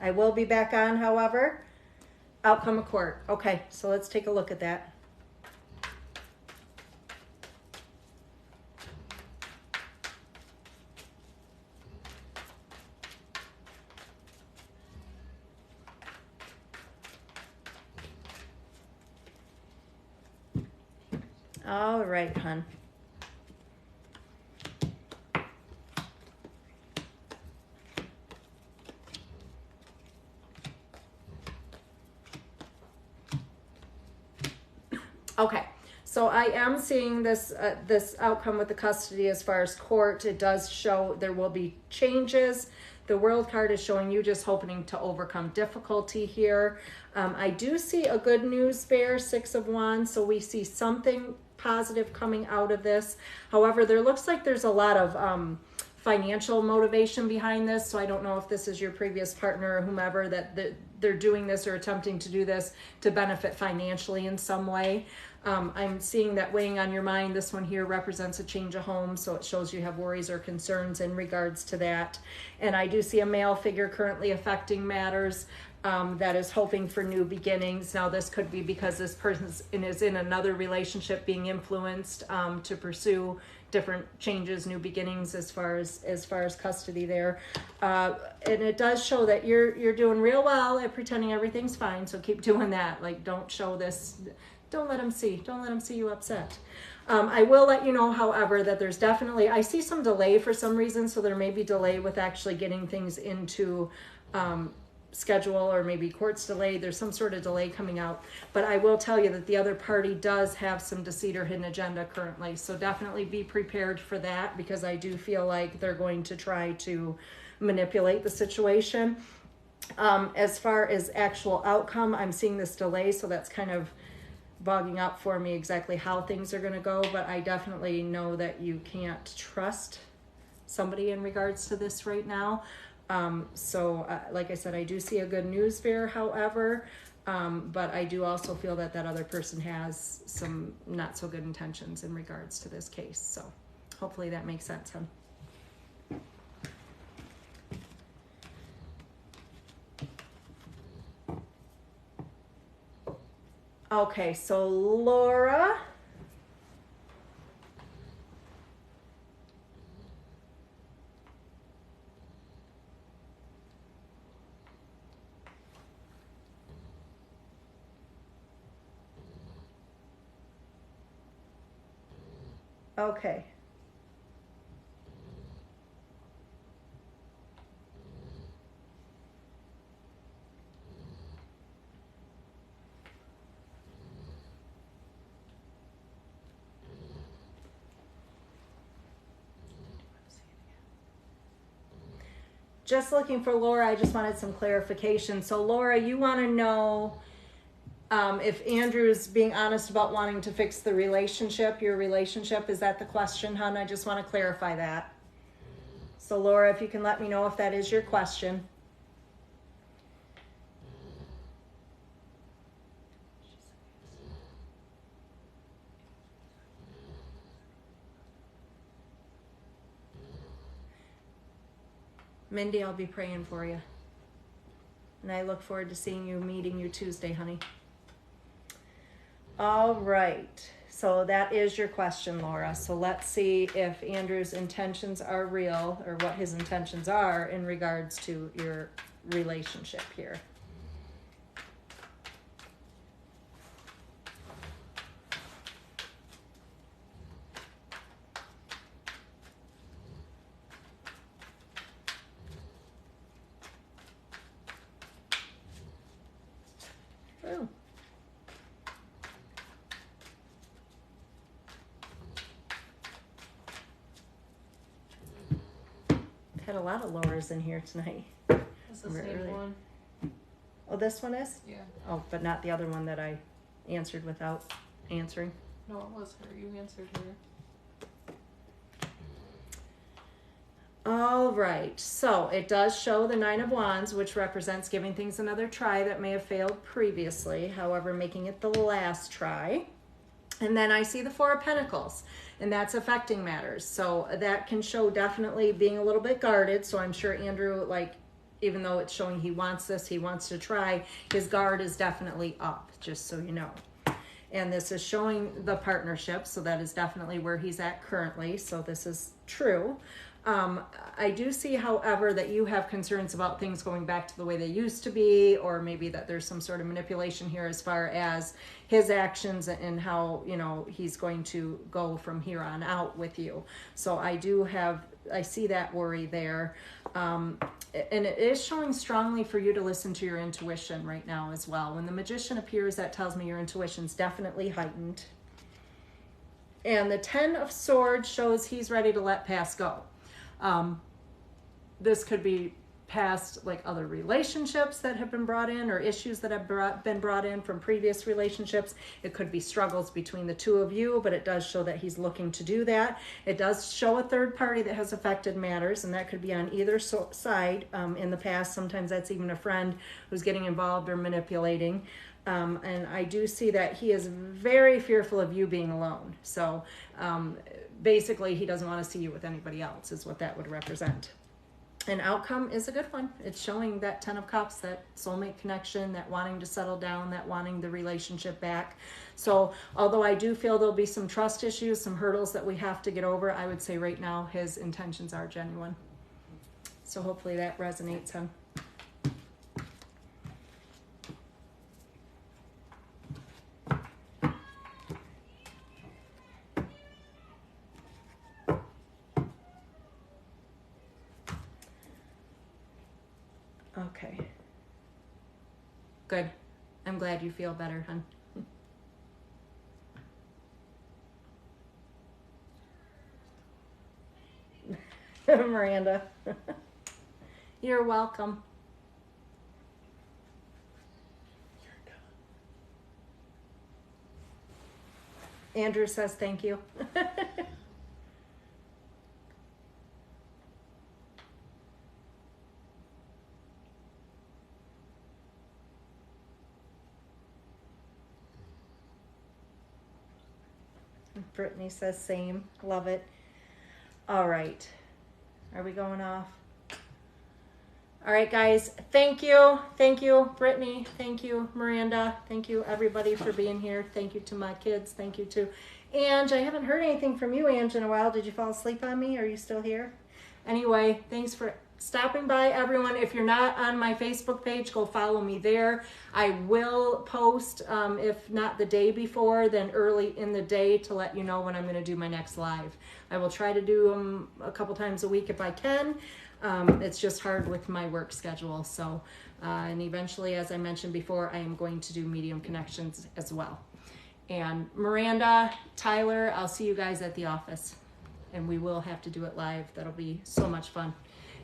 I will be back on, however. Outcome of court. Okay, so let's take a look at that. All right, hon. Okay, so I am seeing this this outcome with the custody as far as court. It does show there will be changes. The World card is showing you just hoping to overcome difficulty here. I do see a good news bear, 6 of Wands, so we see something positive coming out of this. However, there looks like there's a lot of financial motivation behind this, so I don't know if this is your previous partner or whomever that they're doing this or attempting to do this to benefit financially in some way. I'm seeing that weighing on your mind. This one here represents a change of home, so it shows you have worries or concerns in regards to that. And I do see a male figure currently affecting matters that is hoping for new beginnings. Now, this could be because this person is in another relationship being influenced to pursue different changes, new beginnings as far as custody there. And it does show that you're doing real well at pretending everything's fine. So keep doing that. Like, don't show this. Don't let them see you upset. I will let you know, however, that there's definitely, I see some delay for some reason. So there may be delay with actually getting things into schedule, or maybe court's delayed. There's some sort of delay coming out, but I will tell you that the other party does have some deceit or hidden agenda currently. So definitely be prepared for that, because I do feel like they're going to try to manipulate the situation. As far as actual outcome, I'm seeing this delay, so that's kind of bogging up for me exactly how things are going to go, but I definitely know that you can't trust somebody in regards to this right now. Like I said, I do see a good news bear, however, but I do also feel that that other person has some not so good intentions in regards to this case. So hopefully that makes sense, huh? Okay, so Laura. Okay. Just looking for Laura, I just wanted some clarification. So Laura, you want to know if Andrew's being honest about wanting to fix the relationship, your relationship. Is that the question, hon? I just want to clarify that. So Laura, if you can let me know if that is your question. Mindy, I'll be praying for you. And I look forward to meeting you Tuesday, honey. All right. So that is your question, Laura. So let's see if Andrew's intentions are real, or what his intentions are in regards to your relationship here. Oh. Had a lot of Lauras in here tonight. It's the same Really? one. Oh, this one is? Yeah. Oh, but not the other one that I answered without answering. No, it was her. You answered her. All right, so it does show the Nine of Wands, which represents giving things another try that may have failed previously, however, making it the last try. And then I see the Four of Pentacles, and that's affecting matters. So that can show definitely being a little bit guarded. So I'm sure Andrew, like, even though it's showing he wants this, he wants to try, his guard is definitely up, just so you know. And this is showing the partnership, so that is definitely where he's at currently. So this is true. I do see, however, that you have concerns about things going back to the way they used to be, or maybe that there's some sort of manipulation here as far as his actions and how, you know, he's going to go from here on out with you. So I see that worry there. And it is showing strongly for you to listen to your intuition right now as well. When the Magician appears, that tells me your intuition's definitely heightened. And the Ten of Swords shows he's ready to let past go. This could be past, like, other relationships that have been brought in, or issues that have been brought in from previous relationships. It could be struggles between the two of you, but it does show that he's looking to do that. It does show a third party that has affected matters, and that could be on either side. In the past, sometimes that's even a friend who's getting involved or manipulating. And I do see that he is very fearful of you being alone. So basically, he doesn't want to see you with anybody else, is what that would represent. An outcome is a good one. It's showing that Ten of Cups, that soulmate connection, that wanting to settle down, that wanting the relationship back. So although I do feel there'll be some trust issues, some hurdles that we have to get over, I would say right now his intentions are genuine. So hopefully that resonates, hon. Okay. Good. I'm glad you feel better, hon. Miranda. You're welcome. Andrew says thank you. Brittany says same. Love it. All right. Are we going off? All right, guys. Thank you. Thank you, Brittany. Thank you, Miranda. Thank you, everybody, for being here. Thank you to my kids. Thank you to Ange. I haven't heard anything from you, Ange, in a while. Did you fall asleep on me? Are you still here? Anyway, thanks for stopping by, everyone. If you're not on my Facebook page, go follow me there. I will post, if not the day before, then early in the day, to let you know when I'm going to do my next live. I will try to do them a couple times a week if I can. It's just hard with my work schedule. So, and eventually, as I mentioned before, I am going to do medium connections as well. And Miranda, Tyler, I'll see you guys at the office. And we will have to do it live. That'll be so much fun.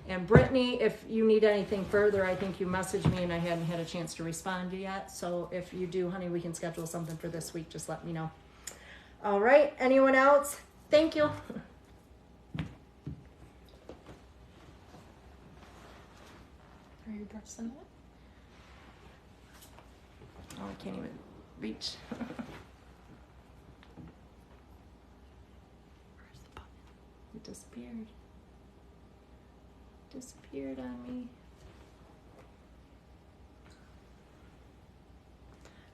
And Brittany, if you need anything further, I think you messaged me and I hadn't had a chance to respond to you yet. So if you do, honey, we can schedule something for this week. Just let me know. All right. Anyone else? Thank you. Are you pressing it? Oh, I can't even reach. Where's the button? It disappeared. Disappeared on me.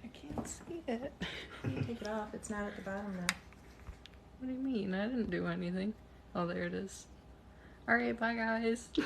I can't can't see it. You take it off. It's not at the bottom now. What do you mean? I didn't do anything. Oh, there it is. Alright, bye guys.